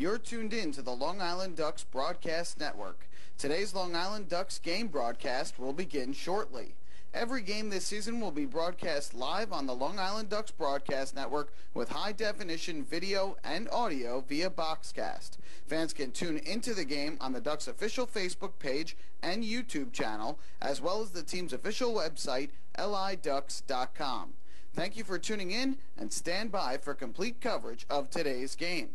You're tuned in to the Long Island Ducks Broadcast Network. Today's Long Island Ducks game broadcast will begin shortly. Every game this season will be broadcast live on the Long Island Ducks Broadcast Network with high-definition video and audio via Boxcast. Fans can tune into the game on the Ducks' official Facebook page and YouTube channel, as well as the team's official website, liducks.com. Thank you for tuning in, and stand by for complete coverage of today's game.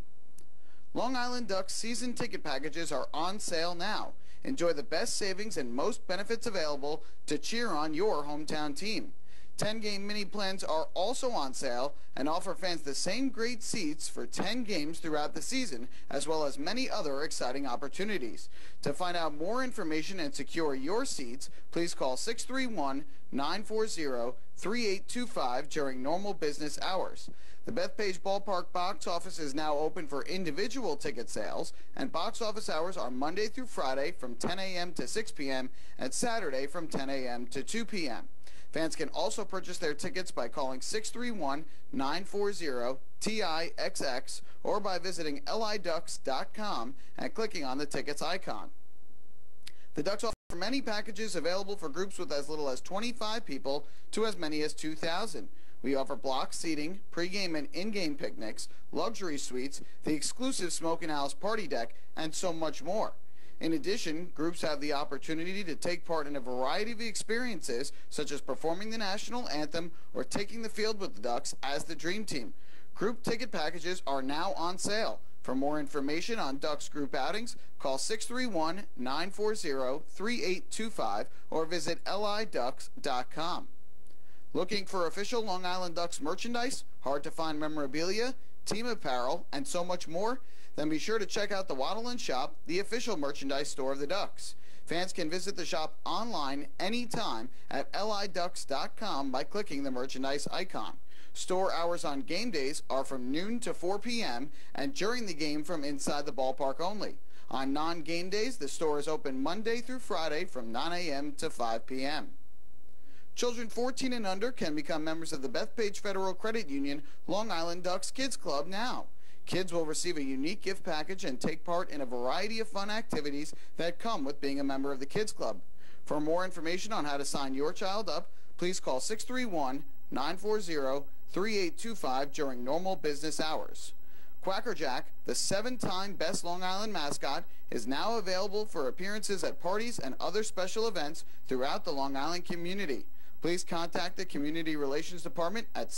Long Island Ducks season ticket packages are on sale now. Enjoy the best savings and most benefits available to cheer on your hometown team. 10-game mini plans are also on sale and offer fans the same great seats for 10 games throughout the season, as well as many other exciting opportunities. To find out more information and secure your seats, please call 631-940-3825 during normal business hours. The Bethpage Ballpark box office is now open for individual ticket sales, and box office hours are Monday through Friday from 10 a.m. to 6 p.m. and Saturday from 10 a.m. to 2 p.m. Fans can also purchase their tickets by calling 631-940-TIXX or by visiting liducks.com and clicking on the tickets icon. The Ducks offer many packages available for groups with as little as 25 people to as many as 2,000. We offer block seating, pregame and in-game picnics, luxury suites, the exclusive Smokin' Owl's party deck, and so much more. In addition, groups have the opportunity to take part in a variety of experiences, such as performing the national anthem or taking the field with the Ducks as the Dream Team. Group ticket packages are now on sale. For more information on Ducks group outings, call 631-940-3825 or visit liducks.com. Looking for official Long Island Ducks merchandise, hard-to-find memorabilia, team apparel, and so much more? Then be sure to check out the Waddle & Shop, the official merchandise store of the Ducks. Fans can visit the shop online anytime at liducks.com by clicking the merchandise icon. Store hours on game days are from noon to 4 p.m. and during the game from inside the ballpark only. On non-game days, the store is open Monday through Friday from 9 a.m. to 5 p.m. Children 14 and under can become members of the Bethpage Federal Credit Union Long Island Ducks Kids Club now. Kids will receive a unique gift package and take part in a variety of fun activities that come with being a member of the Kids Club. For more information on how to sign your child up, please call 631-940-3825 during normal business hours. Quacker Jack, the 7-time Best Long Island mascot, is now available for appearances at parties and other special events throughout the Long Island community. Please contact the Community Relations Department at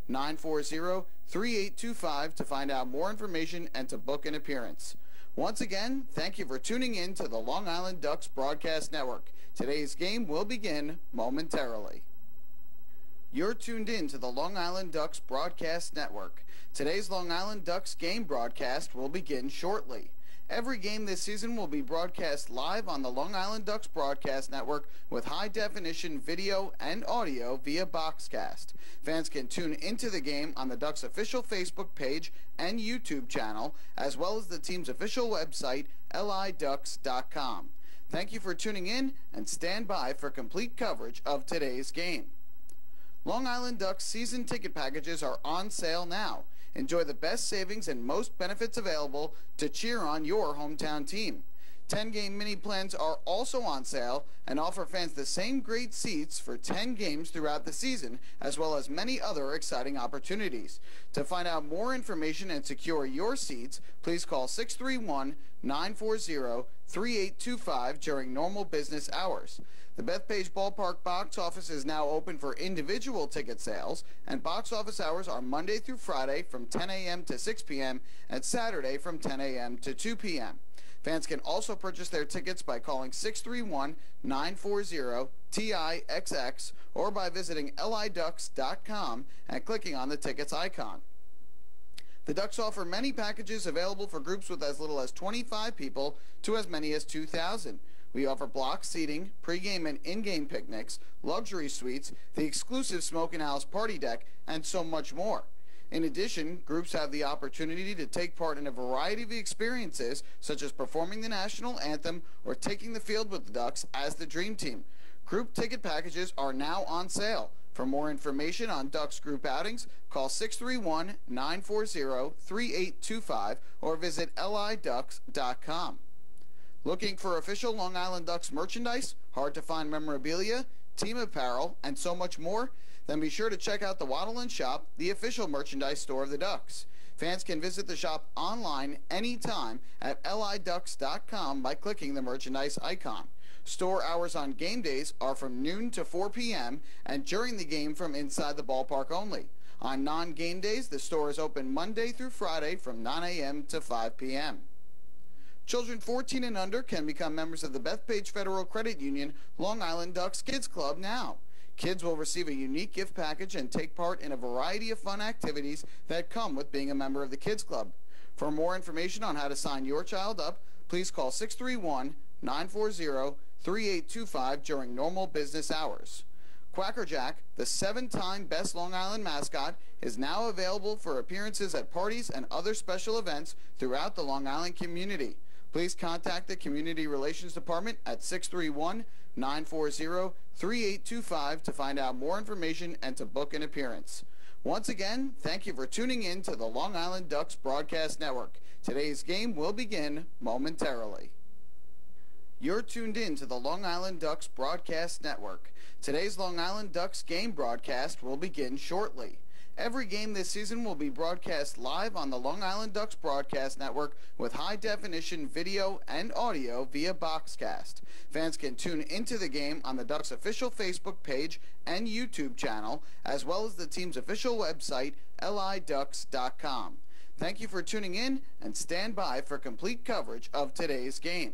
631-940-3825 to find out more information and to book an appearance. Once again, thank you for tuning in to the Long Island Ducks Broadcast Network. Today's game will begin momentarily. You're tuned in to the Long Island Ducks Broadcast Network. Today's Long Island Ducks game broadcast will begin shortly. Every game this season will be broadcast live on the Long Island Ducks Broadcast Network with high-definition video and audio via Boxcast. Fans can tune into the game on the Ducks' official Facebook page and YouTube channel, as well as the team's official website, liducks.com. Thank you for tuning in, and stand by for complete coverage of today's game. Long Island Ducks season ticket packages are on sale now. Enjoy the best savings and most benefits available to cheer on your hometown team. 10-game mini plans are also on sale and offer fans the same great seats for 10 games throughout the season, as well as many other exciting opportunities. To find out more information and secure your seats, please call 631-940-3825 during normal business hours. The Bethpage Ballpark box office is now open for individual ticket sales, and box office hours are Monday through Friday from 10 a.m. to 6 p.m. and Saturday from 10 a.m. to 2 p.m. Fans can also purchase their tickets by calling 631-940-TIXX or by visiting liducks.com and clicking on the tickets icon. The Ducks offer many packages available for groups with as little as 25 people to as many as 2,000. We offer block seating, pregame and in-game picnics, luxury suites, the exclusive Smokin' Owl's party deck, and so much more. In addition, groups have the opportunity to take part in a variety of experiences, such as performing the national anthem or taking the field with the Ducks as the Dream Team. Group ticket packages are now on sale. For more information on Ducks group outings, call 631-940-3825 or visit liducks.com. Looking for official Long Island Ducks merchandise, hard-to-find memorabilia, team apparel, and so much more? Then be sure to check out the Waddle & Shop, the official merchandise store of the Ducks. Fans can visit the shop online anytime at liducks.com by clicking the merchandise icon. Store hours on game days are from noon to 4 p.m. and during the game from inside the ballpark only. On non-game days, the store is open Monday through Friday from 9 a.m. to 5 p.m. Children 14 and under can become members of the Bethpage Federal Credit Union Long Island Ducks Kids Club now. Kids will receive a unique gift package and take part in a variety of fun activities that come with being a member of the Kids Club. For more information on how to sign your child up, please call 631-940-3825 during normal business hours. Quacker Jack, the 7-time Best Long Island mascot, is now available for appearances at parties and other special events throughout the Long Island community. Please contact the Community Relations Department at 631-940-3825 to find out more information and to book an appearance. Once again, thank you for tuning in to the Long Island Ducks Broadcast Network. Today's game will begin momentarily. You're tuned in to the Long Island Ducks Broadcast Network. Today's Long Island Ducks game broadcast will begin shortly. Every game this season will be broadcast live on the Long Island Ducks Broadcast Network with high-definition video and audio via Boxcast. Fans can tune into the game on the Ducks' official Facebook page and YouTube channel, as well as the team's official website, liducks.com. Thank you for tuning in, and stand by for complete coverage of today's game.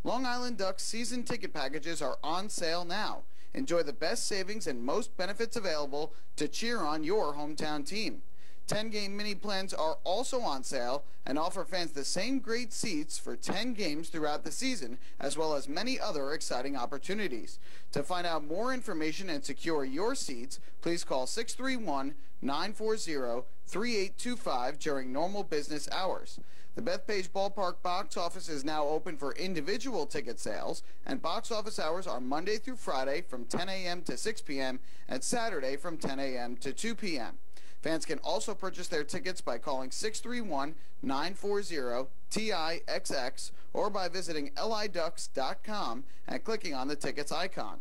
Long Island Ducks season ticket packages are on sale now. Enjoy the best savings and most benefits available to cheer on your hometown team. 10-game mini plans are also on sale and offer fans the same great seats for 10 games throughout the season, as well as many other exciting opportunities. To find out more information and secure your seats, please call 631-940-3825 during normal business hours. The Bethpage Ballpark box office is now open for individual ticket sales, and box office hours are Monday through Friday from 10 a.m. to 6 p.m. and Saturday from 10 a.m. to 2 p.m. Fans can also purchase their tickets by calling 631-940-TIXX or by visiting liducks.com and clicking on the tickets icon.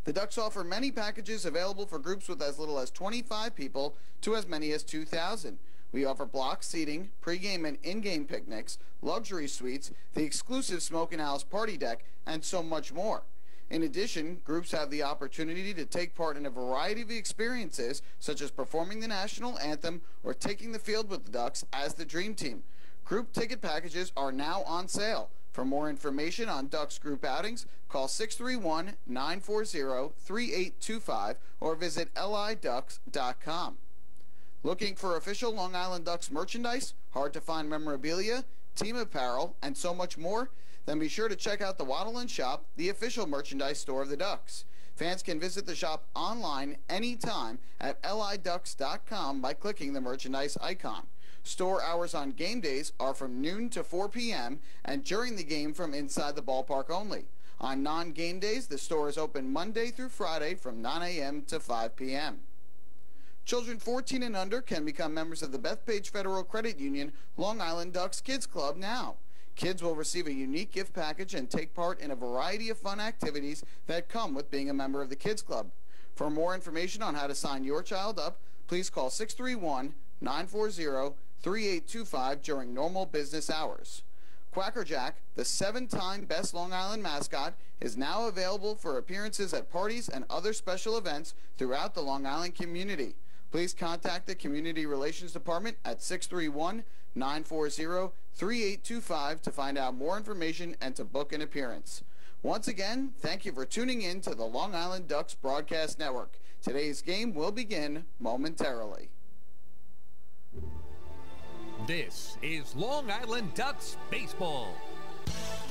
The Ducks offer many packages available for groups with as little as 25 people to as many as 2,000. We offer block seating, pregame and in-game picnics, luxury suites, the exclusive Smoke and Owls party deck, and so much more. In addition, groups have the opportunity to take part in a variety of experiences, such as performing the national anthem or taking the field with the Ducks as the Dream Team. Group ticket packages are now on sale. For more information on Ducks group outings, call 631-940-3825 or visit liducks.com. Looking for official Long Island Ducks merchandise, hard-to-find memorabilia, team apparel, and so much more? Then be sure to check out the Waddle & Shop, the official merchandise store of the Ducks. Fans can visit the shop online anytime at liducks.com by clicking the merchandise icon. Store hours on game days are from noon to 4 p.m. and during the game from inside the ballpark only. On non-game days, the store is open Monday through Friday from 9 a.m. to 5 p.m. Children 14 and under can become members of the Bethpage Federal Credit Union Long Island Ducks Kids Club now. Kids will receive a unique gift package and take part in a variety of fun activities that come with being a member of the Kids Club. For more information on how to sign your child up, please call 631-940-3825 during normal business hours. Quacker Jack, the 7-time Best Long Island mascot, is now available for appearances at parties and other special events throughout the Long Island community. Please contact the Community Relations Department at 631-940-3825 to find out more information and to book an appearance. Once again, thank you for tuning in to the Long Island Ducks Broadcast Network. Today's game will begin momentarily. This is Long Island Ducks baseball.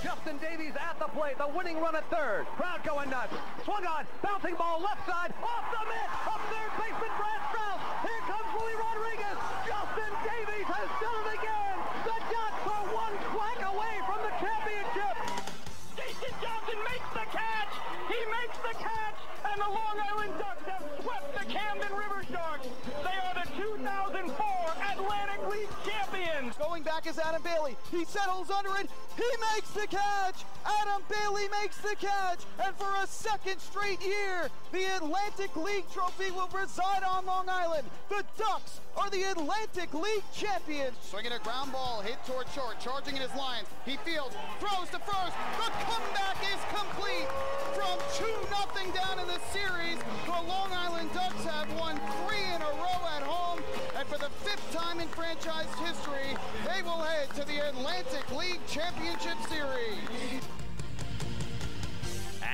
Justin Davies at the plate, the winning run at third. Crowd going nuts. Swung on, bouncing ball left side, off the mitt, up third baseman Brad Strauss. Here comes Willie Rodriguez. Justin Davies has done it again. The Ducks are one quack away from the championship. Jason Johnson makes the catch. He makes the catch, and the Long Island Ducks is Adam Bailey. He settles under it. He makes the catch. Adam Bailey makes the catch. And for a second straight year, the Atlantic League trophy will reside on Long Island. The Ducks are the Atlantic League champions. Swinging a ground ball, hit toward short, charging in his lines. He fields, throws to first. The comeback is complete. From 2-0 down in the series, the Long Island Ducks have won 3 in a row at home. And for the 5th time in franchise history, they will head to the Atlantic League Championship Series.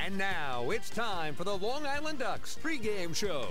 And now it's time for the Long Island Ducks pregame show.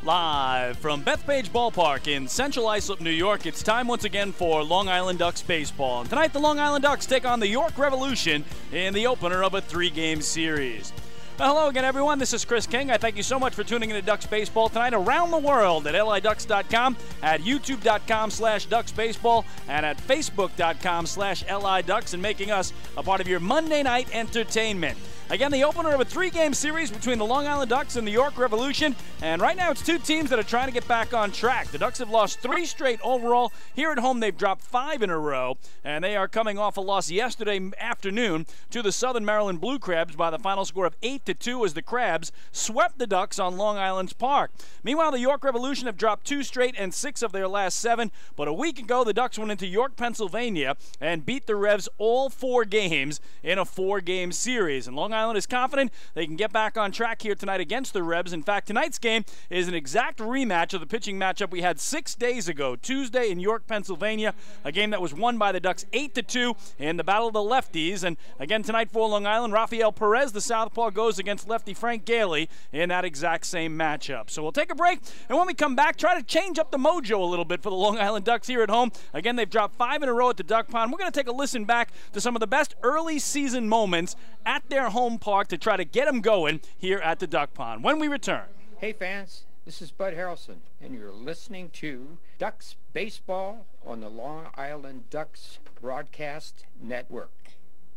Live from Bethpage Ballpark in central Islip, New York, it's time once again for Long Island Ducks baseball. And tonight, the Long Island Ducks take on the York Revolution in the opener of a 3-game series. Well, hello again, everyone. This is Chris King. I thank you so much for tuning in to Ducks Baseball tonight around the world at liducks.com, at youtube.com/ducksbaseball, and at facebook.com/liducks, and making us a part of your Monday night entertainment. Again, the opener of a 3-game series between the Long Island Ducks and the York Revolution. And right now, it's 2 teams that are trying to get back on track. The Ducks have lost 3 straight overall. Here at home, they've dropped 5 in a row. And they are coming off a loss yesterday afternoon to the Southern Maryland Blue Crabs by the final score of 8-2 as the Crabs swept the Ducks on Long Island's Park. Meanwhile, the York Revolution have dropped 2 straight and 6 of their last 7. But a week ago, the Ducks went into York, Pennsylvania and beat the Revs all 4 games in a 4-game series. And Long Island is confident they can get back on track here tonight against the Rebs. In fact, tonight's game is an exact rematch of the pitching matchup we had 6 days ago, Tuesday in York, Pennsylvania, a game that was won by the Ducks 8-2 in the Battle of the Lefties. And again tonight for Long Island, Rafael Perez, the southpaw, goes against lefty Frank Gailey in that exact same matchup. So we'll take a break, and when we come back, try to change up the mojo a little bit for the Long Island Ducks here at home. Again, they've dropped 5 in a row at the Duck Pond. We're going to take a listen back to some of the best early season moments at their home park to try to get them going here at the Duck Pond when we return. Hey fans, this is Bud Harrelson, and you're listening to Ducks Baseball on the Long Island Ducks Broadcast Network.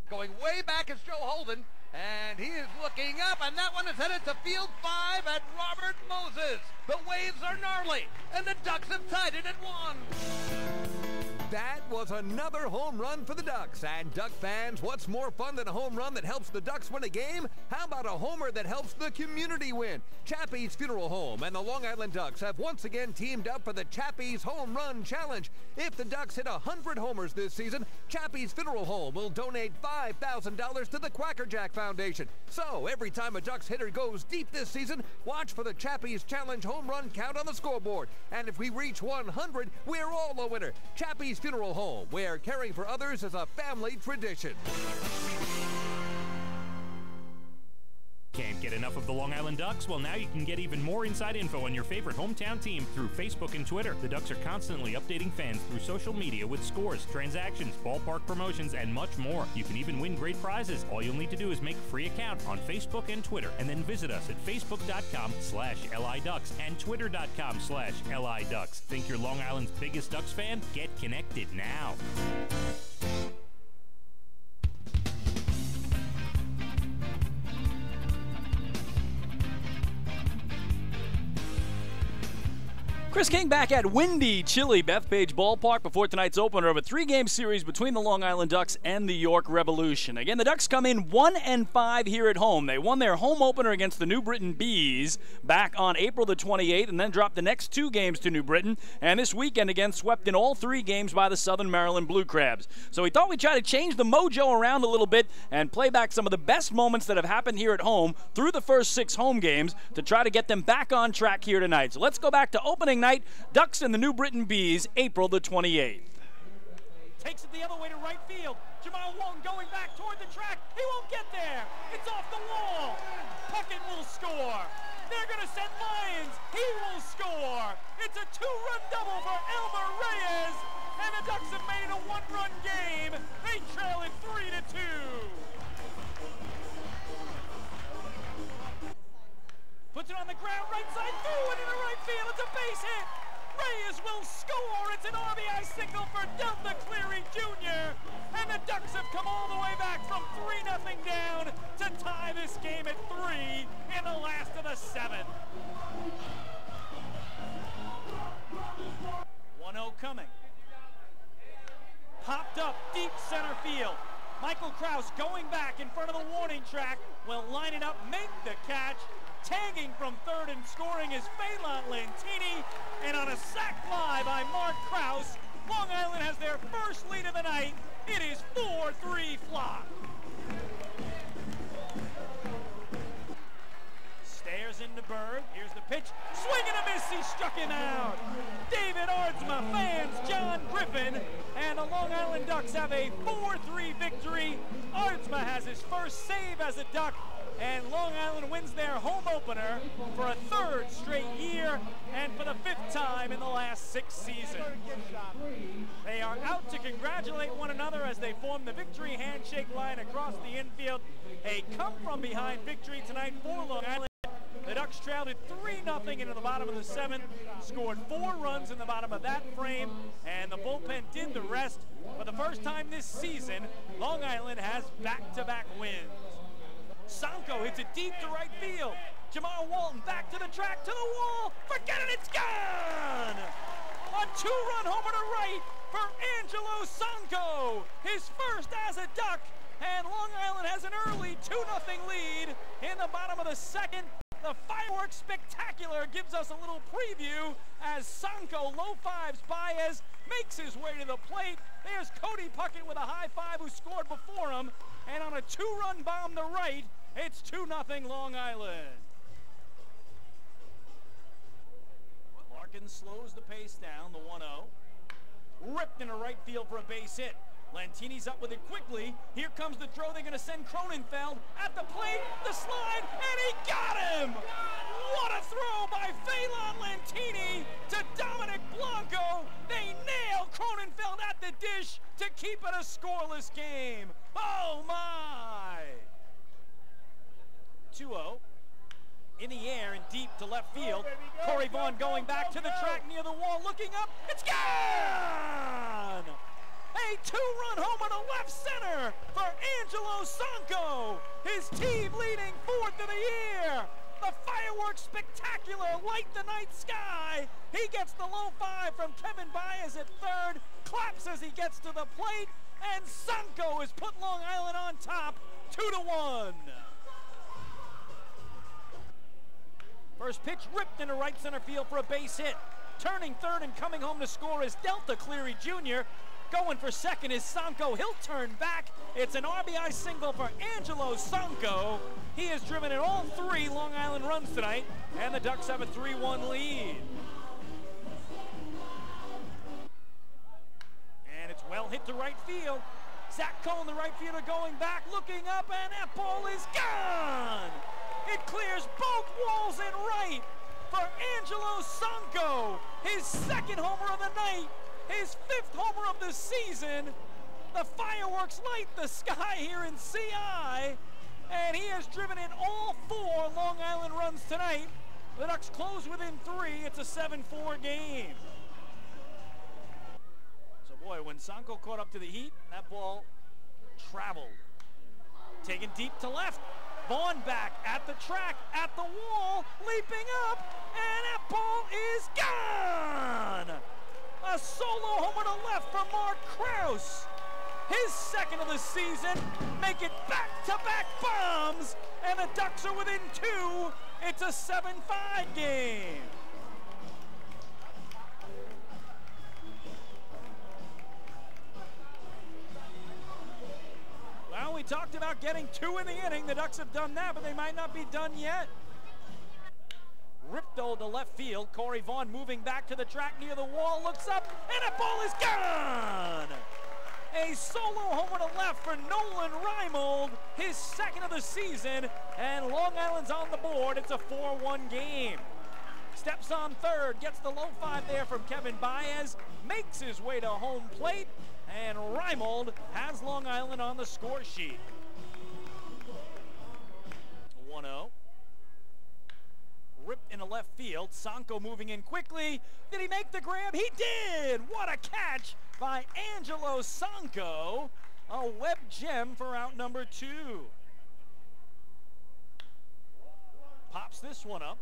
Going way back is Joe Holden, and he is looking up, and that one is headed to field 5 at Robert Moses. The waves are gnarly, and the Ducks have tied it at 1. That was another home run for the Ducks. And Duck fans, what's more fun than a home run that helps the Ducks win a game? How about a homer that helps the community win? Chappie's Funeral Home and the Long Island Ducks have once again teamed up for the Chappie's Home Run Challenge. If the Ducks hit 100 homers this season, Chappie's Funeral Home will donate $5,000 to the Quackerjack Foundation. So every time a Ducks hitter goes deep this season, watch for the Chappie's Challenge home run count on the scoreboard. And if we reach 100, we're all a winner. Chappie's Funeral Home, where caring for others is a family tradition. Can't get enough of the Long Island Ducks? Well, now you can get even more inside info on your favorite hometown team through Facebook and Twitter. The Ducks are constantly updating fans through social media with scores, transactions, ballpark promotions, and much more. You can even win great prizes. All you'll need to do is make a free account on Facebook and Twitter, and then visit us at facebook.com/LIDucks and twitter.com/LIDucks. Think you're Long Island's biggest Ducks fan? Get connected now. Chris King back at windy, chilly Bethpage Ballpark before tonight's opener of a 3-game series between the Long Island Ducks and the York Revolution. Again, the Ducks come in 1-5 here at home. They won their home opener against the New Britain Bees back on April the 28th and then dropped the next 2 games to New Britain. And this weekend again swept in all 3 games by the Southern Maryland Blue Crabs. So we thought we'd try to change the mojo around a little bit and play back some of the best moments that have happened here at home through the first 6 home games to try to get them back on track here tonight. So let's go back to opening night, Ducks and the New Britain Bees, April the 28th. Takes it the other way to right field. Jamal Wong going back toward the track. He won't get there. It's off the wall. Puckett will score. They're going to send Lyons. He will score. It's a 2-run double for Elmer Reyes. And the Ducks have made it a 1-run game. They trail it 3-2. Puts it on the ground, right side, through it into right field. It's a base hit. Reyes will score. It's an RBI signal for Delta Cleary Jr. And the Ducks have come all the way back from 3-0 down to tie this game at 3 in the last of the 7th. 1-0 coming. popped up deep center field. Michael Kraus going back in front of the warning track, will line it up, make the catch. Tagging from third and scoring is Phelan Lantini, and on a sac fly by Mark Kraus, Long Island has their first lead of the night. It is 4-3 Flock. Stares into Berg. Here's the pitch. Swing and a miss. He struck him out. David Aardsma fans John Griffin, and the Long Island Ducks have a 4-3 victory. Aardsma has his first save as a Duck, and Long Island wins their home opener for a third straight year and for the 5th time in the last 6 seasons. They are out to congratulate one another as they form the victory handshake line across the infield. A come-from-behind victory tonight for Long Island. The Ducks trailed it 3-0 into the bottom of the 7th, scored 4 runs in the bottom of that frame, and the bullpen did the rest. For the first time this season, Long Island has back-to-back wins. Sanko hits it deep to right field. Jamal Walton back to the track, to the wall. Forget it, it's gone! A 2-run homer to right for Angelo Sanko. His first as a Duck, and Long Island has an early 2-0 lead in the bottom of the 2nd. The fireworks spectacular gives us a little preview as Sanko low fives Baez, makes his way to the plate. There's Cody Puckett with a high five who scored before him. And on a 2-run bomb to right, it's 2-0 Long Island. Larkin slows the pace down, the 1-0. Ripped into right field for a base hit. Lantini's up with it quickly. Here comes the throw. They're going to send Cronenfeld at the plate, the slide, and he got him! What a throw by Phelan Lantini to Dominic Blanco. They nail Cronenfeld at the dish to keep it a scoreless game. Oh my! 2-0. In the air and deep to left field. Corey Vaughn going back to the track near the wall, looking up. It's gone! A 2-run homer to left center for Angelo Sanko. His team leading 4th of the year. The fireworks spectacular light the night sky. He gets the low 5 from Kevin Baez at 3rd. Claps as he gets to the plate. And Sanko has put Long Island on top, 2-1. First pitch ripped into right center field for a base hit. Turning 3rd and coming home to score is Delta Cleary Jr. Going for 2nd is Sanko. He'll turn back. It's an RBI single for Angelo Sanko. He has driven in all 3 Long Island runs tonight, and the Ducks have a 3-1 lead. And it's well hit to right field. Zach Cohen, the right fielder, going back, looking up, and that ball is gone! It clears both walls and right for Angelo Sanko. His 2nd homer of the night. His 5th homer of the season. The fireworks light the sky here in CI, and he has driven in all 4 Long Island runs tonight. The Ducks close within 3. It's a 7-4 game. So boy, when Sanko caught up to the heat, that ball traveled. Taken deep to left. Vaughn back at the track, at the wall, leaping up, and that ball is gone! A solo homer to left for Mark Kraus. His 2nd of the season, make it back-to-back bombs, and the Ducks are within 2. It's a 7-5 game. Well, we talked about getting 2 in the inning. The Ducks have done that, but they might not be done yet. Ripped to left field. Corey Vaughn moving back to the track near the wall, looks up, and that ball is gone! A solo homer to left for Nolan Reimold, his 2nd of the season, and Long Island's on the board. It's a 4-1 game. Steps on 3rd, gets the low 5 there from Kevin Baez, makes his way to home plate, and Reimold has Long Island on the score sheet. 1-0. Ripped into left field. Sanko moving in quickly. Did he make the grab? He did! What a catch by Angelo Sanko. A web gem for out number 2. Pops this one up.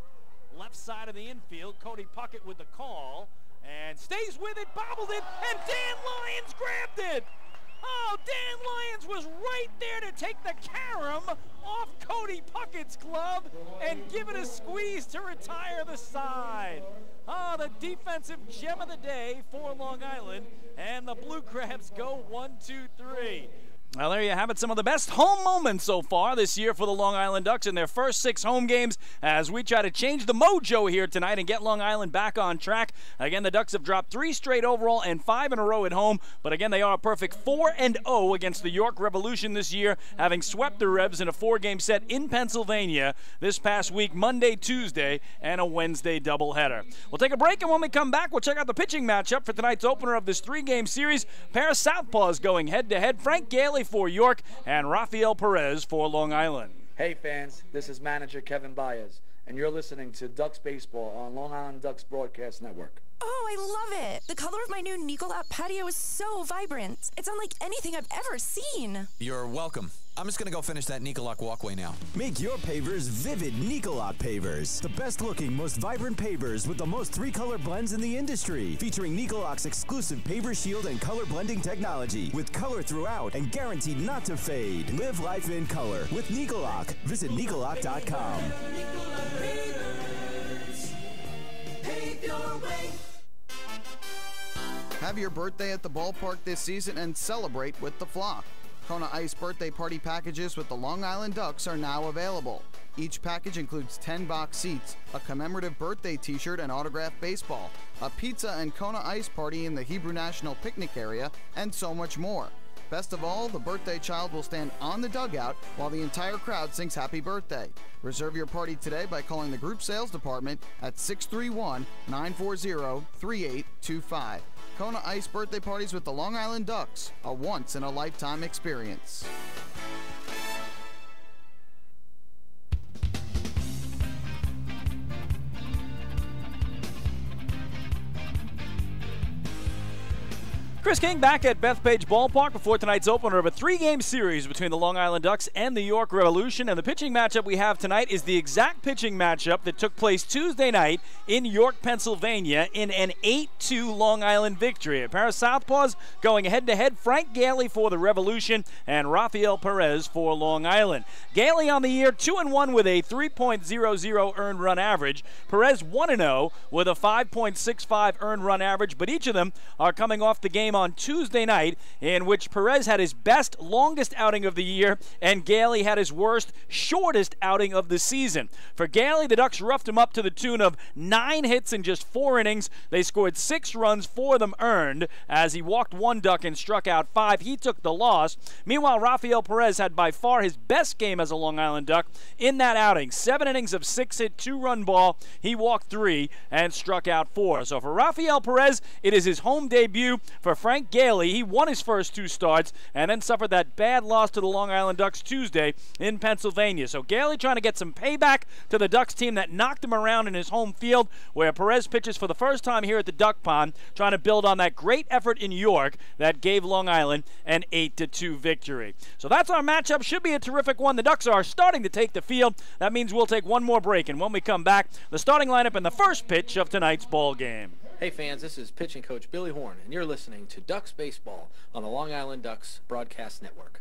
Left side of the infield. Cody Puckett with the call. And stays with it, bobbled it, and Dan Lyons grabbed it! Oh, Dan Lyons was right there to take the carom off Cody Puckett's glove and give it a squeeze to retire the side. Oh, the defensive gem of the day for Long Island, and the Blue Crabs go 1-2-3. Well, there you have it. Some of the best home moments so far this year for the Long Island Ducks in their first 6 home games as we try to change the mojo here tonight and get Long Island back on track. Again, the Ducks have dropped 3 straight overall and 5 in a row at home, but again, they are a perfect 4-0 against the York Revolution this year, having swept the Revs in a 4-game set in Pennsylvania this past week, Monday, Tuesday, and a Wednesday doubleheader. We'll take a break, and when we come back, we'll check out the pitching matchup for tonight's opener of this 3-game series. Pair of southpaws going head-to-head. Frank Gailey for York and Rafael Perez for Long Island. Hey fans, this is manager Kevin Baez, and you're listening to Ducks Baseball on Long Island Ducks Broadcast Network. Oh, I love it. The color of my new Nicolot patio is so vibrant. It's unlike anything I've ever seen. You're welcome. I'm just going to go finish that Nicolot walkway now. Make your pavers vivid Nicolot pavers. The best looking, most vibrant pavers with the most 3-color blends in the industry. Featuring Nicolot's exclusive paver shield and color blending technology. With color throughout and guaranteed not to fade. Live life in color with Nicolot. Visit Nicolot.com. Have your birthday at the ballpark this season and celebrate with the flock. Kona Ice birthday party packages with the Long Island Ducks are now available. Each package includes 10 box seats, a commemorative birthday t-shirt and autographed baseball, a pizza and Kona Ice party in the Hebrew National Picnic area, and so much more. Best of all, the birthday child will stand on the dugout while the entire crowd sings happy birthday. Reserve your party today by calling the group sales department at 631-940-3825. Kona Ice birthday parties with the Long Island Ducks, a once-in-a-lifetime experience. Chris King back at Bethpage Ballpark before tonight's opener of a 3-game series between the Long Island Ducks and the York Revolution. And the pitching matchup we have tonight is the exact pitching matchup that took place Tuesday night in York, Pennsylvania in an 8-2 Long Island victory. A pair of southpaws going head-to-head, Frank Gailey for the Revolution and Rafael Perez for Long Island. Gailey on the year 2-1 with a 3.00 earned run average. Perez 1-0 with a 5.65 earned run average, but each of them are coming off the game on Tuesday night in which Perez had his best, longest outing of the year and Gailey had his worst, shortest outing of the season. For Gailey, the Ducks roughed him up to the tune of 9 hits in just 4 innings. They scored 6 runs, 4 of them earned, as he walked 1 Duck and struck out 5. He took the loss. Meanwhile, Rafael Perez had by far his best game as a Long Island Duck in that outing. 7 innings of 6-hit, 2-run ball. He walked 3 and struck out 4. So for Rafael Perez, it is his home debut. For Frank Gailey, he won his first 2 starts and then suffered that bad loss to the Long Island Ducks Tuesday in Pennsylvania. So Gailey trying to get some payback to the Ducks team that knocked him around in his home field, where Perez pitches for the first time here at the Duck Pond, trying to build on that great effort in York that gave Long Island an 8-2 victory. So that's our matchup. Should be a terrific one. The Ducks are starting to take the field. That means we'll take one more break, and when we come back, the starting lineup and the first pitch of tonight's ball game. Hey fans, this is pitching coach Billy Horn, and you're listening to Ducks Baseball on the Long Island Ducks Broadcast Network.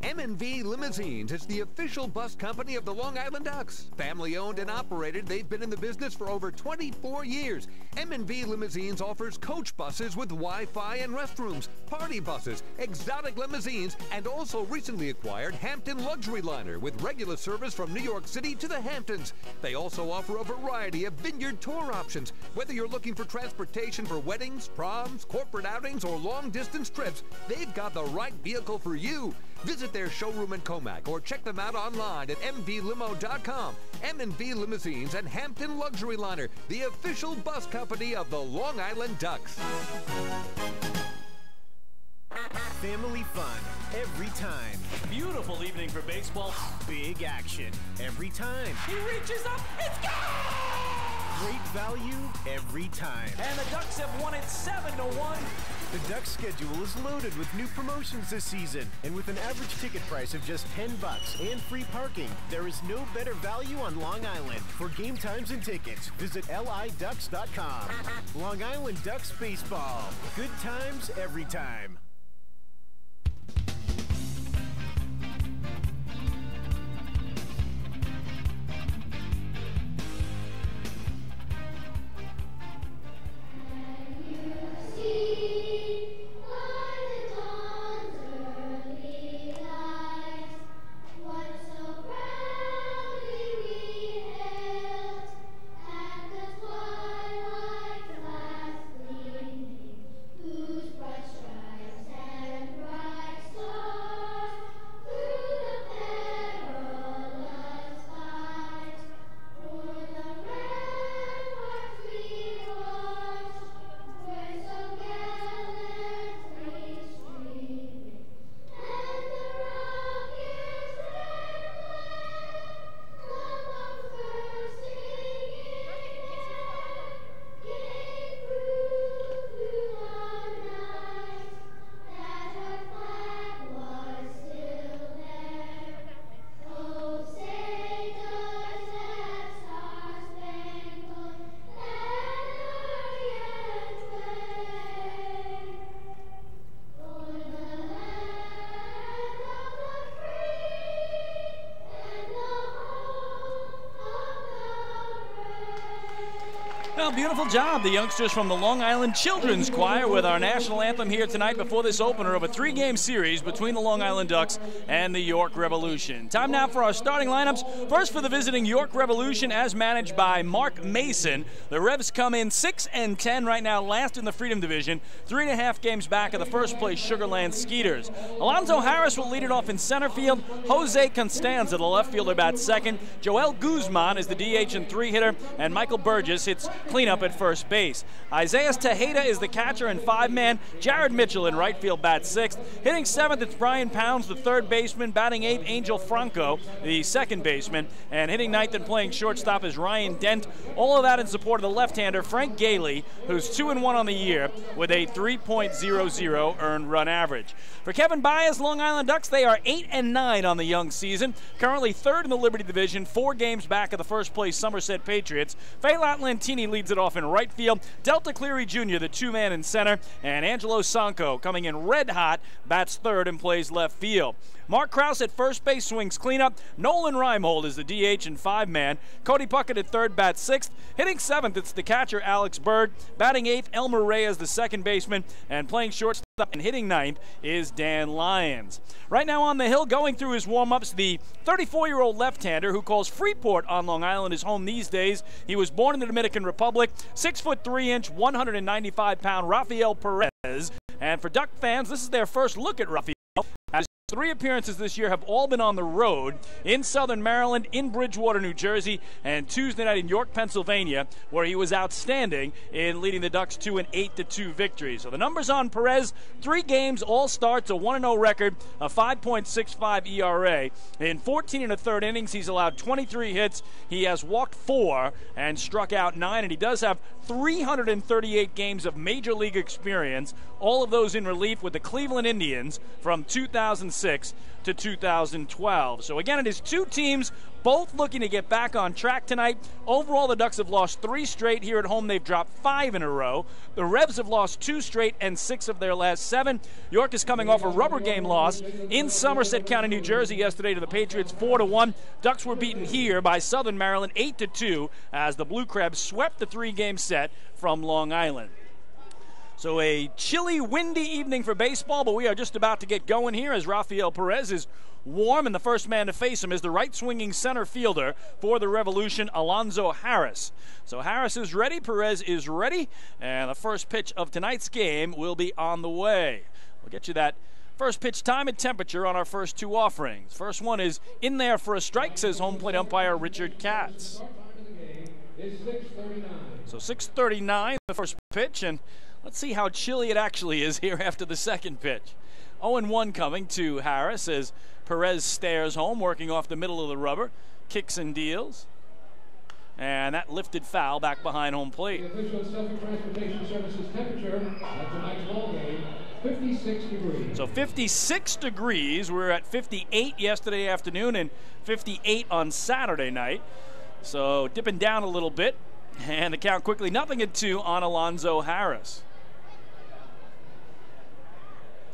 M&V Limousines is the official bus company of the Long Island Ducks. Family owned and operated, they've been in the business for over 24 years. M&V Limousines offers coach buses with Wi-Fi and restrooms, party buses, exotic limousines, and also recently acquired Hampton Luxury Liner with regular service from New York City to the Hamptons. They also offer a variety of vineyard tour options. Whether you're looking for transportation for weddings, proms, corporate outings, or long-distance trips, they've got the right vehicle for you. Visit their showroom in Comac or check them out online at mvlimo.com. M&V Limousines and Hampton Luxury Liner, the official bus company of the Long Island Ducks. Family fun every time. Beautiful evening for baseball. Big action every time. He reaches up, it's gone! Great value every time. And the Ducks have won it 7-1. The Ducks schedule is loaded with new promotions this season, and with an average ticket price of just $10 and free parking, there is no better value on Long Island. For game times and tickets, visit liducks.com. Long Island Ducks Baseball. Good times every time. Well, beautiful job, the youngsters from the Long Island Children's Choir with our national anthem here tonight before this opener of a 3-game series between the Long Island Ducks and the York Revolution. Time now for our starting lineups. First for the visiting York Revolution as managed by Mark Mason. The Revs come in 6-10 right now, last in the Freedom Division, 3.5 games back of the first place Sugarland Skeeters. Alonzo Harris will lead it off in center field. Jose Constanza, the left fielder, bats second. Joel Guzman is the DH and 3-hitter, and Michael Burgess hits cleanup at first base. Isaiah Tejeda is the catcher and 5-man. Jared Mitchell in right field bats sixth. Hitting seventh, it's Brian Pounds, the third baseman. Batting eighth, Angel Franco, the second baseman. And hitting ninth and playing shortstop is Ryan Dent. All of that in support of the left-hander Frank Gailey, who's 2-1 on the year with a 3.00 earned run average. For Kevin Baez, Long Island Ducks, they are 8-9 on the young season. Currently third in the Liberty Division, 4 games back of the first place Somerset Patriots. Faylat Lantini leads it off in right field. Delta Cleary Jr., the 2-man in center. And Angelo Sanko, coming in red hot, bats third and plays left field. Mark Krause at first base swings cleanup. Nolan Reimold is the DH and 5-man. Cody Puckett at third bats sixth. Hitting seventh, it's the catcher Alex Berg. Batting eighth, Elmer Reyes, the second baseman. And playing shortstop and hitting ninth is Dan Lyons. Right now on the hill, going through his warm-ups, the 34-year-old left-hander who calls Freeport on Long Island his home these days. He was born in the Dominican Republic. 6'3", 195-pound Rafael Perez. And for Duck fans, this is their first look at Rafael. As 3 appearances this year have all been on the road in Southern Maryland, in Bridgewater, New Jersey, and Tuesday night in York, Pennsylvania, where he was outstanding in leading the Ducks to an 8-2 victory. So the numbers on Perez: 3 games, all starts, a 1-0 record, a 5.65 ERA. In 14 1/3 innings, he's allowed 23 hits. He has walked 4 and struck out 9, and he does have 338 games of major league experience, all of those in relief with the Cleveland Indians from 2006 to 2012. So again, it is 2 teams both looking to get back on track tonight. Overall, the Ducks have lost 3 straight. Here at home, they've dropped 5 in a row. The Revs have lost 2 straight and 6 of their last 7. York is coming off a rubber game loss in Somerset County, New Jersey yesterday to the Patriots 4-1. Ducks were beaten here by Southern Maryland 8-2 as the Blue Crabs swept the 3-game set from Long Island. So a chilly, windy evening for baseball, but we are just about to get going here as Rafael Perez is warm, and the first man to face him is the right-swinging center fielder for the Revolution, Alonzo Harris. So Harris is ready, Perez is ready, and the first pitch of tonight's game will be on the way. We'll get you that first pitch time and temperature on our first 2 offerings. First one is in there for a strike, says home plate umpire Richard Katz. So 6:39, the first pitch, and let's see how chilly it actually is here after the second pitch. 0-1 coming to Harris as Perez stares home, working off the middle of the rubber, kicks and deals. And that lifted foul back behind home plate. The official Suffolk Transportation Services temperature at tonight's ball game, 56 degrees. So 56 degrees. We were at 58 yesterday afternoon and 58 on Saturday night. So dipping down a little bit. And the count quickly 0-2 on Alonzo Harris.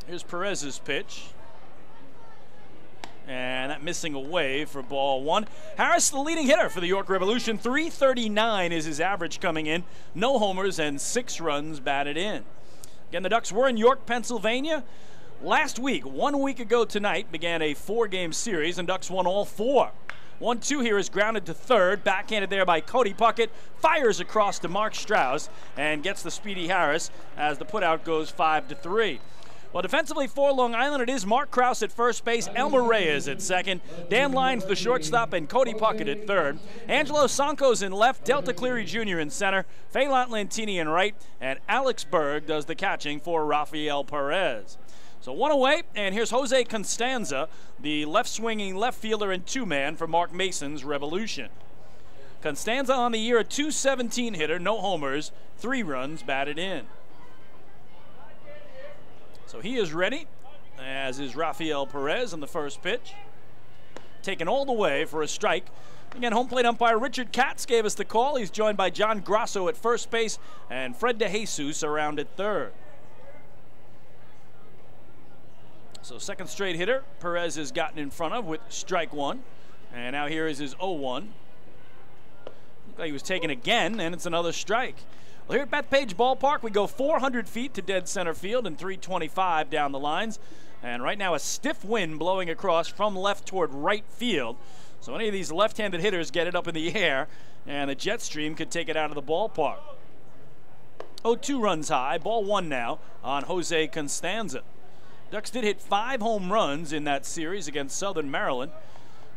Here's Perez's pitch. And that missing away for ball 1. Harris, the leading hitter for the York Revolution. 339 is his average coming in. No homers and 6 runs batted in. Again, the Ducks were in York, Pennsylvania. Last week, 1 week ago tonight, began a 4-game series, and Ducks won all 4. 1-2 here is grounded to third, backhanded there by Cody Puckett, fires across to Mark Strauss, and gets the speedy Harris as the putout goes 5-3. Well, defensively for Long Island, it is Mark Krause at first base, Elmer Reyes at second, Dan Lyons the shortstop, and Cody Puckett at third. Angelo Sanko's in left, Delta Cleary Jr. in center, Faylat Lantini in right, and Alex Berg does the catching for Rafael Perez. So 1 away, and here's Jose Constanza, the left-swinging left fielder and 2-man for Mark Mason's Revolution. Constanza on the year, a .217 hitter, no homers, 3 runs batted in. So he is ready, as is Rafael Perez on the first pitch. Taken all the way for a strike. Again, home plate umpire Richard Katz gave us the call. He's joined by John Grasso at first base and Fred DeJesus around at third. So second straight hitter Perez has gotten in front of with strike 1. And now here is his 0-1. like he was taken again, and it's another strike. Well, here at Bethpage Ballpark, we go 400 feet to dead center field and 325 down the lines. And right now a stiff wind blowing across from left toward right field. So any of these left-handed hitters get it up in the air, and the jet stream could take it out of the ballpark. 0-2 runs high, ball one now on Jose Constanza. Ducks did hit 5 home runs in that series against Southern Maryland.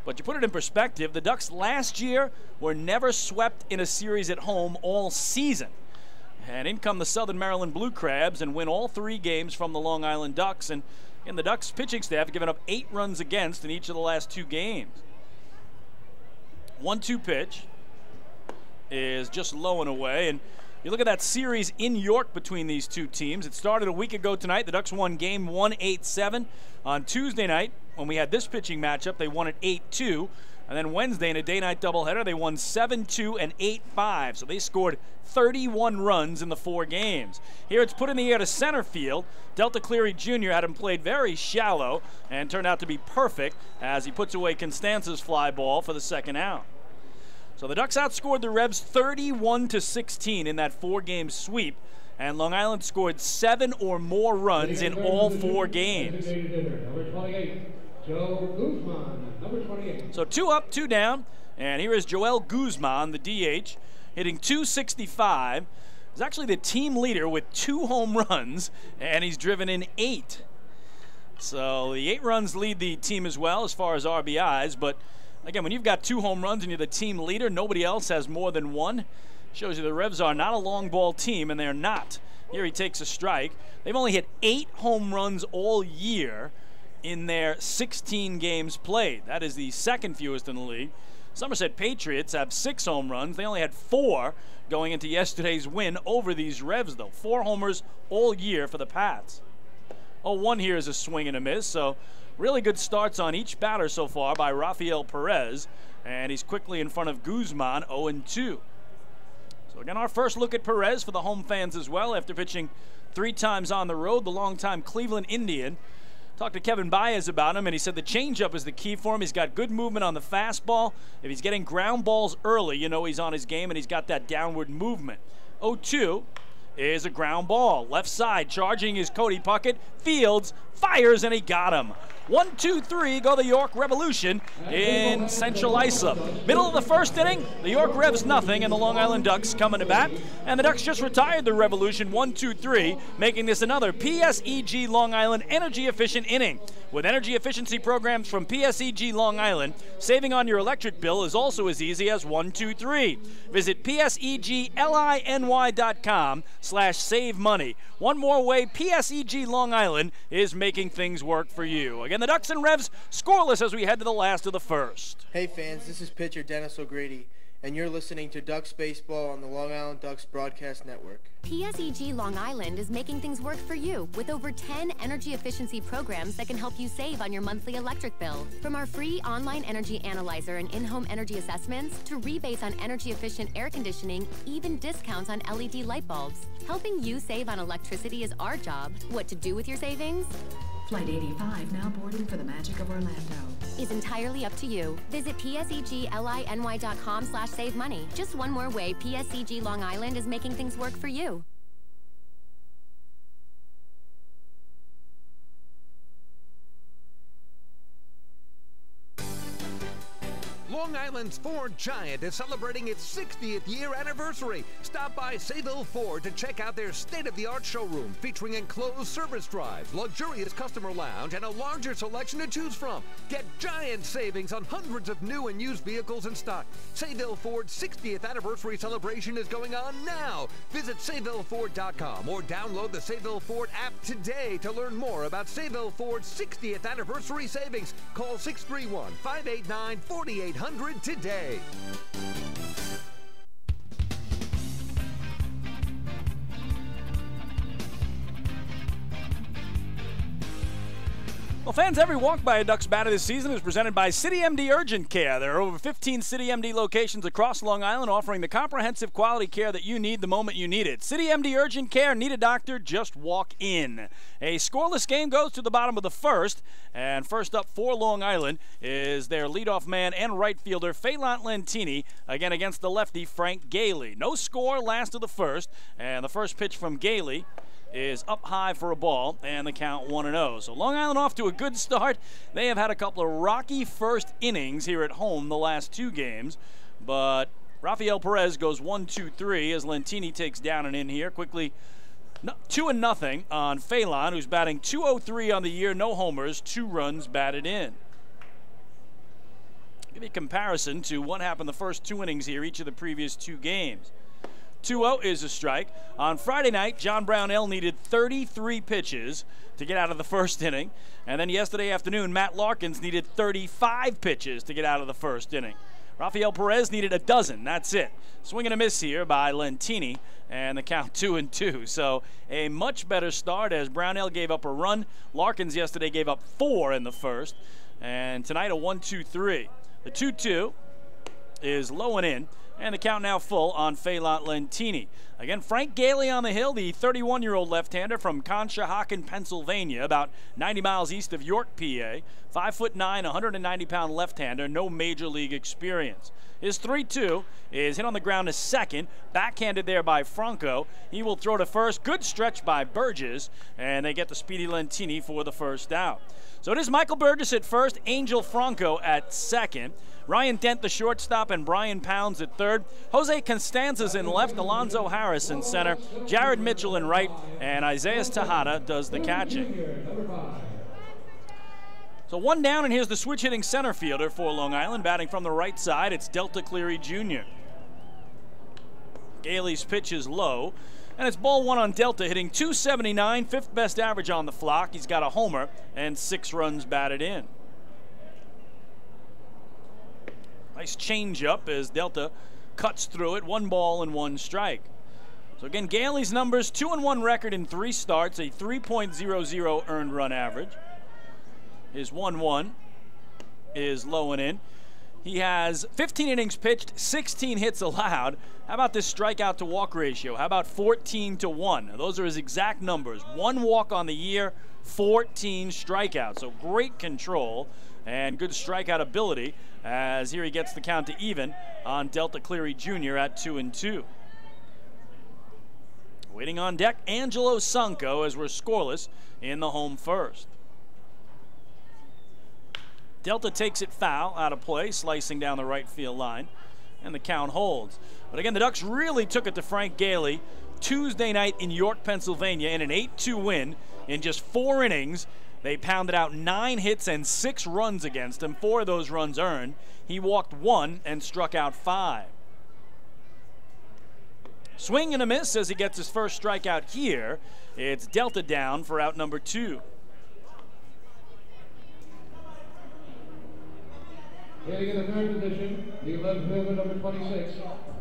But you put it in perspective, the Ducks last year were never swept in a series at home all season. And in come the Southern Maryland Blue Crabs and win all 3 games from the Long Island Ducks. And the Ducks pitching staff have given up 8 runs against in each of the last 2 games. 1-2 pitch is just low and away. And you look at that series in York between these two teams. It started a week ago tonight. The Ducks won game 1 8-7. On Tuesday night, when we had this pitching matchup, they won it 8-2. And then Wednesday in a day-night doubleheader, they won 7-2 and 8-5. So they scored 31 runs in the 4 games. Here it's put in the air to center field. Delta Cleary Jr. had him played very shallow and turned out to be perfect as he puts away Constanza's fly ball for the second out. So the Ducks outscored the Revs 31-16 in that 4-game sweep, and Long Island scored 7 or more runs in all 4 games. Number 28, Joe Guzman, number 28. So 2 up, 2 down, and here is Joel Guzman, the DH, hitting .265. He's actually the team leader with 2 home runs, and he's driven in 8. So the 8 runs lead the team as well as far as RBIs, but again, when you've got 2 home runs and you're the team leader, nobody else has more than 1. Shows you the Revs are not a long ball team, and they're not. Here he takes a strike. They've only hit 8 home runs all year in their 16 games played. That is the second fewest in the league. Somerset Patriots have 6 home runs. They only had 4 going into yesterday's win over these Revs, though. 4 homers all year for the Pats. 0-1 here is a swing and a miss, so really good starts on each batter so far by Rafael Perez, and he's quickly in front of Guzman, 0-2. So again, our first look at Perez for the home fans as well, after pitching 3 times on the road, the longtime Cleveland Indian. Talked to Kevin Baez about him, and he said the changeup is the key for him. He's got good movement on the fastball. If he's getting ground balls early, you know he's on his game, and he's got that downward movement. 0-2 is a ground ball. Left side, charging is Cody Puckett. Fields, fires, and he got him. 1-2-3 go the York Revolution in Central Islip. Middle of the first inning, the York Revs nothing, and the Long Island Ducks coming to bat. And the Ducks just retired the Revolution 1-2-3, making this another PSEG Long Island energy efficient inning. With energy efficiency programs from PSEG Long Island, saving on your electric bill is also as easy as 1-2-3. Visit PSEGLINY.com/save money. One more way PSEG Long Island is making things work for you. Again, the Ducks and Revs scoreless as we head to the last of the first. Hey fans, this is pitcher Dennis O'Grady, and you're listening to Ducks Baseball on the Long Island Ducks Broadcast Network. PSEG Long Island is making things work for you with over 10 energy efficiency programs that can help you save on your monthly electric bill. From our free online energy analyzer and in-home energy assessments to rebates on energy efficient air conditioning, even discounts on LED light bulbs. Helping you save on electricity is our job. What to do with your savings? Flight 85 now boarding for the Magic of Orlando. Is entirely up to you. Visit PSEGLINY.com/save money. Just one more way PSEG Long Island is making things work for you. Long Island's Ford Giant is celebrating its 60th year anniversary. Stop by Sayville Ford to check out their state-of-the-art showroom featuring enclosed service drives, luxurious customer lounge, and a larger selection to choose from. Get giant savings on hundreds of new and used vehicles in stock. Sayville Ford's 60th anniversary celebration is going on now. Visit SayvilleFord.com or download the Sayville Ford app today to learn more about Sayville Ford's 60th anniversary savings. Call 631-589-4800 today. Well, fans, every walk by a Ducks batter this season is presented by CityMD Urgent Care. There are over 15 CityMD locations across Long Island offering the comprehensive quality care that you need the moment you need it. CityMD Urgent Care, need a doctor, just walk in. A scoreless game goes to the bottom of the first, and first up for Long Island is their leadoff man and right fielder, Phelan Lentini, again against the lefty, Frank Gailey. No score last of the first, and the first pitch from Gailey is up high for a ball, and the count 1-0. So Long Island off to a good start. They have had a couple of rocky first innings here at home the last two games, but Rafael Perez goes 1-2-3 as Lentini takes down and in here quickly. 2-0 on Phelan, who's batting .203 on the year, no homers, 2 runs batted in. Give you a comparison to what happened the first 2 innings here, each of the previous 2 games. 2-0 is a strike. On Friday night, John Brownell needed 33 pitches to get out of the first inning. And then yesterday afternoon, Matt Larkins needed 35 pitches to get out of the first inning. Rafael Perez needed a dozen. That's it. Swing and a miss here by Lentini, and the count 2-2. So a much better start as Brownell gave up a run. Larkins yesterday gave up 4 in the first. And tonight a 1-2-3. The 2-2 is low and in. And the count now full on Phelan Lentini. Again, Frank Gailey on the hill, the 31-year-old left-hander from Conshohocken, Pennsylvania, about 90 miles east of York, PA. 5'9", 190-pound left-hander, no major league experience. His 3-2 is hit on the ground to second, backhanded there by Franco. He will throw to first. Good stretch by Burgess, and they get the speedy Lentini for the first out. So it is Michael Burgess at first, Angel Franco at second. Ryan Dent, the shortstop, and Brian Pounds at third. Jose Constanza's in left, Alonzo Harris in center, Jared Mitchell in right, and Isaiah Tejada does the catching. So 1 down, and here's the switch-hitting center fielder for Long Island. Batting from the right side, it's Delta Cleary Jr. Gailey's pitch is low, and it's ball 1 on Delta, hitting .279, 5th best average on the flock. He's got a homer and 6 runs batted in. Nice change-up as Delta cuts through it. 1 ball and 1 strike. So again, Gailey's numbers, 2-1 record in 3 starts, a 3.00 earned run average. His 1-1 is low and in. He has 15 innings pitched, 16 hits allowed. How about this strikeout to walk ratio? How about 14-1? Those are his exact numbers. 1 walk on the year, 14 strikeouts. So great control and good strikeout ability, as here he gets the count to even on Delta Cleary Jr. at 2-2. Waiting on deck, Angelo Sanco, as we're scoreless in the home first. Delta takes it foul, out of play, slicing down the right field line, and the count holds. But again, the Ducks really took it to Frank Gailey Tuesday night in York, Pennsylvania, in an 8-2 win. In just 4 innings, they pounded out 9 hits and 6 runs against him. 4 of those runs earned. He walked 1 and struck out 5. Swing and a miss as he gets his first strikeout here. It's Delta down for out number 2. Hitting in the 3rd position, the 11th fielder, number 26,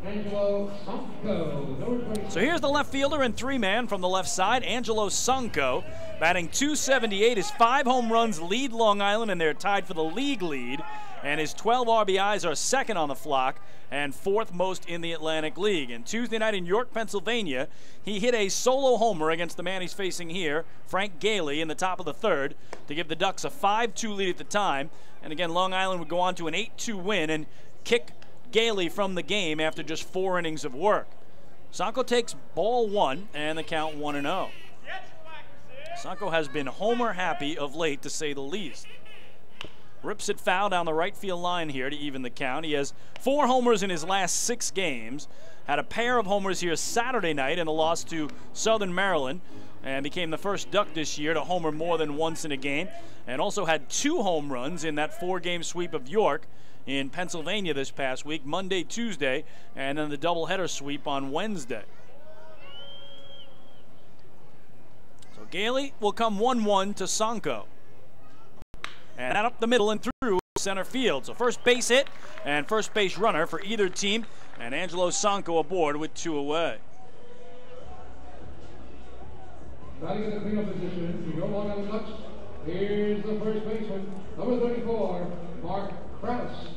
Angelo Sanco. Number 26. So here's the left fielder and 3-man from the left side, Angelo Sanco, batting .278. His 5 home runs lead Long Island, and they're tied for the league lead. And his 12 RBIs are second on the flock and 4th most in the Atlantic League. And Tuesday night in York, Pennsylvania, he hit a solo homer against the man he's facing here, Frank Gailey, in the top of the 3rd to give the Ducks a 5-2 lead at the time. And again, Long Island would go on to an 8-2 win and kick Gailey from the game after just 4 innings of work. Sanco takes ball 1 and the count 1-0. Sanco has been homer happy of late, to say the least. Rips it foul down the right field line here to even the count. He has 4 homers in his last 6 games. Had a pair of homers here Saturday night in a loss to Southern Maryland, and became the first Duck this year to homer more than once in a game. And also had 2 home runs in that 4-game sweep of York in Pennsylvania this past week, Monday, Tuesday, and then the doubleheader sweep on Wednesday. So Gailey will come 1-1 to Sanco. And that up the middle and through center field. So first base hit and first base runner for either team. And Angelo Sanco aboard with 2 away. Batting in the cleanup position, your Long Island Ducks, Here's the first baseman, number 34, Mark Krause.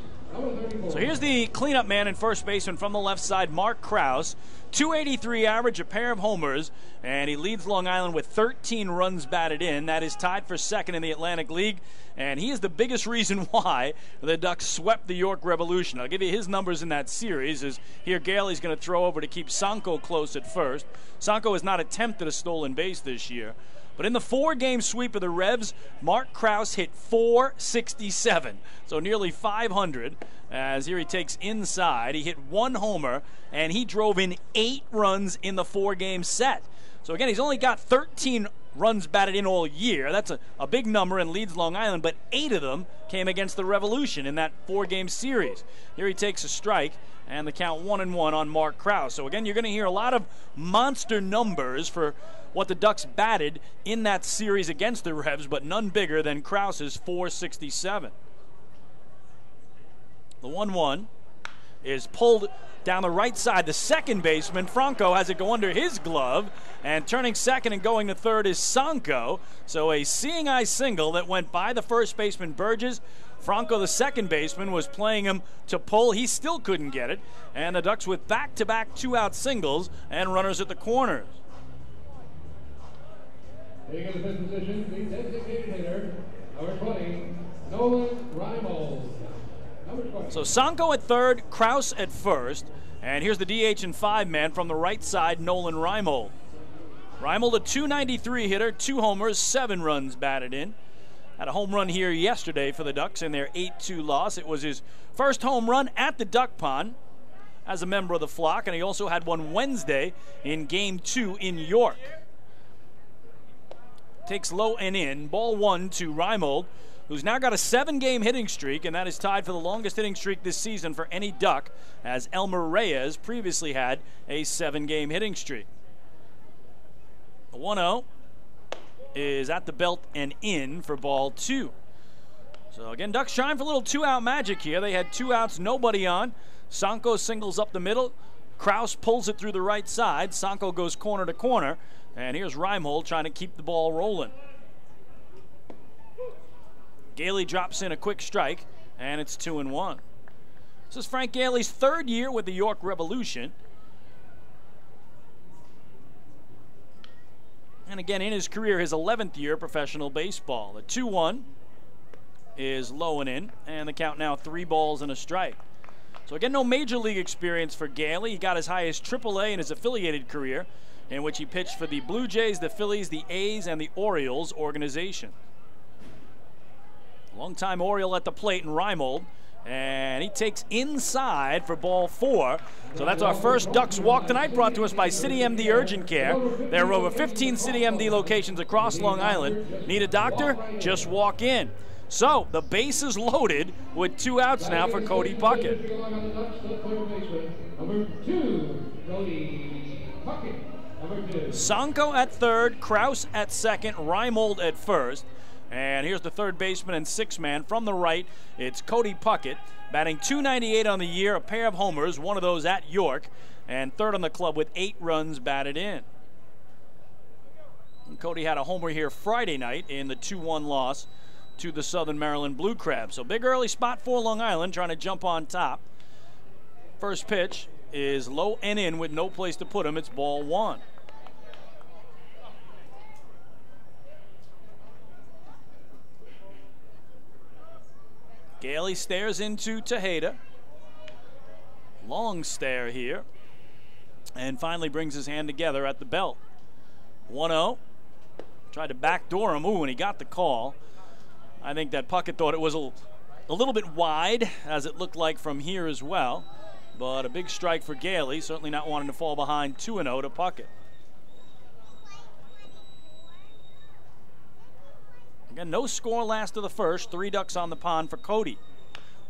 So here's the cleanup man and first baseman from the left side, Mark Krause. 283 average, a pair of homers, and he leads Long Island with 13 runs batted in. That is tied for second in the Atlantic League, and he is the biggest reason why the Ducks swept the York Revolution. I'll give you his numbers in that series. As here Gailey's going to throw over to keep Sanko close at first. Sanko has not attempted a stolen base this year. But in the 4-game sweep of the Revs, Mark Krause hit .467, so nearly 500. As here he takes inside. He hit 1 homer, and he drove in 8 runs in the 4-game set. So again, he's only got 13 runs batted in all year. That's a big number and leads Long Island, but 8 of them came against the Revolution in that 4-game series. Here he takes a strike, and the count 1-1 on Mark Krause. So again, you're going to hear a lot of monster numbers for what the Ducks batted in that series against the Revs, but none bigger than Krause's .467. The 1-1 is pulled down the right side. The second baseman, Franco, has it go under his glove, and turning second and going to third is Sanko. So a seeing eye single that went by the first baseman, Burgess. Franco, the second baseman, was playing him to pull. He still couldn't get it, and the Ducks with back-to-back 2-out singles and runners at the corners. Taking the fifth position, the designated hitter, number 20, Nolan Reimold. So Sanko at third, Krause at first, and here's the DH and 5-man from the right side, Nolan Reimold. Reimold, a .293 hitter, 2 homers, 7 runs batted in. Had a home run here yesterday for the Ducks in their 8-2 loss. It was his first home run at the Duck Pond as a member of the flock, and he also had one Wednesday in Game 2 in York. Takes low and in. Ball 1 to Reimold, who's now got a 7-game hitting streak, and that is tied for the longest hitting streak this season for any Duck, as Elmer Reyes previously had a 7-game hitting streak. The 1-0 is at the belt and in for ball 2. So again, Ducks trying for a little 2-out magic here. They had 2 outs, nobody on. Sanko singles up the middle. Krause pulls it through the right side. Sanko goes corner to corner. And here's Reimold trying to keep the ball rolling. Gailey drops in a quick strike, and it's 2-1. This is Frank Gailey's 3rd year with the York Revolution. And again, in his career, his 11th year professional baseball. The 2-1 is low and in, and the count now 3 balls and a strike. So again, no major league experience for Gailey. He got as high as AAA in his affiliated career, in which he pitched for the Blue Jays, the Phillies, the A's, and the Orioles organization. Longtime Oriole at the plate in Reimold, and he takes inside for ball 4. So that's our first Ducks walk tonight, brought to us by City MD Urgent Care. There are over 15 City MD locations across Long Island. Need a doctor? Just walk in. So the base is loaded with 2 outs now for Cody Puckett. Number 2, Cody Puckett. Sanko at third, Krause at second, Reimold at first. And here's the third baseman and 6-man from the right. It's Cody Puckett, batting .298 on the year, a pair of homers, one of those at York, and third on the club with 8 runs batted in. And Cody had a homer here Friday night in the 2-1 loss to the Southern Maryland Blue Crabs. So big early spot for Long Island, trying to jump on top. First pitch is low and in with no place to put him. It's ball 1. Gailey stares into Tejeda. Long stare here. And finally brings his hand together at the belt. 1-0. Tried to backdoor him. Ooh, and he got the call. I think that Puckett thought it was a little bit wide, as it looked like from here as well. But a big strike for Gailey, certainly not wanting to fall behind 2-0 to Puckett. Again, no score last of the first. 3 Ducks on the pond for Cody.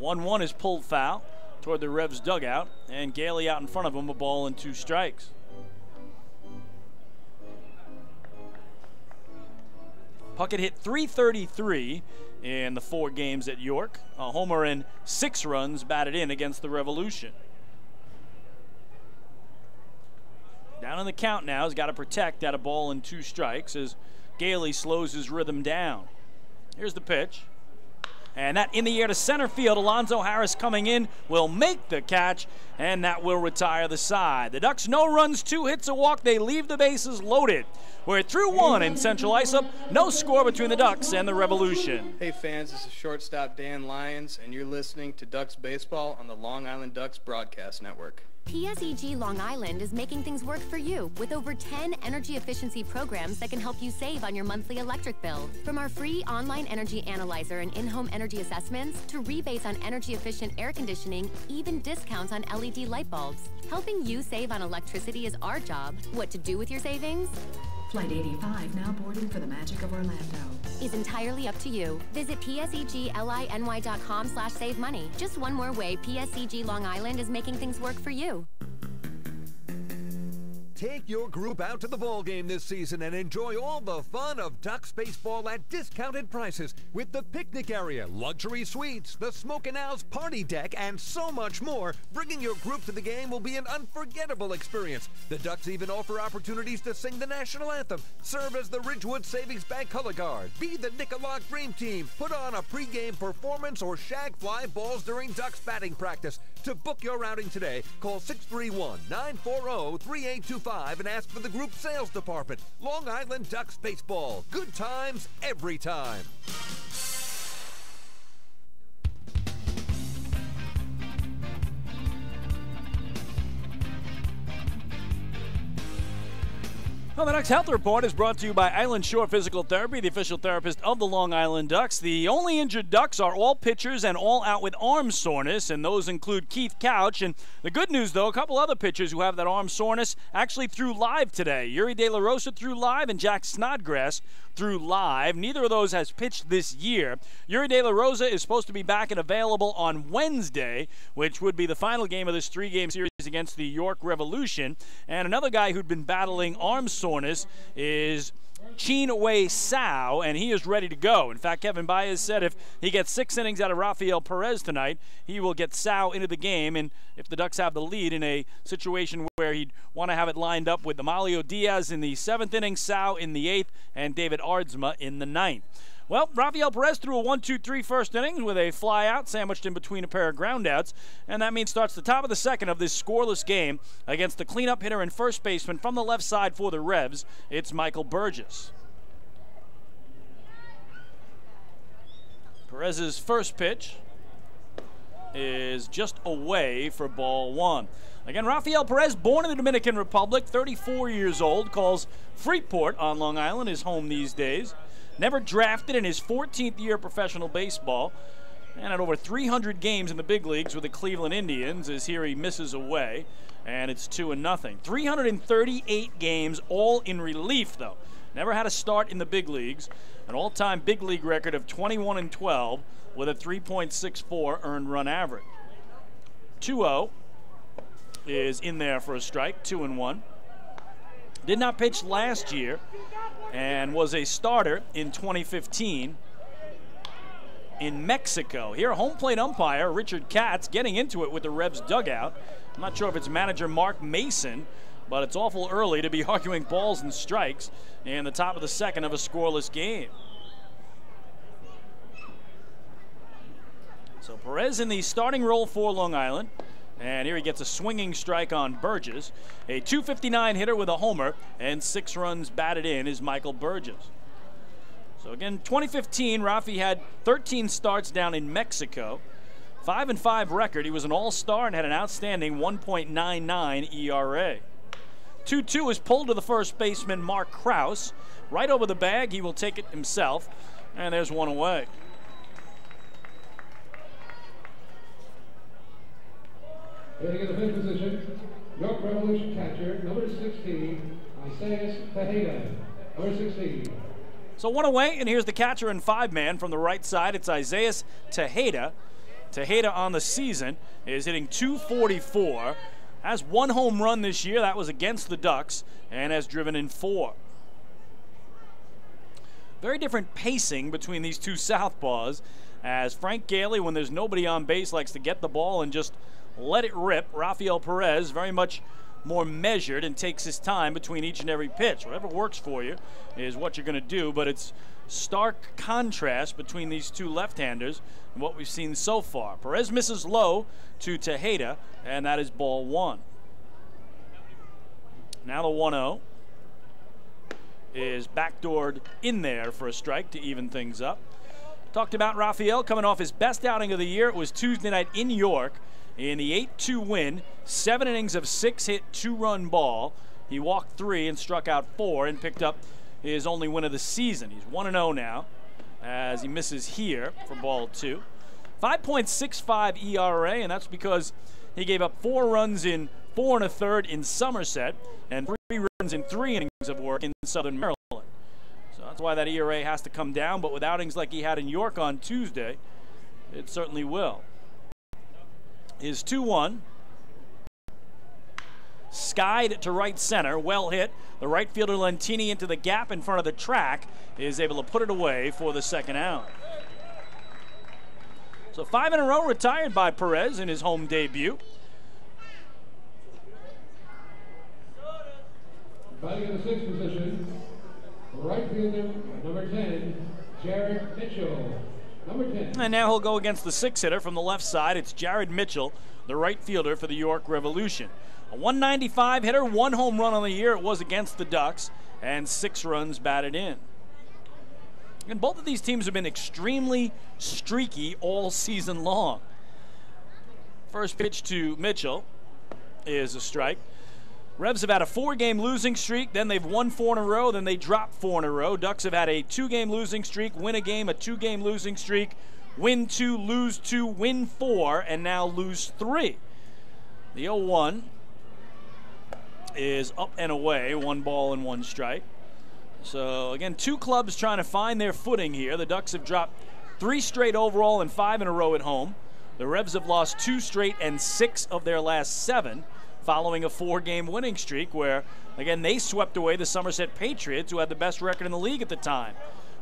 1-1 is pulled foul toward the Revs dugout, and Gailey out in front of him, a ball and 2 strikes. Puckett hit .333 in the 4 games at York. A homer and 6 runs batted in against the Revolution. Down on the count now. He's got to protect at a ball and 2 strikes as Gailey slows his rhythm down. Here's the pitch. And that in the air to center field. Alonzo Harris coming in will make the catch, and that will retire the side. The Ducks, no runs, 2 hits, a walk. They leave the bases loaded. We're through 1 in Central Islip. No score between the Ducks and the Revolution. Hey fans, this is shortstop Dan Lyons, and you're listening to Ducks Baseball on the Long Island Ducks Broadcast Network. PSEG Long Island is making things work for you with over 10 energy efficiency programs that can help you save on your monthly electric bill. From our free online energy analyzer and in-home energy assessments to rebates on energy efficient air conditioning, even discounts on LED light bulbs. Helping you save on electricity is our job. What to do with your savings? Flight 85 now boarding for the magic of Orlando. Is entirely up to you. Visit psegly.com/save money. Just one more way PSEG Long Island is making things work for you. Take your group out to the ball game this season and enjoy all the fun of Ducks baseball at discounted prices with the picnic area, luxury suites, the Smokin' Owls party deck, and so much more. Bringing your group to the game will be an unforgettable experience. The Ducks even offer opportunities to sing the national anthem, serve as the Ridgewood Savings Bank color guard, be the Nicolak Dream Team, put on a pregame performance, or shag fly balls during Ducks batting practice. To book your outing today, call 631-940-3825 and ask for the group sales department. Long Island Ducks Baseball. Good times every time. Well, the Ducks Health Report is brought to you by Island Shore Physical Therapy, the official therapist of the Long Island Ducks. The only injured Ducks are all pitchers and all out with arm soreness, and those include Keith Couch. And the good news, though, a couple other pitchers who have that arm soreness actually threw live today. Yuri De La Rosa threw live, and Jack Snodgrass threw live. Neither of those has pitched this year. Yuri De La Rosa is supposed to be back and available on Wednesday, which would be the final game of this 3-game series against the York Revolution. And another guy who'd been battling arm soreness is Chin-Wei Sao, and he is ready to go. In fact, Kevin Baez said if he gets 6 innings out of Rafael Perez tonight, he will get Sao into the game. And if the Ducks have the lead in a situation where he'd want to have it lined up with Amalio Diaz in the 7th inning, Sao in the 8th, and David Aardsma in the 9th. Well, Rafael Perez threw a 1-2-3 first inning with a fly out sandwiched in between a pair of groundouts, and that means starts the top of the second of this scoreless game against the cleanup hitter and first baseman from the left side for the Revs. It's Michael Burgess. Perez's first pitch is just away for ball 1. Again, Rafael Perez, born in the Dominican Republic, 34 years old, calls Freeport on Long Island his home these days. Never drafted in his 14th year of professional baseball, and had over 300 games in the big leagues with the Cleveland Indians, as here he misses away, and it's 2-0. 338 games, all in relief, though. Never had a start in the big leagues. An all-time big league record of 21-12 with a 3.64 earned run average. 2-0 is in there for a strike, 2-1. Did not pitch last year and was a starter in 2015 in Mexico. Here, home plate umpire Richard Katz getting into it with the Revs dugout. I'm not sure if it's manager Mark Mason, but it's awful early to be arguing balls and strikes in the top of the second of a scoreless game. So Perez in the starting role for Long Island. And here he gets a swinging strike on Burgess. A .259 hitter with a homer and 6 runs batted in is Michael Burgess. So again, 2015, Rafi had 13 starts down in Mexico. 5-5 record. He was an all-star and had an outstanding 1.99 ERA. 2-2 is pulled to the first baseman, Mark Krause. Right over the bag, he will take it himself. And there's one away. Hitting in the fifth position, York Revolution catcher, number 16, Isaias Tejeda, number 16. So one away, and here's the catcher and 5-man from the right side. It's Isaias Tejeda. Tejeda on the season is hitting .244. Has 1 home run this year. That was against the Ducks, and has driven in 4. Very different pacing between these two southpaws, as Frank Gailey, when there's nobody on base, likes to get the ball and just let it rip. Rafael Perez very much more measured and takes his time between each and every pitch. Whatever works for you is what you're going to do, but it's stark contrast between these two left-handers and what we've seen so far. Perez misses low to Tejeda, and that is ball one. Now the 1-0 is backdoored in there for a strike to even things up. Talked about Rafael coming off his best outing of the year. It was Tuesday night in York in the 8-2 win. 7 innings of 6-hit, 2-run ball. He walked 3 and struck out 4 and picked up his only win of the season. He's 1-0 now as he misses here for ball 2. 5.65 ERA, and that's because he gave up 4 runs in 4 1/3 in Somerset and 3 runs in 3 innings of work in Southern Maryland. So that's why that ERA has to come down, but with outings like he had in York on Tuesday, it certainly will. His 2-1. Skied to right center, well hit. The right fielder Lentini into the gap in front of the track is able to put it away for the second out. So 5 in a row retired by Perez in his home debut. Batting in the 6th position, right fielder, number 10, Jared Mitchell. Number 10. And now he'll go against the 6-hitter from the left side. It's Jared Mitchell, the right fielder for the York Revolution. A 195 hitter, 1 home run on the year. It was against the Ducks, and 6 runs batted in. And both of these teams have been extremely streaky all season long. First pitch to Mitchell is a strike. Revs have had a 4-game losing streak, then they've won 4 in a row, then they dropped 4 in a row. Ducks have had a 2-game losing streak, win a game, a 2-game losing streak, win 2, lose 2, win 4, and now lose 3. The 0-1 is up and away, 1 ball and 1 strike. So again, 2 clubs trying to find their footing here. The Ducks have dropped 3 straight overall and 5 in a row at home. The Revs have lost 2 straight and 6 of their last 7. Following a 4-game winning streak where, again, they swept away the Somerset Patriots, who had the best record in the league at the time.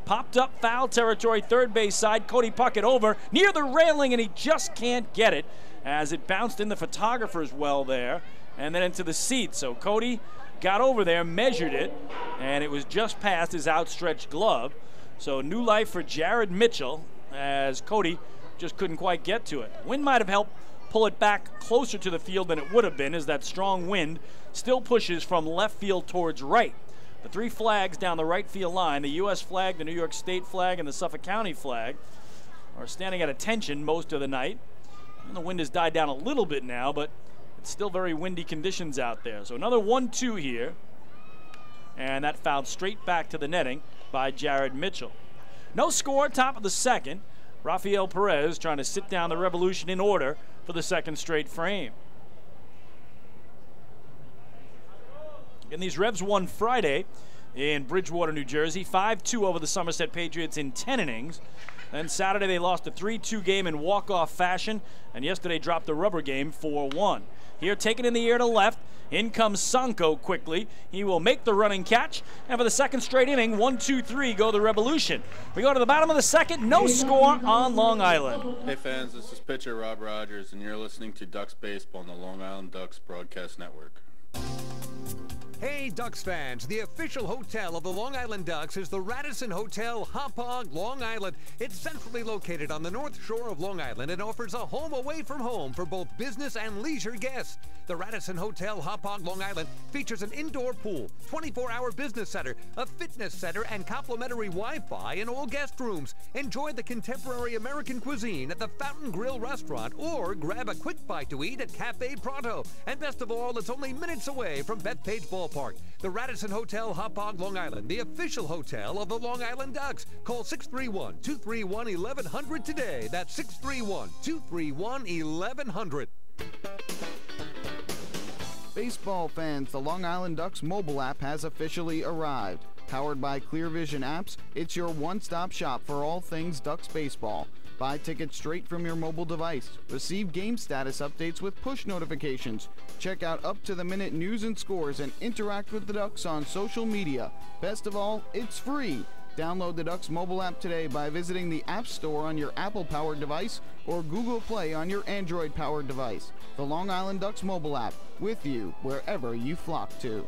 Popped up foul territory, third base side. Cody Puckett over near the railing, and he just can't get it as it bounced in the photographer's well there and then into the seat. So Cody got over there, measured it, and it was just past his outstretched glove. So new life for Jared Mitchell as Cody just couldn't quite get to it. Wind might have helped pull it back closer to the field than it would have been, as that strong wind still pushes from left field towards right. The 3 flags down the right field line, the U.S. flag, the New York State flag, and the Suffolk County flag, are standing at attention most of the night. And the wind has died down a little bit now, but it's still very windy conditions out there. So another 1-2 here, and that fouled straight back to the netting by Jared Mitchell. No score, top of the 2nd. Rafael Perez trying to sit down the Revolution in order for the 2nd straight frame. And these Revs won Friday in Bridgewater, New Jersey, 5-2 over the Somerset Patriots in 10 innings. Then Saturday they lost a 3-2 game in walk-off fashion, and yesterday dropped the rubber game 4-1. Here, taken in the air to left, in comes Sanko quickly. He will make the running catch, and for the 2nd straight inning, 1-2-3 go the Revolution. We go to the bottom of the 2nd, no score on Long Island. Hey fans, this is pitcher Rob Rogers, and you're listening to Ducks Baseball on the Long Island Ducks Broadcast Network. Hey Ducks fans, the official hotel of the Long Island Ducks is the Radisson Hotel, Hauppauge, Long Island. It's centrally located on the north shore of Long Island and offers a home away from home for both business and leisure guests. The Radisson Hotel, Hauppauge, Long Island features an indoor pool, 24-hour business center, a fitness center, and complimentary Wi-Fi in all guest rooms. Enjoy the contemporary American cuisine at the Fountain Grill restaurant or grab a quick bite to eat at Cafe Pronto. And best of all, it's only minutes away from Bethpage Ballpark. The Radisson Hotel, Hauppauge, Long Island, the official hotel of the Long Island Ducks. Call 631-231-1100 today. That's 631-231-1100. Baseball fans, the Long Island Ducks mobile app has officially arrived. Powered by Clear Vision Apps, it's your one-stop shop for all things Ducks baseball. Buy tickets straight from your mobile device. Receive game status updates with push notifications. Check out up-to-the-minute news and scores and interact with the Ducks on social media. Best of all, it's free. Download the Ducks mobile app today by visiting the App Store on your Apple-powered device or Google Play on your Android-powered device. The Long Island Ducks mobile app, with you wherever you flock to.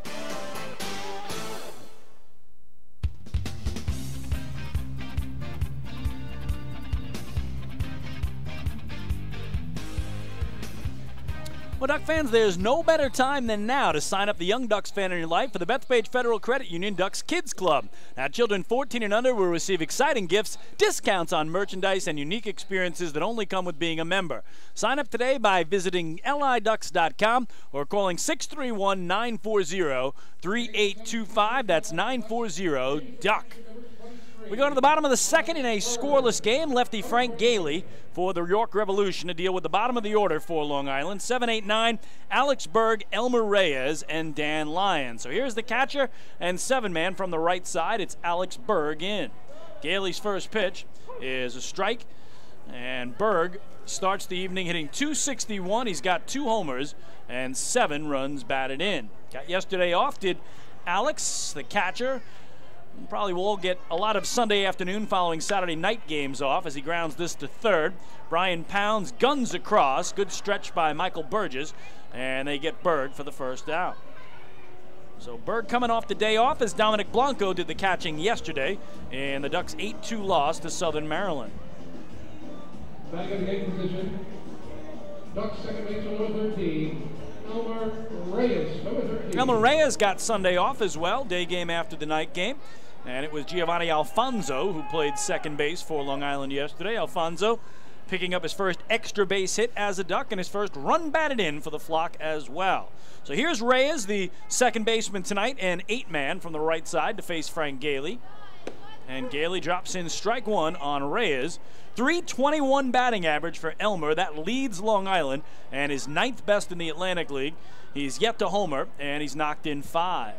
Upper Duck fans, there's no better time than now to sign up the young Ducks fan in your life for the Bethpage Federal Credit Union Ducks Kids Club. Now, children 14 and under will receive exciting gifts, discounts on merchandise, and unique experiences that only come with being a member. Sign up today by visiting liducks.com or calling 631-940-3825. That's 940-DUCK. We go to the bottom of the second in a scoreless game. Lefty Frank Gailey for the York Revolution to deal with the bottom of the order for Long Island. 7, 8, 9, Alex Berg, Elmer Reyes, and Dan Lyons. So here's the catcher and 7-man from the right side. It's Alex Berg in. Gailey's first pitch is a strike, and Berg starts the evening hitting .261. He's got 2 homers and 7 runs batted in. Got yesterday off, did Alex, the catcher. Probably will get a lot of Sunday afternoon following Saturday night games off as he grounds this to third. Brian Pounds guns across. Good stretch by Michael Burgess, and they get Berg for the first out. So Berg coming off the day off as Dominic Blanco did the catching yesterday in the Ducks' 8-2 loss to Southern Maryland. Back in the game position, Ducks second baseman number 13. Elmer Reyes, number 13. Elmer Reyes got Sunday off as well, day game after the night game. And it was Giovanni Alfonso who played second base for Long Island yesterday. Alfonso picking up his first extra base hit as a Duck and his first run batted in for the flock as well. So here's Reyes, the second baseman tonight, and 8-man from the right side to face Frank Gailey. And Gailey drops in strike 1 on Reyes. .321 batting average for Elmer. That leads Long Island and is 9th best in the Atlantic League. He's yet to homer, and he's knocked in 5.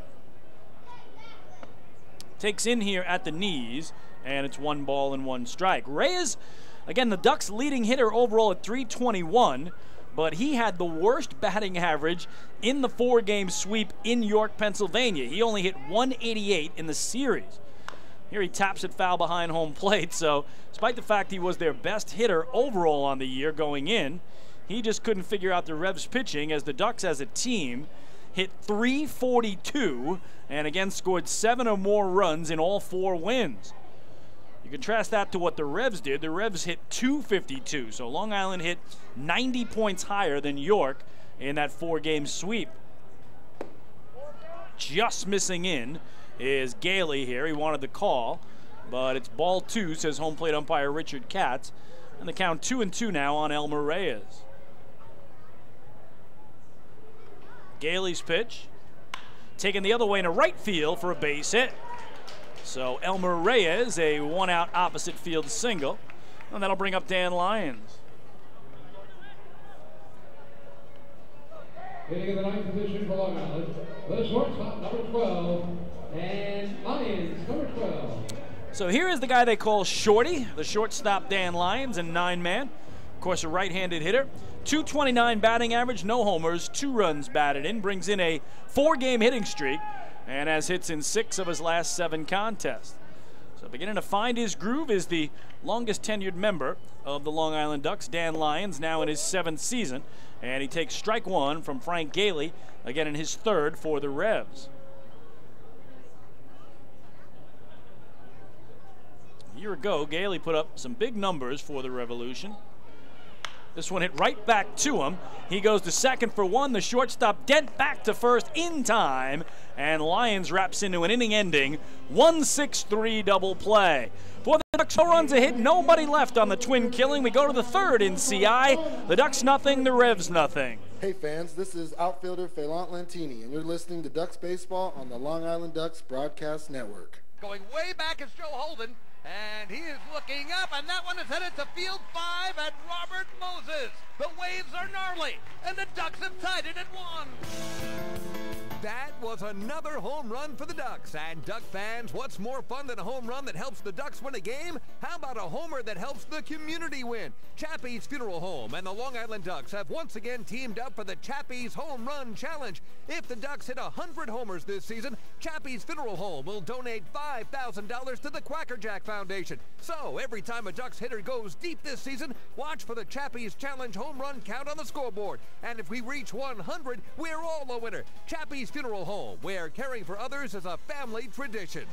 Takes in here at the knees, and it's 1 ball and 1 strike. Reyes, again, the Ducks' leading hitter overall at .321, but he had the worst batting average in the 4-game sweep in York, Pennsylvania. He only hit .188 in the series. Here he taps it foul behind home plate, so despite the fact he was their best hitter overall on the year going in, he just couldn't figure out the Revs pitching as the Ducks as a team hit .342 and again scored 7 or more runs in all 4 wins. You contrast that to what the Revs did. The Revs hit .252, so Long Island hit 90 points higher than York in that 4-game sweep. Just missing in is Gailey here. He wanted the call, but it's ball 2, says home plate umpire Richard Katz. And the count 2-2 now on Elmer Reyes. Gailey's pitch taken the other way into right field for a base hit. So Elmer Reyes, a 1-out opposite field single, and that'll bring up Dan Lyons. Hitting in the 9th position for Long Island, the shortstop, number 12, and Lyons, number 12. So here is the guy they call Shorty, the shortstop Dan Lyons, and 9-man. Of course, a right-handed hitter. .229 batting average, no homers, 2 runs batted in, brings in a 4-game hitting streak, and has hits in 6 of his last 7 contests. So beginning to find his groove is the longest tenured member of the Long Island Ducks, Dan Lyons, now in his 7th season, and he takes strike 1 from Frank Gailey, again in his 3rd for the Revs. A year ago, Gailey put up some big numbers for the Revolution. This one hit right back to him. He goes to second for 1. The shortstop dead back to first in time. And Lyons wraps into an inning-ending 1-6-3 double play. For the Ducks, 4 runs a hit, nobody left on the twin killing. We go to the 3rd in CI. The Ducks nothing, the Revs nothing. Hey fans, this is outfielder Phelant Lantini, and you're listening to Ducks Baseball on the Long Island Ducks Broadcast Network. Going way back is Joe Holden. And he is looking up, and that one is headed to field 5 at Robert Moses. The waves are gnarly, and the Ducks have tied it at 1. That was another home run for the Ducks. And Duck fans, what's more fun than a home run that helps the Ducks win a game? How about a homer that helps the community win? Chappie's Funeral Home and the Long Island Ducks have once again teamed up for the Chappie's Home Run Challenge. If the Ducks hit 100 homers this season, Chappie's Funeral Home will donate $5,000 to the Quacker Jack Foundation. So every time a Ducks hitter goes deep this season, watch for the Chappie's Challenge home run count on the scoreboard. And if we reach 100, we're all a winner. Chappie's Funeral Home, where caring for others is a family tradition.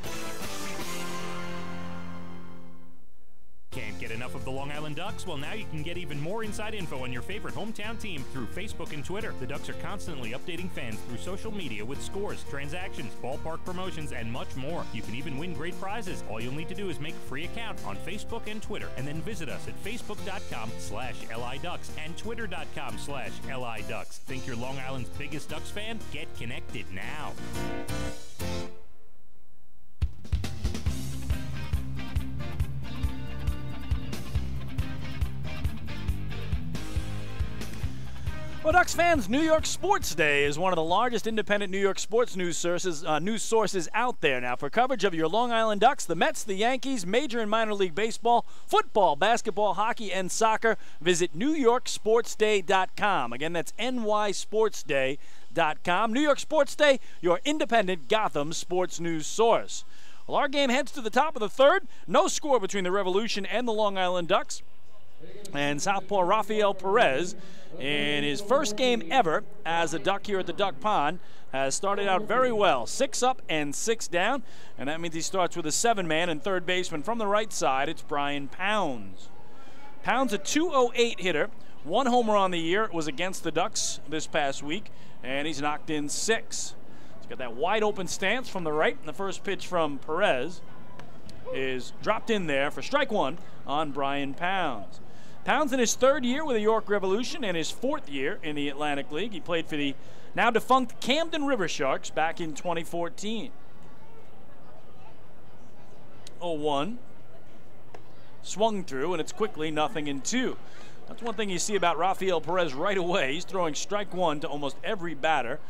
Can't get enough of the Long Island Ducks? Well, now you can get even more inside info on your favorite hometown team through Facebook and Twitter. The Ducks are constantly updating fans through social media with scores, transactions, ballpark promotions, and much more. You can even win great prizes. All you'll need to do is make a free account on Facebook and Twitter, and then visit us at facebook.com/LIDucks and twitter.com/LIDucks. Think you're Long Island's biggest Ducks fan? Get connected now. Well, Ducks fans, New York Sports Day is one of the largest independent New York sports news sources out there. Now, for coverage of your Long Island Ducks, the Mets, the Yankees, major and minor league baseball, football, basketball, hockey, and soccer, visit NewYorkSportsDay.com. Again, that's NYSportsDay.com. New York Sports Day, your independent Gotham sports news source. Well, our game heads to the top of the third. No score between the Revolution and the Long Island Ducks. And southpaw Rafael Perez, in his first game ever as a Duck here at the Duck Pond, has started out very well. 6 up and 6 down, and that means he starts with a 7-man and third baseman from the right side. It's Brian Pounds. Pounds, a .208 hitter. 1 homer on the year. It was against the Ducks this past week, and he's knocked in 6. He's got that wide open stance from the right, and the first pitch from Perez is dropped in there for strike 1 on Brian Pounds. Pounds in his 3rd year with the York Revolution and his 4th year in the Atlantic League. He played for the now defunct Camden River Sharks back in 2014. 0-1. Swung through, and it's quickly 0-2. That's one thing you see about Rafael Perez right away. He's throwing strike 1 to almost every batter.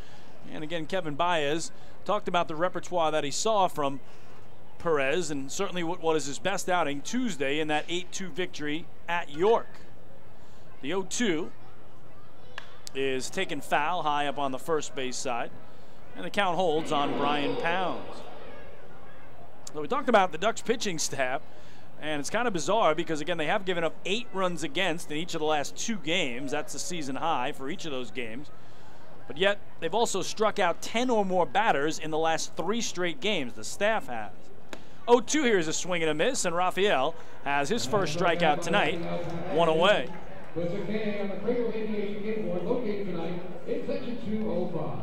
And again, Kevin Baez talked about the repertoire that he saw from Perez, and certainly what is his best outing Tuesday in that 8-2 victory at York. The 0-2 is taken foul high up on the first base side, and the count holds on Brian Pounds. So we talked about the Ducks pitching staff, and it's kind of bizarre because, again, they have given up 8 runs against in each of the last 2 games. That's a season high for each of those games. But yet they've also struck out 10 or more batters in the last 3 straight games. The staff has. 0-2 here is a swing and a miss, and Rafael has his first strikeout tonight, 1 away. With the K on the Pregame aviation game board located tonight in section 205.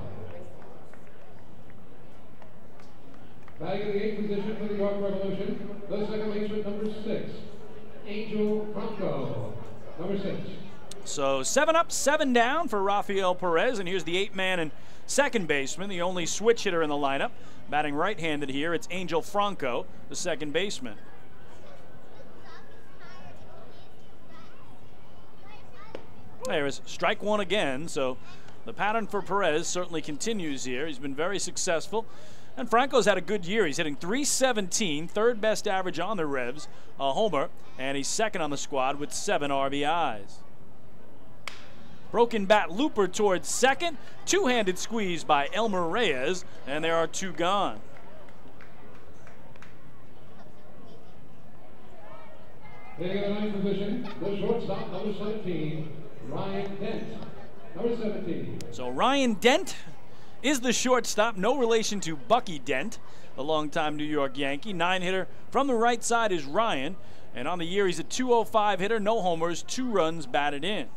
Batting in the 8th position for the York Revolution, the second baseman, number 6, Angel Franco, number 6. So 7 up, 7 down for Rafael Perez, and here's the 8-man and second baseman, the only switch hitter in the lineup. Batting right-handed here, it's Angel Franco, the second baseman. There is strike 1 again, so the pattern for Perez certainly continues here. He's been very successful, and Franco's had a good year. He's hitting .317, 3rd best average on the Revs, a homer, and he's second on the squad with 7 RBIs. Broken bat looper towards second. 2-handed squeeze by Elmer Reyes, and there are 2 gone. Hitting in the 9th position, the shortstop, number 17, Ryan Dent, number 17. So Ryan Dent is the shortstop, no relation to Bucky Dent, the longtime New York Yankee. 9-hitter from the right side is Ryan, and on the year he's a .205 hitter, no homers, 2 runs batted in.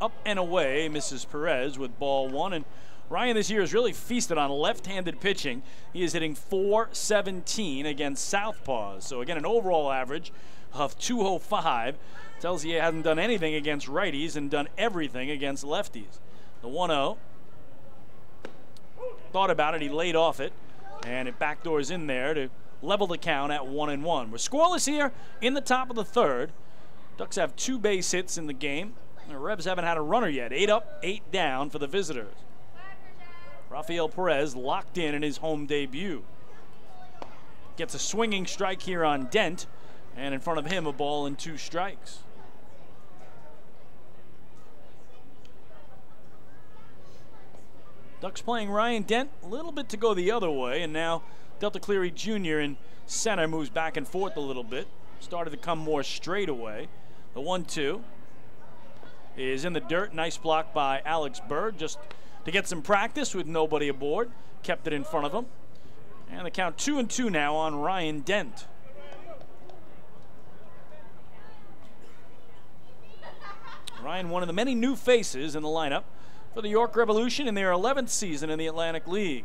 Up and away, misses Perez with ball 1. And Ryan this year has really feasted on left-handed pitching. He is hitting .417 against southpaws. So again, an overall average of .205. Tells you he hasn't done anything against righties and done everything against lefties. The 1-0. Thought about it, he laid off it, and it backdoors in there to level the count at 1-1. We're scoreless here in the top of the 3rd. Ducks have 2 base hits in the game. The Revs haven't had a runner yet. 8 up, 8 down for the visitors. Rafael Perez locked in his home debut. Gets a swinging strike here on Dent, and in front of him a ball and 2 strikes. Ducks playing Ryan Dent, a little bit to go the other way, and now Delta Cleary Jr. in center moves back and forth a little bit. Started to come more straight away. The 1-2 is in the dirt. Nice block by Alex Berg just to get some practice with nobody aboard. Kept it in front of him. And the count 2-2 now on Ryan Dent. Ryan, one of the many new faces in the lineup for the York Revolution in their 11th season in the Atlantic League.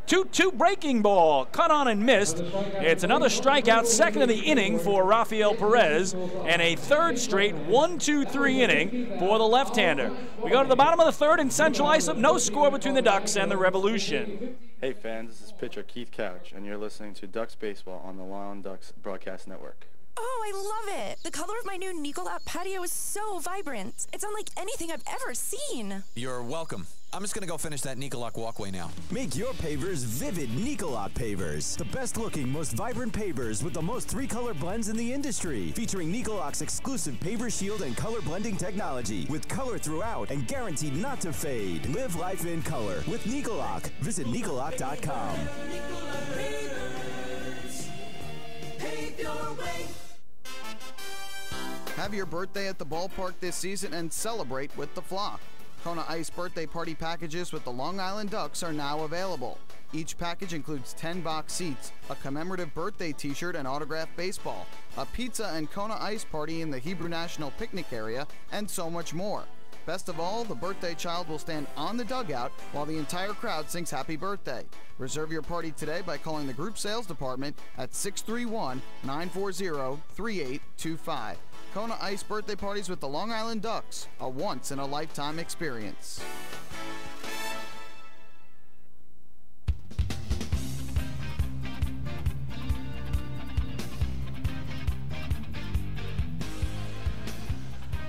2-2 breaking ball, cut on and missed. It's another strikeout, second of the inning for Rafael Perez, and a third straight 1-2-3 inning for the left-hander. We go to the bottom of the third in Central Islip, no score between the Ducks and the Revolution. Hey fans, this is pitcher Keith Couch, and you're listening to Ducks Baseball on the Long Island Ducks Broadcast Network. Oh, I love it. The color of my new Nicolat patio is so vibrant. It's unlike anything I've ever seen. You're welcome. I'm just going to go finish that Nicolak walkway now. Make your pavers vivid Nicolak pavers. The best looking, most vibrant pavers with the most 3-color blends in the industry. Featuring Nicolak's exclusive paver shield and color blending technology. With color throughout and guaranteed not to fade. Live life in color with Nicolak. Visit Nicolak.com. Have your birthday at the ballpark this season and celebrate with the flock. Kona Ice birthday party packages with the Long Island Ducks are now available. Each package includes 10 box seats, a commemorative birthday t-shirt and autographed baseball, a pizza and Kona Ice party in the Hebrew National Picnic area, and so much more. Best of all, the birthday child will stand on the dugout while the entire crowd sings happy birthday. Reserve your party today by calling the group sales department at 631-940-3825. Kona Ice birthday parties with the Long Island Ducks, a once-in-a-lifetime experience.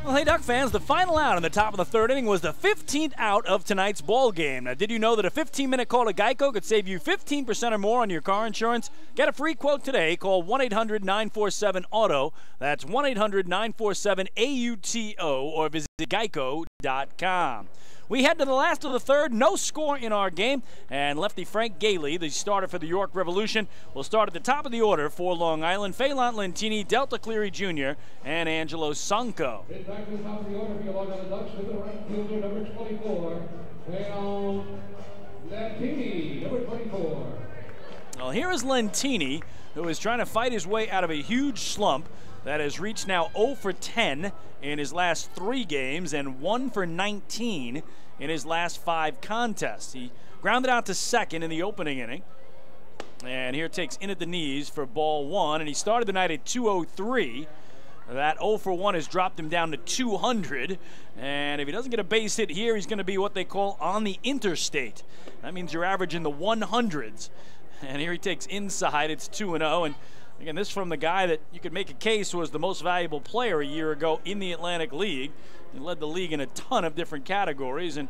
Well, hey, Duck fans, the final out in the top of the third inning was the 15th out of tonight's ball game. Now, did you know that a 15-minute call to Geico could save you 15% or more on your car insurance? Get a free quote today. Call 1-800-947-AUTO. That's 1-800-947-AUTO or visit geico.com. We head to the last of the third. No score in our game. And lefty Frank Gailey, the starter for the York Revolution, will start at the top of the order for Long Island. Phelan Lentini, Delta Cleary Jr., and Angelo Sanco. Back to the top of the order for your Long Island Ducks with the right fielder, number 24, Phelan Lentini, number 24. Well, here is Lentini, who is trying to fight his way out of a huge slump that has reached now 0 for 10 in his last 3 games and 1 for 19 in his last 5 contests. He grounded out to second in the opening inning. And here takes in at the knees for ball 1, and he started the night at 203. That 0 for 1 has dropped him down to 200, and if he doesn't get a base hit here, he's going to be what they call on the interstate. That means you're averaging the 100s. And here he takes inside. It's 2-0, and again, this from the guy that you could make a case was the most valuable player a year ago in the Atlantic League. He led the league in a ton of different categories, and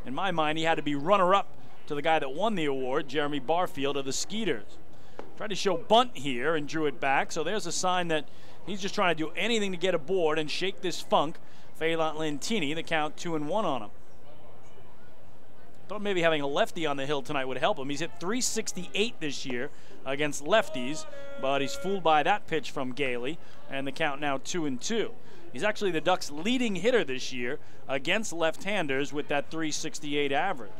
in my mind, he had to be runner-up to the guy that won the award, Jeremy Barfield of the Skeeters. Tried to show bunt here and drew it back, so there's a sign that he's just trying to do anything to get aboard and shake this funk. Phelan Lentini, the count 2-1 on him. Thought maybe having a lefty on the hill tonight would help him. He's hit .368 this year against lefties, but he's fooled by that pitch from Gailey, and the count now 2-2. He's actually the Ducks' leading hitter this year against left-handers with that .368 average.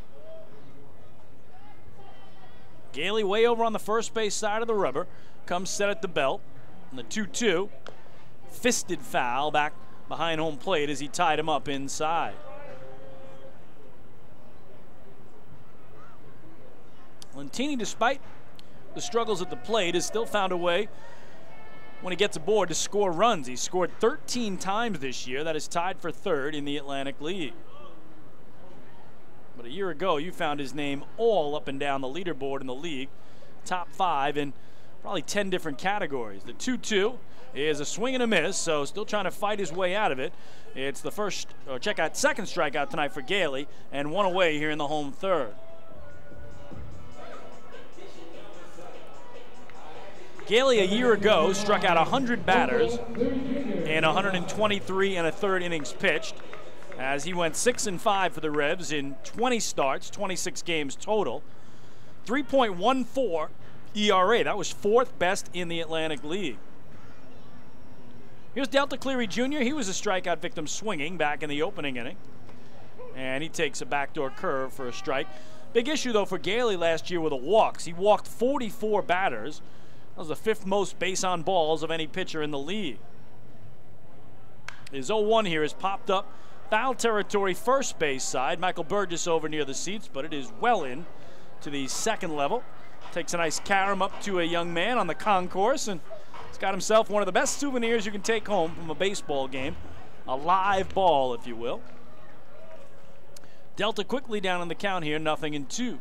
Gailey way over on the first base side of the rubber, comes set at the belt, and the 2-2, fisted foul back behind home plate as he tied him up inside. Lentini, despite the struggles at the plate, has still found a way when he gets aboard to score runs. He's scored 13 times this year. That is tied for third in the Atlantic League. But a year ago, you found his name all up and down the leaderboard in the league, top 5 in probably 10 different categories. The 2-2 is a swing and a miss, so still trying to fight his way out of it. It's the second strikeout tonight for Gailey, and 1 away here in the home third. Gailey a year ago struck out 100 batters in 123 and a third innings pitched, as he went 6-5 for the Revs in 20 starts, 26 games total. 3.14 ERA. That was 4th best in the Atlantic League. Here's Delta Cleary Jr. He was a strikeout victim swinging back in the opening inning, and he takes a backdoor curve for a strike. Big issue, though, for Gailey last year with the walks. He walked 44 batters. That was the 5th most base on balls of any pitcher in the league. His 0-1 here is popped up. Foul territory, first base side. Michael Burgess over near the seats, but it is well in to the second level. Takes a nice carom up to a young man on the concourse, and he's got himself one of the best souvenirs you can take home from a baseball game. A live ball, if you will. Delta quickly down on the count here, 0-2.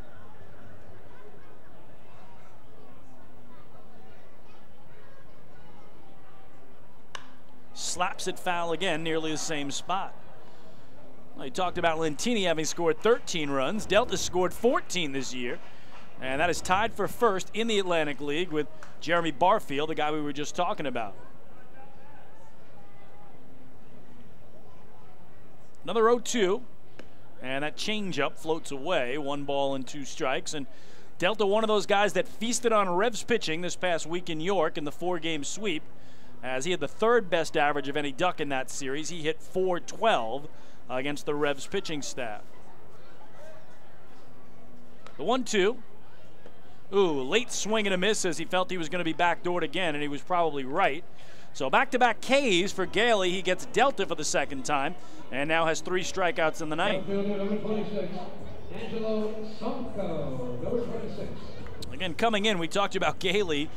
Slaps it foul again, nearly the same spot. Well, he talked about Lentini having scored 13 runs. Delta scored 14 this year, and that is tied for first in the Atlantic League with Jeremy Barfield, the guy we were just talking about. Another 0-2, and that changeup floats away. 1 ball and 2 strikes, and Delta, one of those guys that feasted on Revs pitching this past week in York in the 4-game sweep, as he had the 3rd best average of any Duck in that series. He hit .412 against the Revs pitching staff. The 1-2. Ooh, late swing and a miss as he felt he was going to be backdoored again, and he was probably right. So back-to-back Ks for Gailey. He gets Delta for the 2nd time, and now has 3 strikeouts in the night. Number 26, Angelo Sonko, number 26. Again, coming in, we talked about Gailey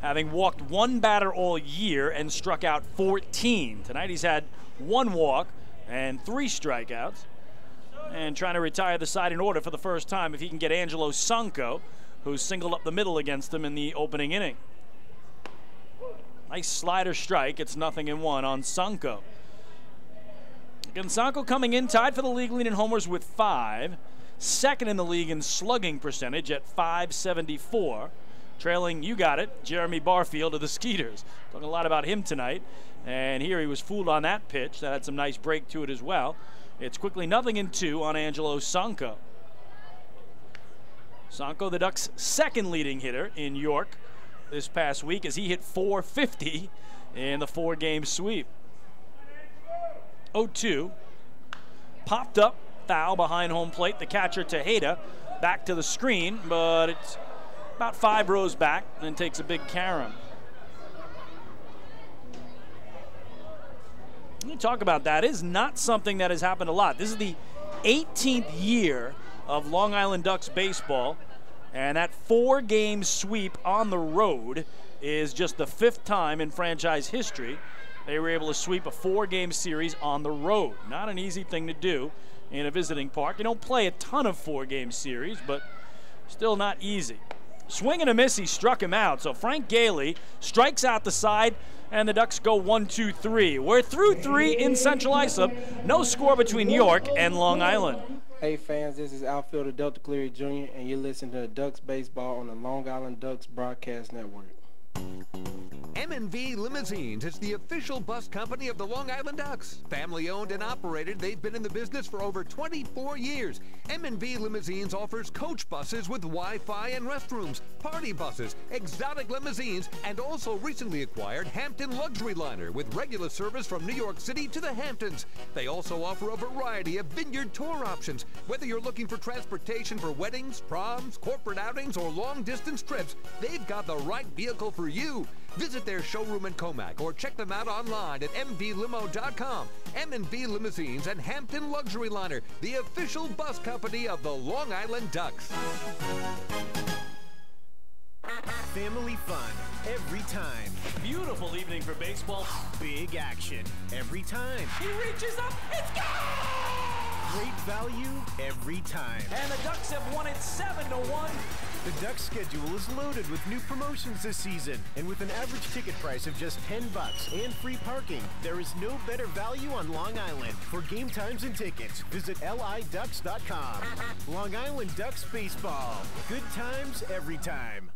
having walked 1 batter all year and struck out 14. Tonight he's had 1 walk and 3 strikeouts. And trying to retire the side in order for the first time if he can get Angelo Sonko, who singled up the middle against him in the opening inning. Nice slider strike. It's 0-1 on Sonko. Again, Sonko coming in tied for the league lead in homers with 5. 2nd in the league in slugging percentage at .574. Trailing, you got it, Jeremy Barfield of the Skeeters. Talking a lot about him tonight. And here he was fooled on that pitch. That had some nice break to it as well. It's quickly 0-2 on Angelo Sonko. Sonko, the Ducks' 2nd leading hitter in York this past week, as he hit .450 in the 4-game sweep. 0-2. Popped up, foul behind home plate. The catcher, Tejeda, back to the screen, but it's about 5 rows back and takes a big carom. Let me talk about that. It is not something that has happened a lot. This is the 18th year of Long Island Ducks baseball, and that 4-game sweep on the road is just the 5th time in franchise history they were able to sweep a 4-game series on the road. Not an easy thing to do in a visiting park. You don't play a ton of 4-game series, but still not easy. Swing and a miss, he struck him out. So Frank Gailey strikes out the side, and the Ducks go 1-2-3. We're through 3 in Central Islip. No score between York and Long Island. Hey fans, this is outfielder Delta Cleary Jr., and you're listening to Ducks Baseball on the Long Island Ducks Broadcast Network. M&V Limousines is the official bus company of the Long Island Ducks. Family owned and operated, they've been in the business for over 24 years. M&V Limousines offers coach buses with Wi-Fi and restrooms, party buses, exotic limousines, and also recently acquired Hampton Luxury Liner with regular service from New York City to the Hamptons. They also offer a variety of vineyard tour options. Whether you're looking for transportation for weddings, proms, corporate outings, or long-distance trips, they've got the right vehicle for you. Visit their showroom in Comac or check them out online at mvlimo.com. M&V Limousines and Hampton Luxury Liner, the official bus company of the Long Island Ducks. Family fun every time. Beautiful evening for baseball. Big action every time. He reaches up, it's gone! Great value every time. And the Ducks have won it 7-1. The Ducks schedule is loaded with new promotions this season, and with an average ticket price of just $10 and free parking, there is no better value on Long Island. For game times and tickets, visit liducks.com. Long Island Ducks Baseball. Good times every time.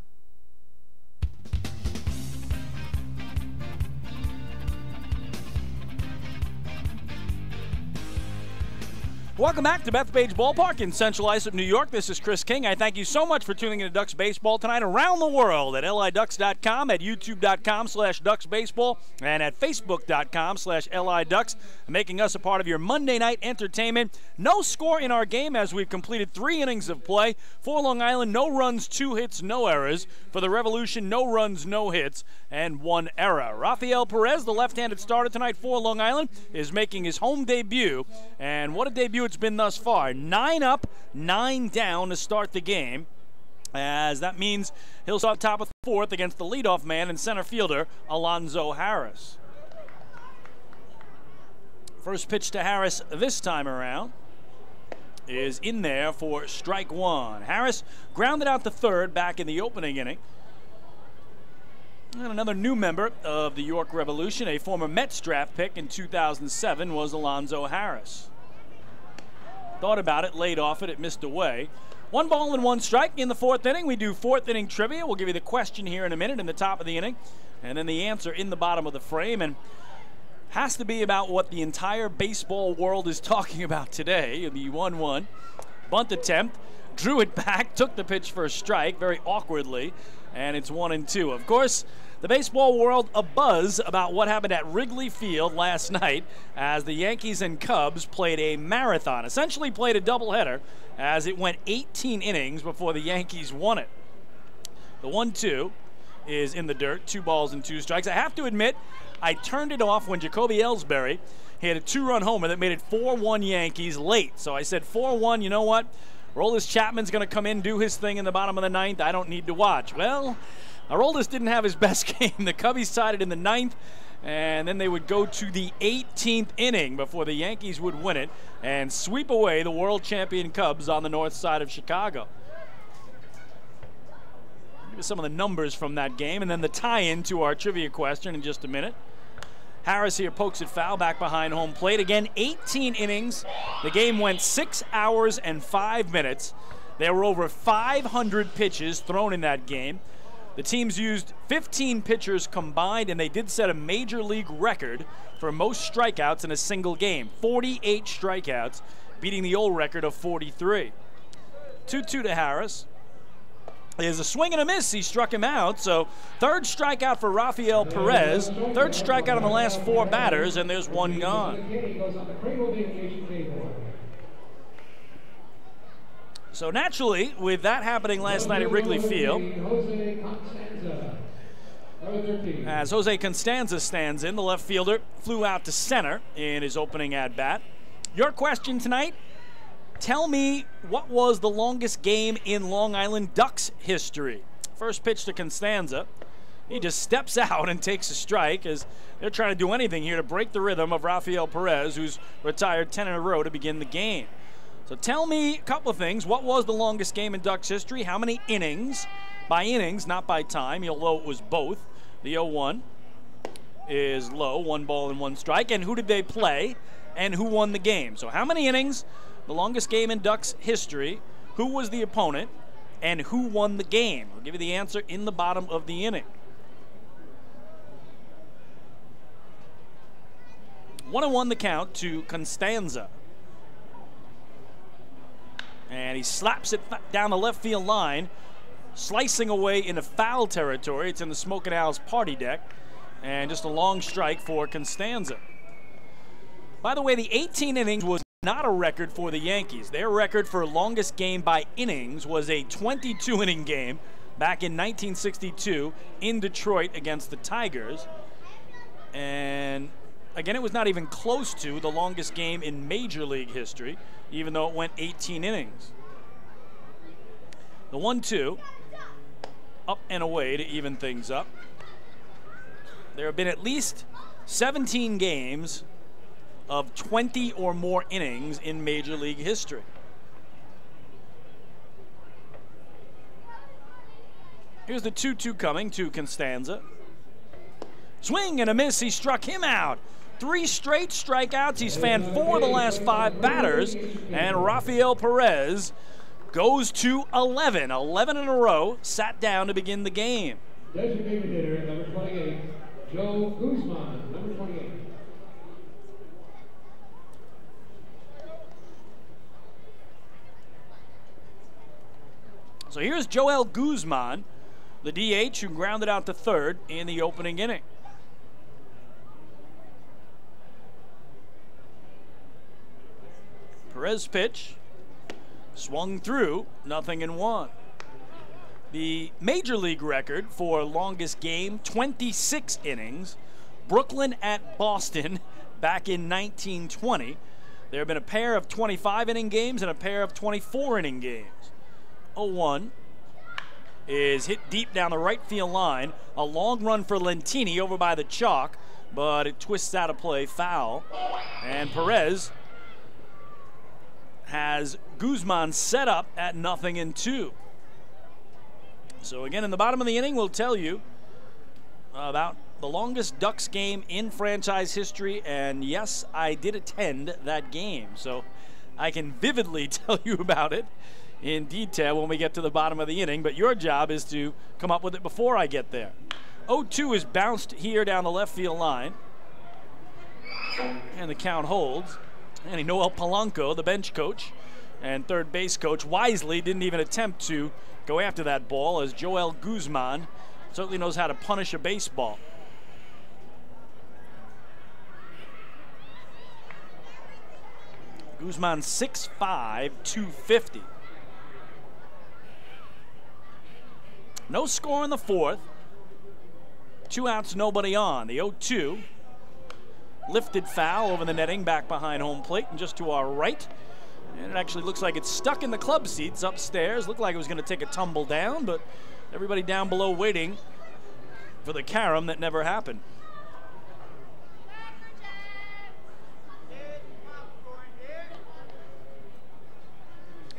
Welcome back to Bethpage Ballpark in Central Islip, New York. This is Chris King. I thank you so much for tuning in to Ducks Baseball tonight around the world at liducks.com, at youtube.com/ducksbaseball, and at facebook.com/liducks, making us a part of your Monday night entertainment. No score in our game as we've completed 3 innings of play. For Long Island, no runs, 2 hits, no errors. For the Revolution, no runs, no hits, and 1 error. Rafael Perez, the left-handed starter tonight for Long Island, is making his home debut, and what a debut it's been thus far. 9 up, 9 down to start the game, as that means he'll start top of the 4th against the leadoff man and center fielder Alonzo Harris. First pitch to Harris this time around is in there for strike 1. Harris grounded out to third back in the opening inning. And another new member of the York Revolution, a former Mets draft pick in 2007, was Alonzo Harris. Thought about it, laid off it, it missed away. 1 ball and 1 strike in the 4th inning. We do 4th inning trivia. We'll give you the question here in a minute in the top of the inning, and then the answer in the bottom of the frame. And has to be about what the entire baseball world is talking about today. The 1-1 bunt attempt, drew it back, took the pitch for a strike very awkwardly, and it's 1-2. Of course, the baseball world abuzz about what happened at Wrigley Field last night as the Yankees and Cubs played a marathon, essentially played a doubleheader, as it went 18 innings before the Yankees won it. The 1-2 is in the dirt, 2 balls and 2 strikes. I have to admit, I turned it off when Jacoby Ellsbury hit a 2-run homer that made it 4-1 Yankees late. So I said 4-1, you know what? Aroldis Chapman's going to come in, do his thing in the bottom of the 9th. I don't need to watch. Well, Aroldis didn't have his best game. The Cubbies tied it in the 9th, and then they would go to the 18th inning before the Yankees would win it and sweep away the world champion Cubs on the north side of Chicago. Give us some of the numbers from that game, and then the tie-in to our trivia question in just a minute. Harris here pokes it foul back behind home plate. Again, 18 innings. The game went 6 hours and 5 minutes. There were over 500 pitches thrown in that game. The teams used 15 pitchers combined, and they did set a major league record for most strikeouts in a single game. 48 strikeouts, beating the old record of 43. 2-2 to Harris. There's a swing and a miss. He struck him out. So 3rd strikeout for Rafael Perez. 3rd strikeout on the last 4 batters, and there's 1 gone. So naturally, with that happening last night at Wrigley Field, as Jose Constanza stands in, the left fielder flew out to center in his opening at-bat. Your question tonight, tell me what was the longest game in Long Island Ducks history? First pitch to Constanza. He just steps out and takes a strike as they're trying to do anything here to break the rhythm of Rafael Perez, who's retired 10 in a row to begin the game. So tell me a couple of things. What was the longest game in Ducks history? How many innings? By innings, not by time, although it was both. The 0-1 is low, 1 ball and 1 strike. And who did they play? And who won the game? So how many innings? The longest game in Ducks history. Who was the opponent? And who won the game? I'll give you the answer in the bottom of the inning. 1-1 the count to Constanza. And he slaps it down the left field line, slicing away into foul territory. It's in the Smokin' Owls party deck. And just a long strike for Constanza. By the way, the 18 innings was not a record for the Yankees. Their record for longest game by innings was a 22-inning game back in 1962 in Detroit against the Tigers. And again, it was not even close to the longest game in Major League history, even though it went 18 innings. The 1-2, up and away to even things up. There have been at least 17 games of 20 or more innings in Major League history. Here's the 2-2 coming to Constanza. Swing and a miss. He struck him out. 3 straight strikeouts. He's fanned 4 of the last 5 batters. And Rafael Perez goes to 11. 11 in a row. Sat down to begin the game. Designated hitter, number 28, Joe Guzman, number 28. So here's Joel Guzman, the DH, who grounded out to third in the opening inning. Perez pitch, swung through, 0-1. The major league record for longest game, 26 innings. Brooklyn at Boston back in 1920. There have been a pair of 25-inning games and a pair of 24-inning games. 0-1 is hit deep down the right field line. A long run for Lentini over by the chalk, but it twists out of play, foul. And Perez has Guzman set up at 0-2. So again, in the bottom of the inning, we'll tell you about the longest Ducks game in franchise history, and yes, I did attend that game, so I can vividly tell you about it in detail when we get to the bottom of the inning, but your job is to come up with it before I get there. 0-2 is bounced here down the left field line, and the count holds. And Noel Polanco, the bench coach and third base coach, wisely didn't even attempt to go after that ball, as Joel Guzman certainly knows how to punish a baseball. Guzman 6'5", 250. No score in the fourth. 2 outs, nobody on. The 0-2. Lifted foul over the netting back behind home plate and just to our right. And it actually looks like it's stuck in the club seats upstairs. Looked like it was going to take a tumble down, but everybody down below waiting for the carom that never happened.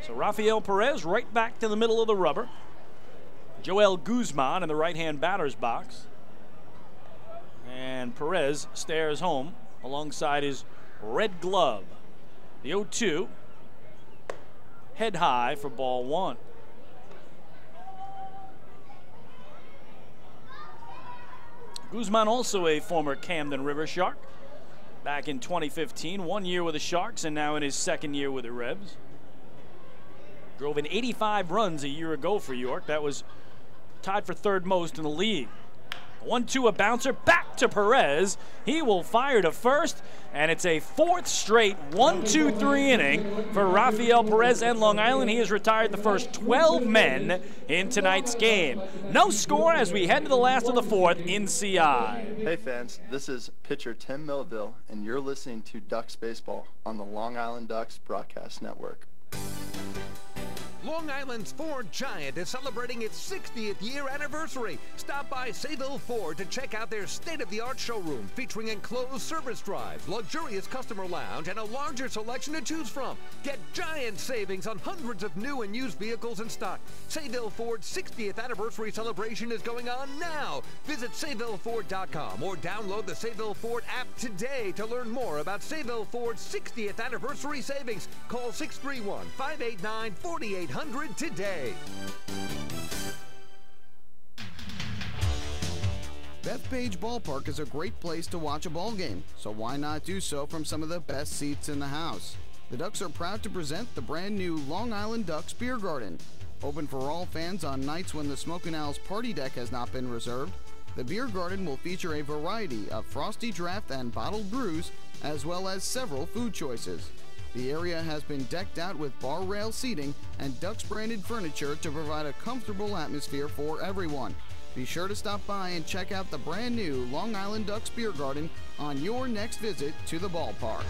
So Rafael Perez right back to the middle of the rubber. Joel Guzman in the right-hand batter's box. And Perez stares home alongside his red glove. The 0-2, head high for ball one. Guzman also a former Camden River Shark. Back in 2015, 1 year with the Sharks and now in his second year with the Revs. Drove in 85 runs a year ago for York. That was tied for third most in the league. 1-2, a bouncer back to Perez. He will fire to first, and it's a fourth straight 1-2-3 inning for Rafael Perez and Long Island. He has retired the first 12 men in tonight's game. No score as we head to the last of the fourth in CI. Hey fans, this is pitcher Tim Melville, and you're listening to Ducks Baseball on the Long Island Ducks Broadcast Network. Long Island's Ford Giant is celebrating its 60th year anniversary. Stop by Sayville Ford to check out their state-of-the-art showroom featuring enclosed service drives, luxurious customer lounge, and a larger selection to choose from. Get giant savings on hundreds of new and used vehicles in stock. Sayville Ford's 60th anniversary celebration is going on now. Visit SayvilleFord.com or download the Sayville Ford app today to learn more about Sayville Ford's 60th anniversary savings. Call 631-589-4800 today. Bethpage Ballpark is a great place to watch a ball game, so why not do so from some of the best seats in the house? The Ducks are proud to present the brand new Long Island Ducks Beer Garden. Open for all fans on nights when the Smokin' Owl's party deck has not been reserved, the Beer Garden will feature a variety of frosty draft and bottled brews, as well as several food choices. The area has been decked out with bar rail seating and Ducks branded furniture to provide a comfortable atmosphere for everyone. Be sure to stop by and check out the brand new Long Island Ducks Beer Garden on your next visit to the ballpark.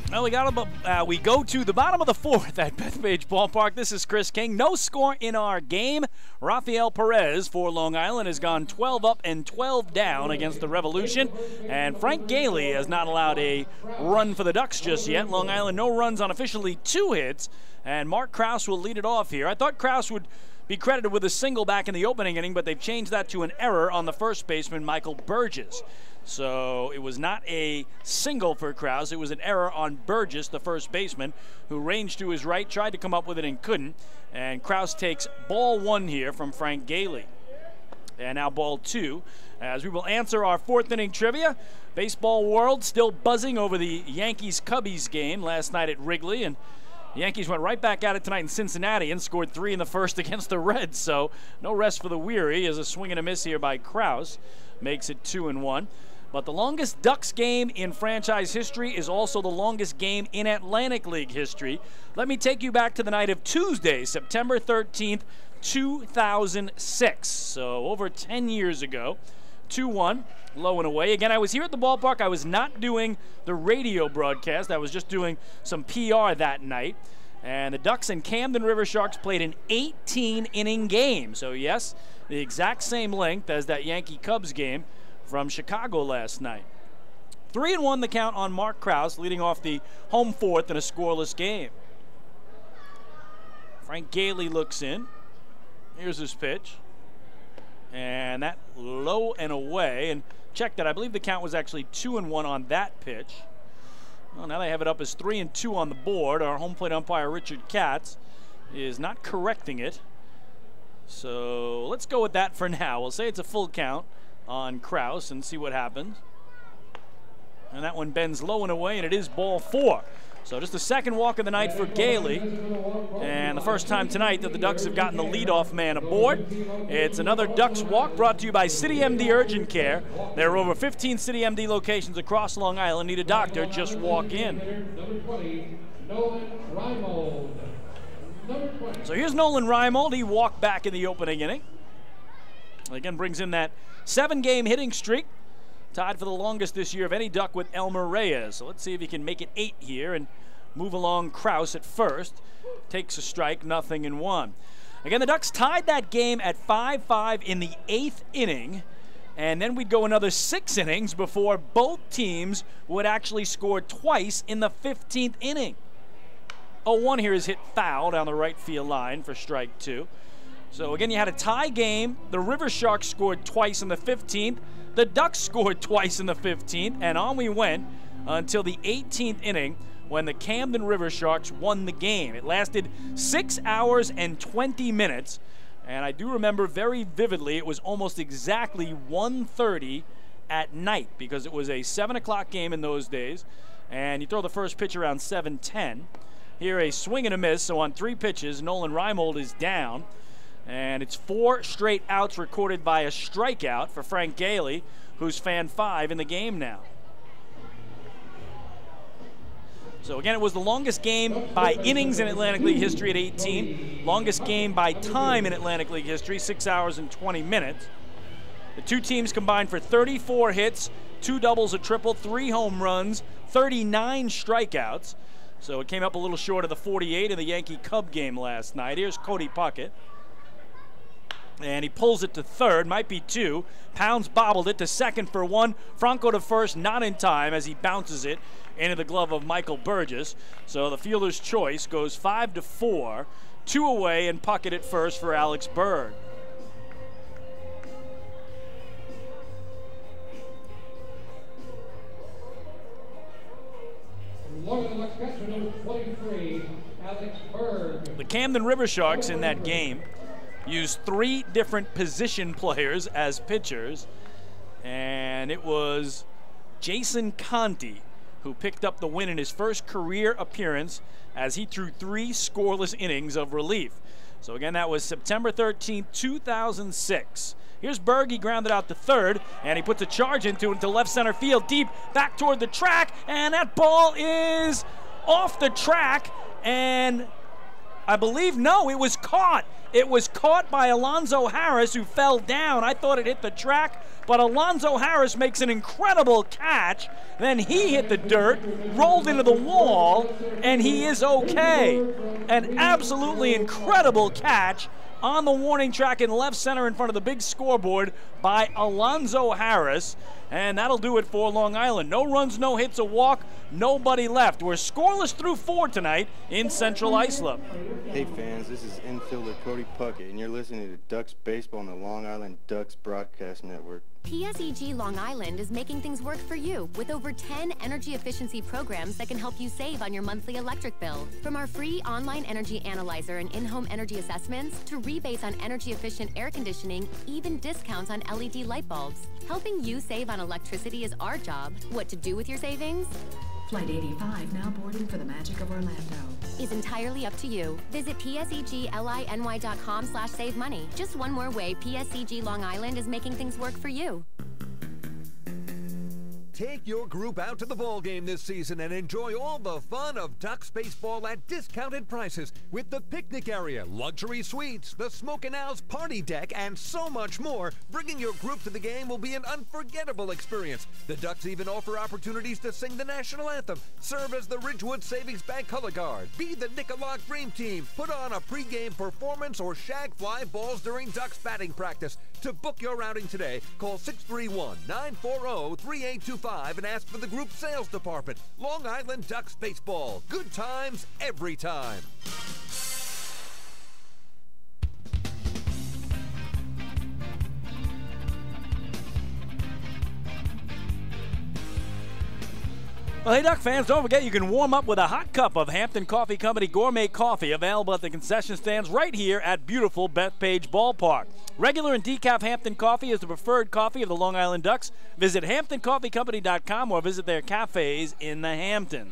Well, we go to the bottom of the fourth at Bethpage Ballpark. This is Chris King. No score in our game. Rafael Perez for Long Island has gone 12 up and 12 down against the Revolution. And Frank Gailey has not allowed a run for the Ducks just yet. Long Island no runs on officially 2 hits. And Mark Krause will lead it off here. I thought Krause would be credited with a single back in the opening inning, but they've changed that to an error on the first baseman, Michael Burgess. So it was not a single for Krause. It was an error on Burgess, the first baseman, who ranged to his right, tried to come up with it and couldn't. And Krause takes ball 1 here from Frank Gailey. And now ball 2, as we will answer our 4th inning trivia Baseball world still buzzing over the Yankees-Cubbies game last night at Wrigley, and the Yankees went right back at it tonight in Cincinnati and scored 3 in the first against the Reds, so no rest for the weary as a swing and a miss here by Krause makes it 2-1. But the longest Ducks game in franchise history is also the longest game in Atlantic League history. Let me take you back to the night of Tuesday, September 13th, 2006. So over 10 years ago, 2-1, low and away. Again, I was here at the ballpark. I was not doing the radio broadcast. I was just doing some PR that night. And the Ducks and Camden River Sharks played an 18-inning game. So yes, the exact same length as that Yankee-Cubs game from Chicago last night. 3-1 the count on Mark Krause, leading off the home fourth in a scoreless game. Frank Gailey looks in. Here's his pitch. And that low and away. And check that. I believe the count was actually 2-1 on that pitch. Well, now they have it up as 3-2 on the board. Our home plate umpire, Richard Katz, is not correcting it. So let's go with that for now. We'll say it's a full count on Krause and see what happens. And that one bends low and away, and it is ball 4. So just the second walk of the night for Gailey, and the first time tonight that the Ducks have gotten the leadoff man aboard. It's another Ducks walk brought to you by City MD Urgent Care. There are over 15 City MD locations across Long Island. Need a doctor? Just walk in. So here's Nolan Reimold. He walked back in the opening inning. Again, brings in that 7-game hitting streak. Tied for the longest this year of any Duck with Elmer Reyes. So let's see if he can make it 8 here and move along Krause at first. Takes a strike, 0-1. Again, the Ducks tied that game at 5-5 in the 8th inning. And then we'd go another 6 innings before both teams would actually score twice in the 15th inning. 0-1 here is hit foul down the right field line for strike 2. So again, you had a tie game. The River Sharks scored twice in the 15th. The Ducks scored twice in the 15th, and on we went until the 18th inning when the Camden River Sharks won the game. It lasted 6 hours and 20 minutes, and I do remember very vividly it was almost exactly 1:30 at night because it was a 7 o'clock game in those days, and you throw the first pitch around 7:10. Here a swing and a miss, so on 3 pitches, Nolan Reimold is down. And it's 4 straight outs recorded by a strikeout for Frank Gailey, who's fan 5 in the game now. So again, it was the longest game by innings in Atlantic League history at 18. Longest game by time in Atlantic League history, 6 hours and 20 minutes. The two teams combined for 34 hits, 2 doubles, a triple, 3 home runs, 39 strikeouts. So it came up a little short of the 48 in the Yankee-Cub game last night. Here's Cody Puckett. And he pulls it to third, might be 2. Pounds bobbled it to second for 1. Franco to first, not in time as he bounces it into the glove of Michael Burgess. So the fielder's choice goes 5-4. 2 away and Puckett at first for Alex Berg. The Camden River Sharks in that game used 3 different position players as pitchers, and it was Jason Conti who picked up the win in his first career appearance as he threw 3 scoreless innings of relief. So again, that was September 13, 2006. Here's Berg. He grounded out to third, and he puts a charge into left center field, deep back toward the track, and that ball is off the track, and I believe, no, it was caught. It was caught by Alonzo Harris, who fell down. I thought it hit the track, but Alonzo Harris makes an incredible catch. Then he hit the dirt, rolled into the wall, and he is okay. An absolutely incredible catch on the warning track in left center in front of the big scoreboard by Alonzo Harris. And that'll do it for Long Island. No runs, no hits, a walk, nobody left. We're scoreless through 4 tonight in Central Islip. Hey fans, this is infielder Cody Puckett, and you're listening to Ducks Baseball on the Long Island Ducks Broadcast Network. PSEG Long Island is making things work for you with over 10 energy efficiency programs that can help you save on your monthly electric bill. From our free online energy analyzer and in-home energy assessments to rebates on energy efficient air conditioning, even discounts on LED light bulbs. Helping you save on on electricity is our job. What to do with your savings Flight 85 now boarding for the magic of Orlando. is entirely up to you. Visit pseglyny.com/save money. Just one more way PSEG Long Island is making things work for you. Take your group out to the ball game this season and enjoy all the fun of Ducks baseball at discounted prices with the picnic area, luxury suites, the Smokin' Owl's party deck, and so much more. Bringing your group to the game will be an unforgettable experience. The Ducks even offer opportunities to sing the national anthem, serve as the Ridgewood Savings Bank color guard, be the Nicolak Dream Team, put on a pregame performance, or shag fly balls during Ducks batting practice. To book your outing today, call 631-940-3825 and ask for the group sales department. Long Island Ducks baseball. Good times every time. Well, hey, Duck fans, don't forget you can warm up with a hot cup of Hampton Coffee Company gourmet coffee available at the concession stands right here at beautiful Bethpage Ballpark. Regular and decaf Hampton coffee is the preferred coffee of the Long Island Ducks. Visit HamptonCoffeeCompany.com or visit their cafes in the Hamptons.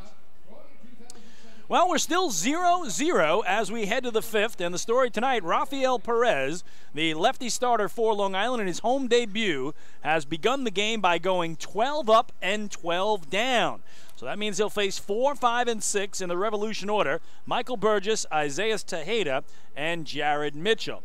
Well, we're still 0-0 as we head to the fifth, and the story tonight, Rafael Perez, the lefty starter for Long Island in his home debut, has begun the game by going 12 up and 12 down. So that means he'll face 4, 5, and 6 in the Revolution order: Michael Burgess, Isaiah Tejeda, and Jared Mitchell.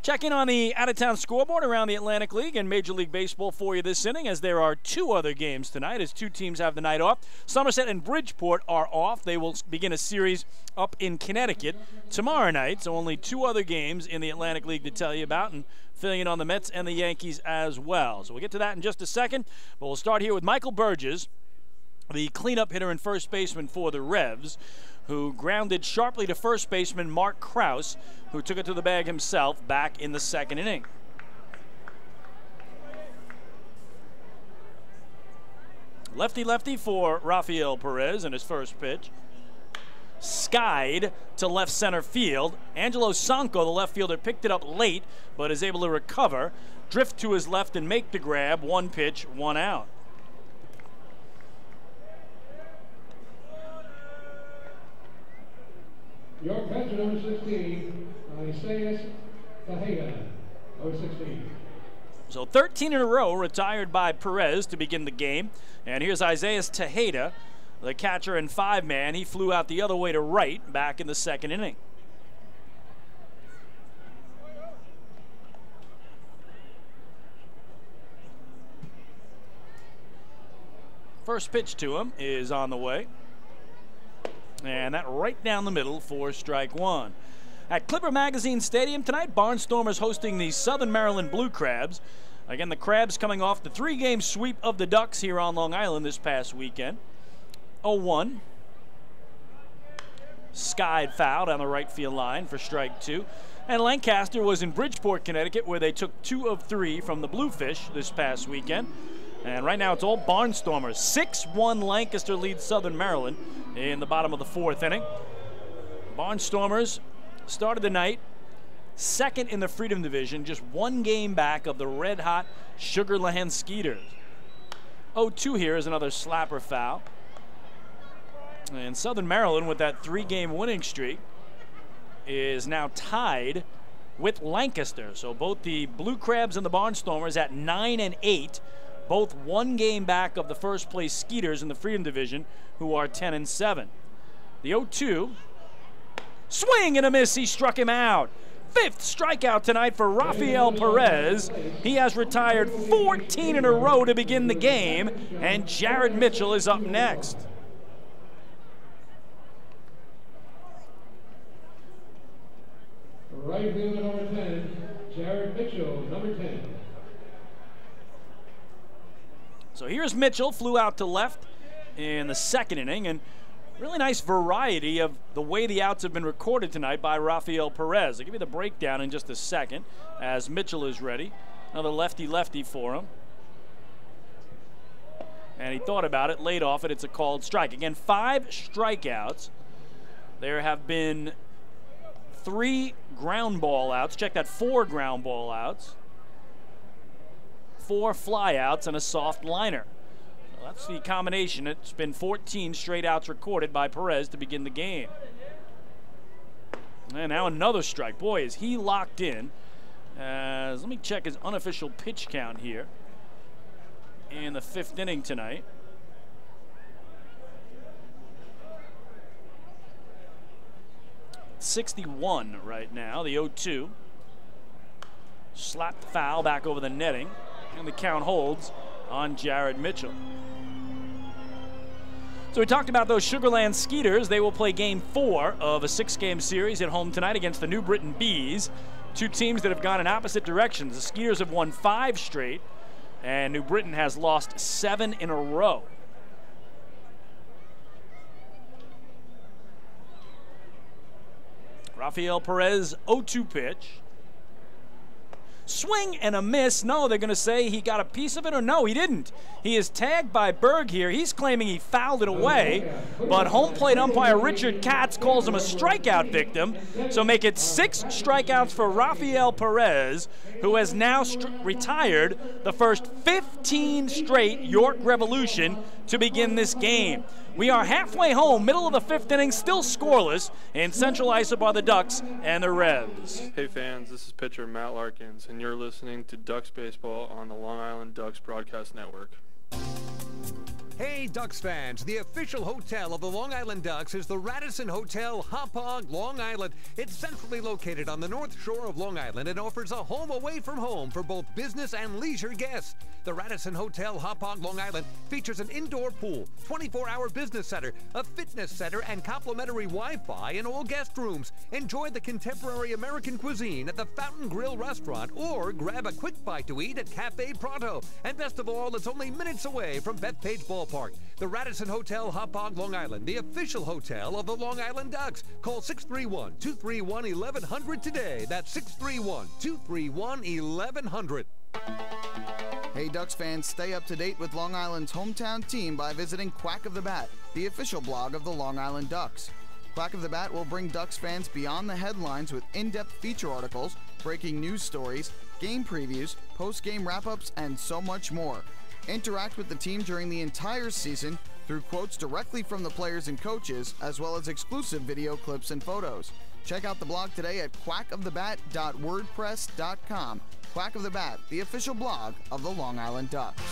Check in on the out-of-town scoreboard around the Atlantic League and Major League Baseball for you this inning, as there are 2 other games tonight as 2 teams have the night off. Somerset and Bridgeport are off. They will begin a series up in Connecticut tomorrow night, so only 2 other games in the Atlantic League to tell you about, and filling in on the Mets and the Yankees as well. So we'll get to that in just a second, but we'll start here with Michael Burgess, the cleanup hitter and first baseman for the Revs, who grounded sharply to first baseman Mark Krause, who took it to the bag himself back in the second inning. Lefty-lefty for Rafael Perez in his first pitch. Skied to left center field. Angelo Sanco, the left fielder, picked it up late, but is able to recover, drift to his left and make the grab. 1 pitch, 1 out. Your catcher, number 16, Isaiah Tejeda, number 16. So 13 in a row retired by Perez to begin the game. And here's Isaiah Tejeda, the catcher and 5-man. He flew out the other way to right back in the second inning. First pitch to him is on the way. And that right down the middle for strike 1. At Clipper Magazine Stadium tonight, Barnstormers hosting the Southern Maryland Blue Crabs. Again, the Crabs coming off the 3-game sweep of the Ducks here on Long Island this past weekend. 0-1. Skied foul down the right field line for strike 2. And Lancaster was in Bridgeport, Connecticut, where they took 2 of 3 from the Bluefish this past weekend. And right now it's all Barnstormers. 6-1 Lancaster leads Southern Maryland in the bottom of the 4th inning. Barnstormers started the night second in the Freedom Division, just 1 game back of the red-hot Sugar Land Skeeters. 0-2 here is another slapper foul. And Southern Maryland, with that 3-game winning streak, is now tied with Lancaster. So both the Blue Crabs and the Barnstormers at 9 and 8. Both 1 game back of the first place Skeeters in the Freedom Division, who are 10 and 7. The 0-2, swing and a miss. He struck him out. 5th strikeout tonight for Rafael Perez. He has retired 14 in a row to begin the game, and Jared Mitchell is up next. Right fielder number 10, Jared Mitchell, number 10. So here's Mitchell, flew out to left in the second inning, and really nice variety of the way the outs have been recorded tonight by Rafael Perez. I'll give you the breakdown in just a second as Mitchell is ready. Another lefty-lefty for him. And he thought about it, laid off it. It's a called strike. Again, 5 strikeouts. There have been 3 ground ball outs. Check that, 4 ground ball outs. 4 flyouts, and a soft liner. Well, that's the combination. It's been 14 straight outs recorded by Perez to begin the game. And now another strike. Boy, is he locked in. Let me check his unofficial pitch count here in the 5th inning tonight. .61 right now, the 0-2. Slapped foul back over the netting, and the count holds on Jared Mitchell. So we talked about those Sugarland Skeeters. They will play game 4 of a 6-game series at home tonight against the New Britain Bees. 2 teams that have gone in opposite directions. The Skeeters have won 5 straight, and New Britain has lost 7 in a row. Rafael Perez, 0-2 pitch. Swing and a miss. No, they're going to say he got a piece of it, or no, he didn't. He is tagged by Berg here. He's claiming he fouled it away, but home plate umpire Richard Katz calls him a strikeout victim. So make it 6 strikeouts for Rafael Perez, who has now retired the first 15 straight York Revolution to begin this game. We are halfway home, middle of the 5th inning, still scoreless. In Central Islip are the Ducks and the Revs. Hey fans, this is pitcher Matt Larkins, and you're listening to Ducks Baseball on the Long Island Ducks Broadcast Network. Hey Ducks fans, the official hotel of the Long Island Ducks is the Radisson Hotel Hauppauge, Long Island. It's centrally located on the north shore of Long Island and offers a home away from home for both business and leisure guests. The Radisson Hotel Hauppauge, Long Island features an indoor pool, 24-hour business center, a fitness center, and complimentary Wi-Fi in all guest rooms. Enjoy the contemporary American cuisine at the Fountain Grill restaurant or grab a quick bite to eat at Cafe Pronto. And best of all, it's only minutes away from Bethpage Ballpark. The Radisson Hotel Hauppauge, Long Island, the official hotel of the Long Island Ducks. Call 631-231-1100 today. That's 631-231-1100. Hey Ducks fans, stay up to date with Long Island's hometown team by visiting Quack of the Bat, the official blog of the Long Island Ducks. Quack of the Bat will bring Ducks fans beyond the headlines with in-depth feature articles, breaking news stories, game previews, post-game wrap-ups, and so much more. Interact with the team during the entire season through quotes directly from the players and coaches, as well as exclusive video clips and photos. Check out the blog today at quackofthebat.wordpress.com. Quack of the Bat, the official blog of the Long Island Ducks.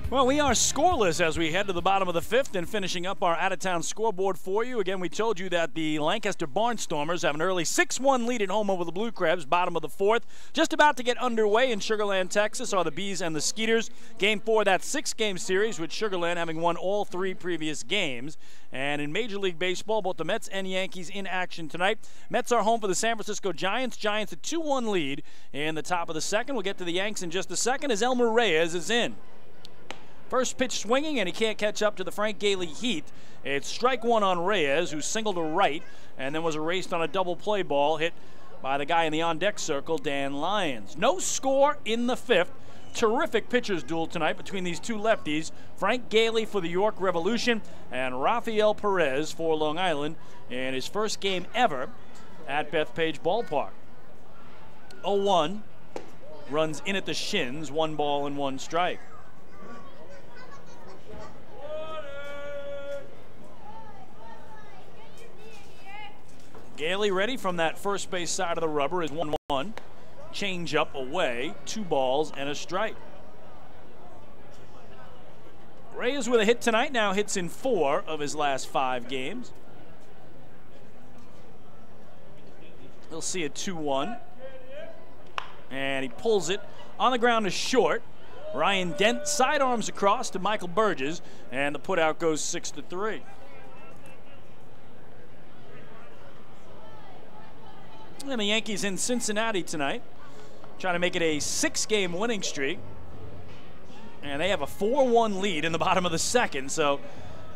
Well, we are scoreless as we head to the bottom of the 5th and finishing up our out-of-town scoreboard for you. Again, we told you that the Lancaster Barnstormers have an early 6-1 lead at home over the Blue Crabs, bottom of the 4th. Just about to get underway in Sugar Land, Texas are the Bees and the Skeeters. Game 4, that 6-game series with Sugar Land having won all 3 previous games. And in Major League Baseball, both the Mets and Yankees in action tonight. Mets are home for the San Francisco Giants. Giants a 2-1 lead in the top of the 2nd. We'll get to the Yanks in just a second as Elmer Reyes is in. First pitch swinging, and he can't catch up to the Frank Gailey heat. It's strike 1 on Reyes, who singled to right and then was erased on a double play ball hit by the guy in the on-deck circle, Dan Lyons. No score in the 5th. Terrific pitchers duel tonight between these 2 lefties. Frank Gailey for the York Revolution and Rafael Perez for Long Island in his first game ever at Bethpage Ballpark. 0-1, runs in at the shins, 1 ball and 1 strike. Gailey ready from that first base side of the rubber is 1-1. Change up away, 2 balls and a strike. Reyes with a hit tonight, now hits in 4 of his last 5 games. He'll see a 2-1. And he pulls it on the ground to short. Ryan Dent sidearms across to Michael Burgess, and the putout goes 6-3. And the Yankees in Cincinnati tonight, trying to make it a 6-game winning streak. And they have a 4-1 lead in the bottom of the 2nd, so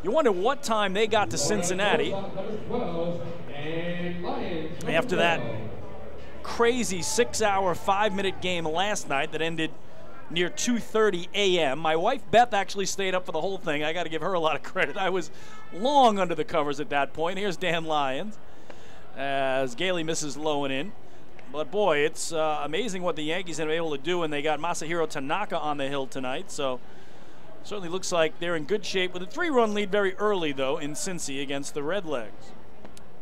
you wonder what time they got to Cincinnati after that crazy 6-hour, 5-minute game last night that ended near 2:30 a.m. My wife Beth actually stayed up for the whole thing. I got to give her a lot of credit. I was long under the covers at that point. Here's Dan Lyons as Gailey misses low and in. But boy, it's amazing what the Yankees have been able to do, and they got Masahiro Tanaka on the hill tonight. So certainly looks like they're in good shape with a 3-run lead very early, though, in Cincy against the Redlegs.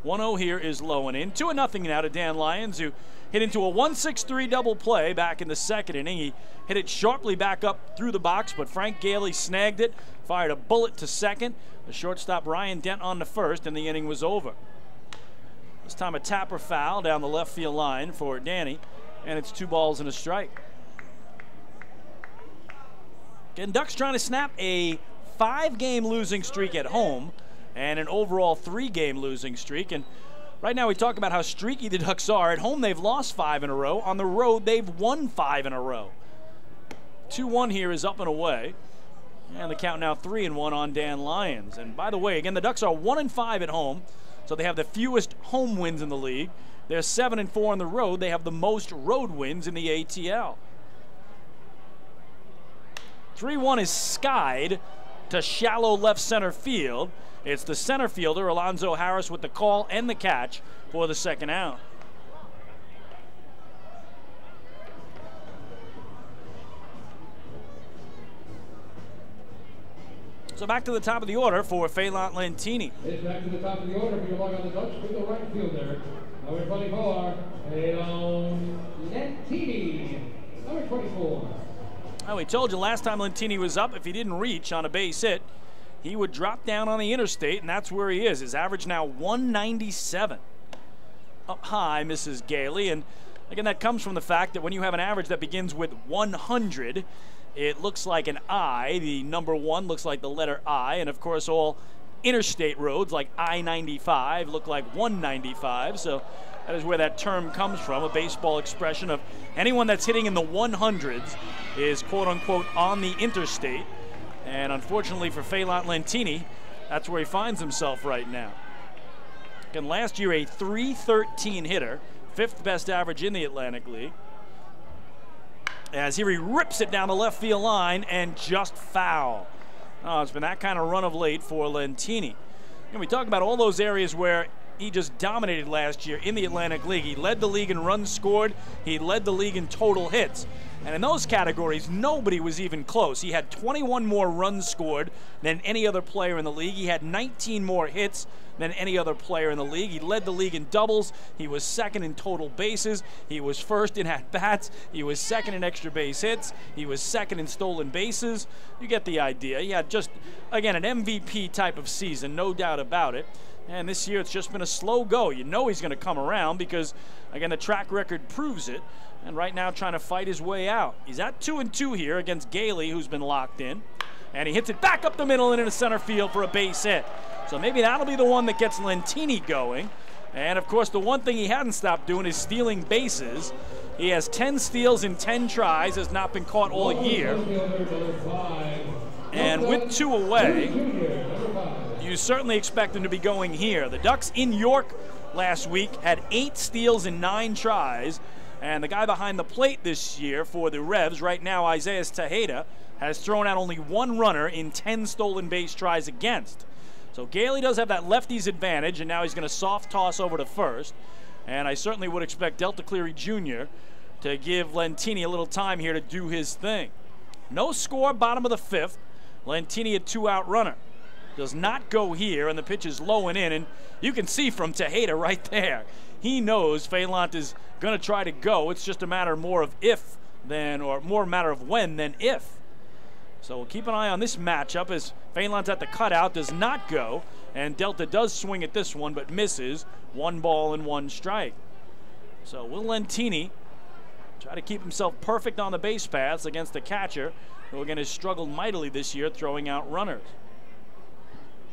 1-0 here is low and in. 2-0 now to Dan Lyons, who hit into a 1-6-3 double play back in the second inning. He hit it sharply back up through the box, but Frank Gailey snagged it, fired a bullet to second. The shortstop Ryan Dent on to first, and the inning was over. This time a tapper foul down the left field line for Danny, and it's 2 balls and a strike. Again, Ducks trying to snap a 5-game losing streak at home and an overall 3-game losing streak. And right now we talk about how streaky the Ducks are. At home they've lost 5 in a row. On the road they've won 5 in a row. 2-1 here is up and away. And the count now 3-1 on Dan Lyons. And by the way, again, the Ducks are 1-5 at home. So they have the fewest home wins in the league. They're 7-4 on the road. They have the most road wins in the ATL. 3-1 is skied to shallow left center field. It's the center fielder, Alonzo Harris, with the call and the catch for the second out. So back to the top of the order for Phelan Lentini. It's back to the top of the order for your Long Island Ducks with the right fielder. Number 24, Phelan Lentini. Number 24. Oh, we told you last time Lentini was up, if he didn't reach on a base hit, he would drop down on the interstate, and that's where he is. His average now 197. Up high, misses Gailey, and again, that comes from the fact that when you have an average that begins with 100, it looks like an I. The number 1 looks like the letter I, and of course all interstate roads like I-95 look like 195, so that is where that term comes from, a baseball expression of anyone that's hitting in the 100s is quote-unquote on the interstate. And unfortunately for Phelan Lentini, that's where he finds himself right now. Again, last year a .313 hitter, 5th best average in the Atlantic League. As here he rips it down the left field line and just foul. Oh, it's been that kind of run of late for Lentini. And we talk about all those areas where he just dominated last year in the Atlantic League. He led the league in runs scored. He led the league in total hits. And in those categories, nobody was even close. He had 21 more runs scored than any other player in the league. He had 19 more hits than any other player in the league. He led the league in doubles. He was second in total bases. He was first in at-bats. He was second in extra base hits. He was second in stolen bases. You get the idea. He had just, again, an MVP type of season, no doubt about it. And this year it's just been a slow go. You know he's going to come around because, again, the track record proves it. And right now trying to fight his way out. He's at 2-2 here against Gailey, who's been locked in. And he hits it back up the middle and into center field for a base hit. So maybe that'll be the one that gets Lentini going. And, of course, the one thing he hadn't stopped doing is stealing bases. He has 10 steals in 10 tries, has not been caught all year. And with 2 away, you certainly expect him to be going here. The Ducks in York last week had 8 steals in 9 tries. And the guy behind the plate this year for the Revs, right now, Isaiah Tejeda, has thrown out only 1 runner in 10 stolen base tries against. So Gailey does have that lefty's advantage, and now he's going to soft toss over to first. And I certainly would expect Delta Cleary Jr. to give Lentini a little time here to do his thing. No score, bottom of the 5th. Lentini a 2-out runner. Does not go here, and the pitch is low and in, and you can see from Tejeda right there. He knows Phelan is going to try to go. It's just a matter more of if than, or more a matter of when than if. So we'll keep an eye on this matchup as Phelan's at the cutout, does not go, and Delta does swing at this one but misses. 1 ball and 1 strike. So will Lentini try to keep himself perfect on the base paths against the catcher, who again has struggled mightily this year throwing out runners.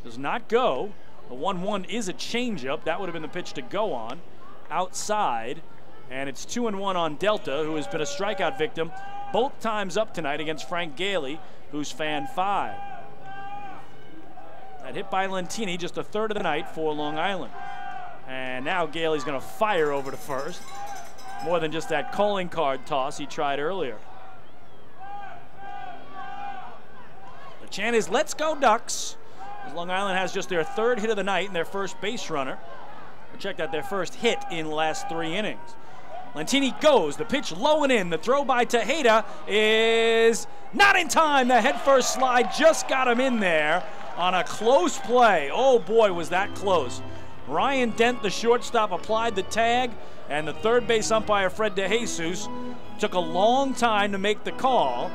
Does not go. The 1-1 is a changeup. That would have been the pitch to go on. Outside, and it's 2-1 on Delta, who has been a strikeout victim both times up tonight against Frank Gailey, who's fan 5. That hit by Lentini, just a third of the night for Long Island. And now Gailey's going to fire over to first. More than just that calling card toss he tried earlier. chant is "Let's go Ducks," as Long Island has just their third hit of the night and their first base runner. Check that, their first hit in the last 3 innings. Lentini goes, the pitch low and in. The throw by Tejeda is not in time. The head-first slide just got him in there on a close play. Oh boy, was that close. Ryan Dent, the shortstop, applied the tag, and the third base umpire, Fred DeJesus, took a long time to make the call,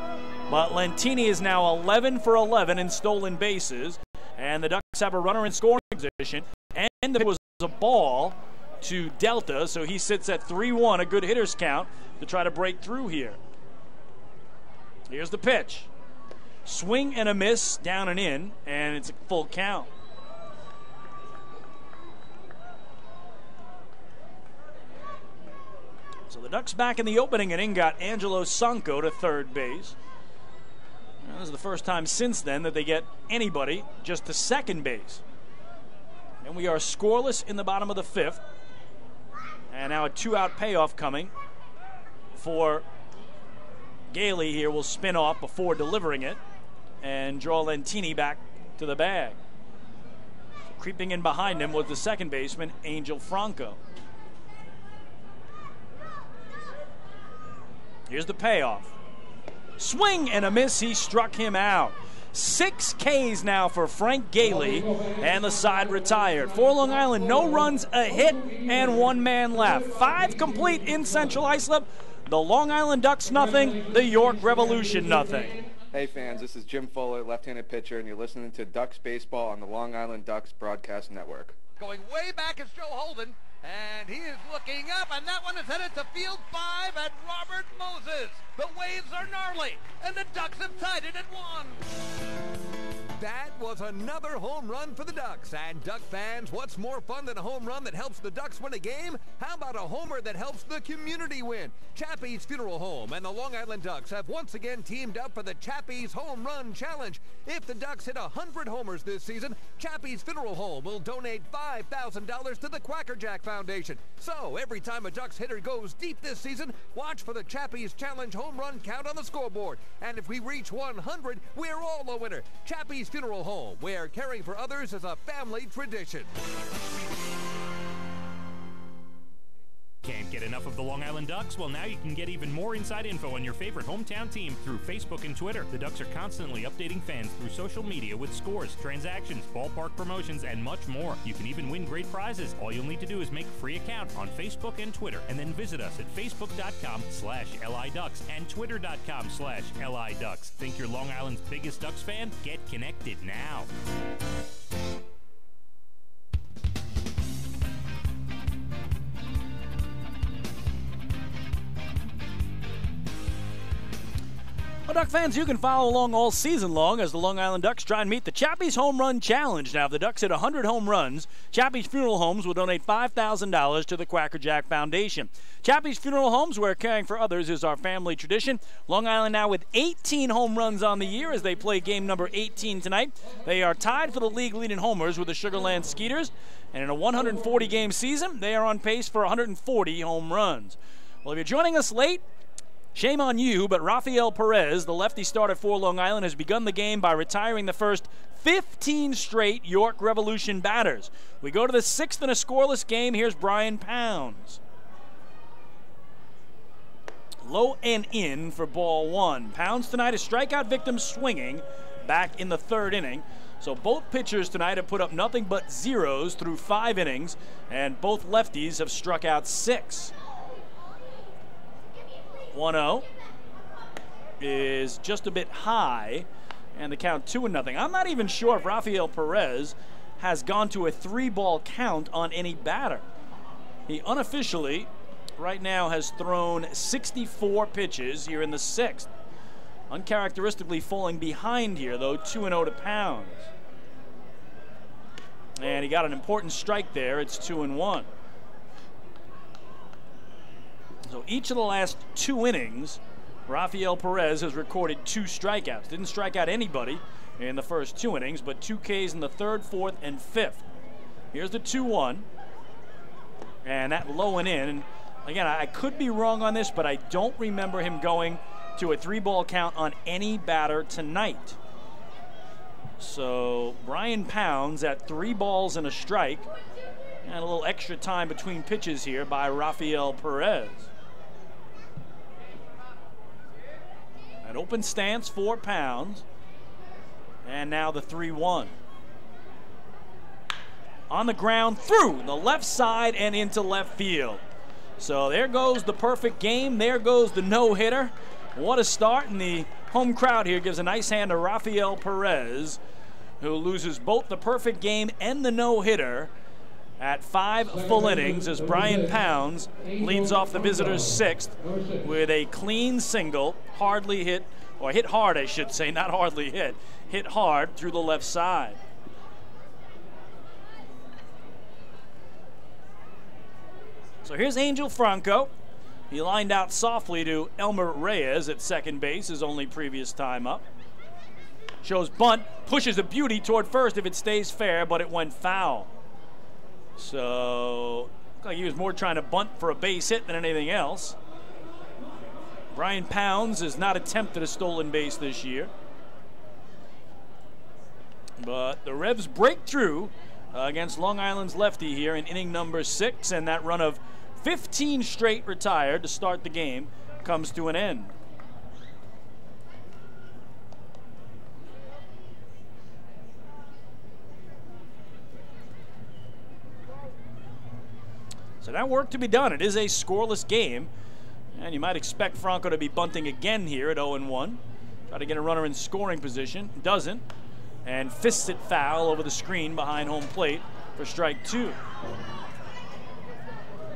but Lentini is now 11 for 11 in stolen bases, and the Ducks have a runner in scoring position, and there was a ball to Delta, so he sits at 3-1, a good hitter's count to try to break through here. Here's the pitch. Swing and a miss, down and in, and it's a full count. So the Ducks back in the opening inning got Angelo Sanko to third base. Now, this is the first time since then that they get anybody just to second base. And we are scoreless in the bottom of the 5th. And now a 2-out payoff coming for Gailey here. Will spin off before delivering it and draw Lentini back to the bag. So creeping in behind him was the second baseman, Angel Franco. Here's the payoff. Swing and a miss. He struck him out. 6 Ks now for Frank Gailey, and the side retired. For Long Island, no runs, a hit, and 1 man left. 5 complete in Central Islip. The Long Island Ducks nothing, the York Revolution nothing. Hey fans, this is Jim Fuller, left-handed pitcher, and you're listening to Ducks Baseball on the Long Island Ducks Broadcast Network. Going way back is Joe Holden, and he is looking up, and that one is headed to field 5 at Robert Moses. The waves are gnarly, and the Ducks have tied it at 1. That was another home run for the Ducks. And Duck fans, what's more fun than a home run that helps the Ducks win a game? How about a homer that helps the community win? Chappie's Funeral Home and the Long Island Ducks have once again teamed up for the Chappie's Home Run Challenge. If the Ducks hit 100 homers this season, Chappie's Funeral Home will donate $5,000 to the Quackerjack Foundation. So every time a Ducks hitter goes deep this season, watch for the Chappie's Challenge home run count on the scoreboard. And if we reach 100, we're all a winner. Chappie's Funeral Home, where caring for others is a family tradition. Can't get enough of the Long Island Ducks? Well, now you can get even more inside info on your favorite hometown team through Facebook and Twitter. The Ducks are constantly updating fans through social media with scores, transactions, ballpark promotions, and much more. You can even win great prizes. All you'll need to do is make a free account on Facebook and Twitter, and then visit us at facebook.com/LIDucks and twitter.com/LIDucks. Think you're Long Island's biggest Ducks fan? Get connected now. Well, Duck fans, you can follow along all season long as the Long Island Ducks try and meet the Chappie's Home Run Challenge. Now, if the Ducks hit 100 home runs, Chappie's Funeral Homes will donate $5,000 to the Quackerjack Foundation. Chappie's Funeral Homes, where caring for others is our family tradition. Long Island now with 18 home runs on the year as they play game number 18 tonight. They are tied for the league leading homers with the Sugarland Skeeters. And in a 140-game season, they are on pace for 140 home runs. Well, if you're joining us late, shame on you, but Rafael Perez, the lefty starter for Long Island, has begun the game by retiring the first 15 straight York Revolution batters. We go to the 6th in a scoreless game. Here's Brian Pounds. Low and in for ball 1. Pounds tonight, a strikeout victim swinging back in the 3rd inning. So both pitchers tonight have put up nothing but zeros through 5 innings, and both lefties have struck out 6. 1-0 is just a bit high, and the count 2-0. I'm not even sure if Rafael Perez has gone to a 3-ball count on any batter. He unofficially right now has thrown 64 pitches here in the 6th. Uncharacteristically falling behind here, though, 2-0 to Pounds. And he got an important strike there. It's 2-1. So each of the last 2 innings, Rafael Perez has recorded 2 strikeouts. Didn't strike out anybody in the first 2 innings, but 2 Ks in the 3rd, 4th, and 5th. Here's the 2-1. And that low and in. And again, I could be wrong on this, but I don't remember him going to a 3-ball count on any batter tonight. So Brian Pounds at 3 balls and a strike. And a little extra time between pitches here by Rafael Perez. An open stance for Pounds. And now the 3-1. On the ground, through the left side and into left field. So there goes the perfect game. There goes the no-hitter. What a start. And the home crowd here gives a nice hand to Rafael Perez, who loses both the perfect game and the no-hitter at 5 full innings as Brian Pounds leads off the visitors' 6th with a clean single, hardly hit, or hit hard I should say, not hardly hit hard through the left side. So here's Angel Franco. He lined out softly to Elmer Reyes at second base, his only previous time up. Shows bunt, pushes a beauty toward first if it stays fair, but it went foul. So, looked like he was more trying to bunt for a base hit than anything else. Brian Pounds has not attempted a stolen base this year. But the Revs break through against Long Island's lefty here in inning number 6, and that run of 15 straight retired to start the game comes to an end. So that work to be done. It is a scoreless game, and you might expect Franco to be bunting again here at 0-1. Try to get a runner in scoring position. Doesn't, and fists it foul over the screen behind home plate for strike 2.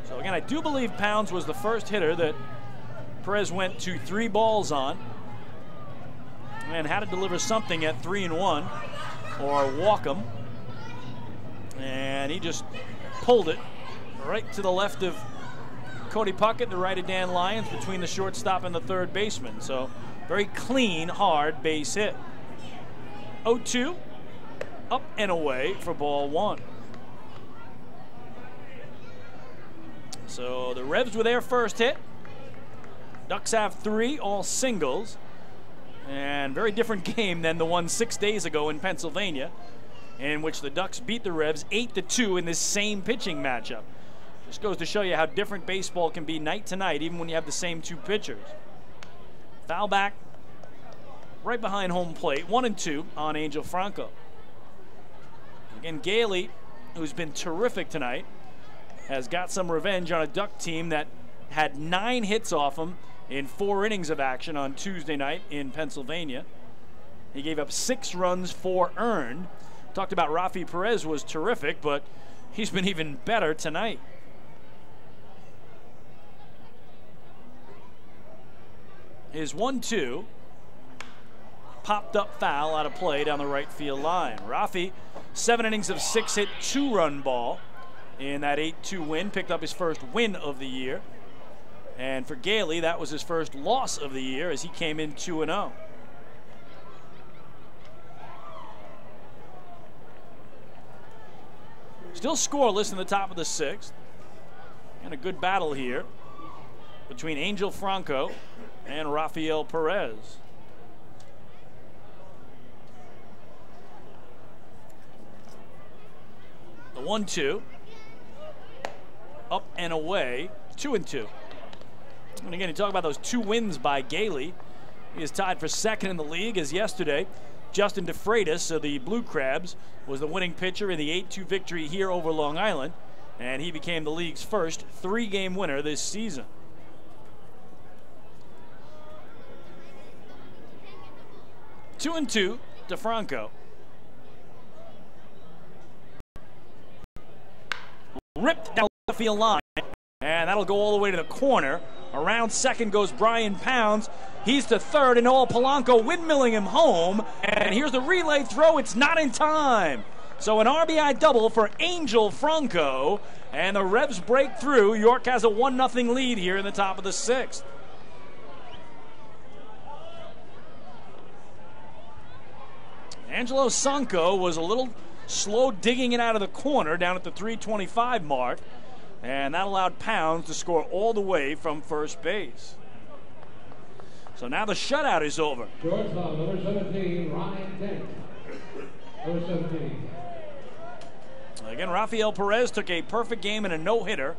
So again, I do believe Pounds was the first hitter that Perez went to 3 balls on and had to deliver something at 3-1 or walk him, and he just pulled it right to the left of Cody Puckett, the right of Dan Lyons, between the shortstop and the third baseman. So very clean, hard base hit. 0-2, up and away for ball 1. So the Revs with their first hit. Ducks have 3, all singles. And very different game than the one 6 days ago in Pennsylvania, in which the Ducks beat the Revs 8-2 in this same pitching matchup. Just goes to show you how different baseball can be night to night, even when you have the same 2 pitchers. Foul back right behind home plate, 1-2 on Angel Franco. Again, Gailey, who's been terrific tonight, has got some revenge on a Duck team that had 9 hits off him in 4 innings of action on Tuesday night in Pennsylvania. He gave up 6 runs, 4 earned. Talked about Rafi Perez was terrific, but he's been even better tonight. His 1-2 popped up foul out of play down the right field line. Rafi, 7 innings of 6 hit, 2-run ball in that 8-2 win. Picked up his first win of the year. And for Gailey, that was his first loss of the year as he came in 2-0. Still scoreless in the top of the 6th. And a good battle here between Angel Franco and Rafael Perez. The 1-2. Up and away, 2-2. And again, you talk about those 2 wins by Gailey. He is tied for 2nd in the league, as yesterday Justin DeFreitas of the Blue Crabs was the winning pitcher in the 8-2 victory here over Long Island, and he became the league's first 3-game winner this season. 2-2 to Franco. Ripped down the field line, and that'll go all the way to the corner. Around second goes Brian Pounds. He's to third, and Noel Polanco windmilling him home. And here's the relay throw. It's not in time. So an RBI double for Angel Franco, and the Revs break through. York has a 1-0 lead here in the top of the 6th. Angelo Sanko was a little slow digging it out of the corner down at the 325 mark, and that allowed Pounds to score all the way from first base. So now the shutout is over. Shortstop, number 17, Ryan Dent. Number 17. Again, Rafael Perez took a perfect game and a no-hitter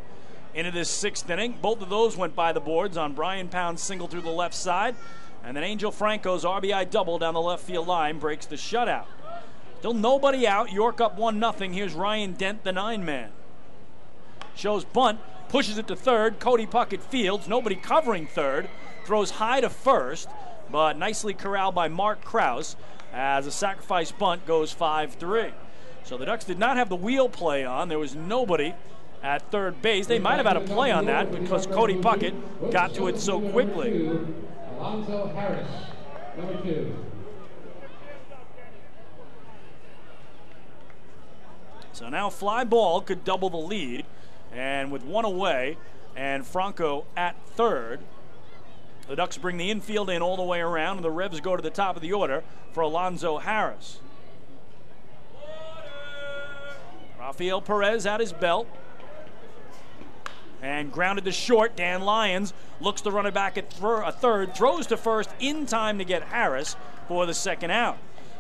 into this 6th inning. Both of those went by the boards on Brian Pound's single through the left side. And then Angel Franco's RBI double down the left field line breaks the shutout. Still nobody out. York up 1-0. Here's Ryan Dent, the 9-man. Shows bunt, pushes it to third. Cody Puckett fields. Nobody covering third. Throws high to first, but nicely corralled by Mark Krause as a sacrifice bunt goes 5-3. So the Ducks did not have the wheel play on. There was nobody at third base. They might have had a play on that because Cody Puckett got to it so quickly. Alonzo Harris, number 2. So now fly ball could double the lead, and with one away and Franco at third, the Ducks bring the infield in all the way around, and the Revs go to the top of the order for Alonzo Harris. Rafael Perez at his belt and grounded to short. Dan Lyons looks to run it back at third, throws to first in time to get Harris for the second out.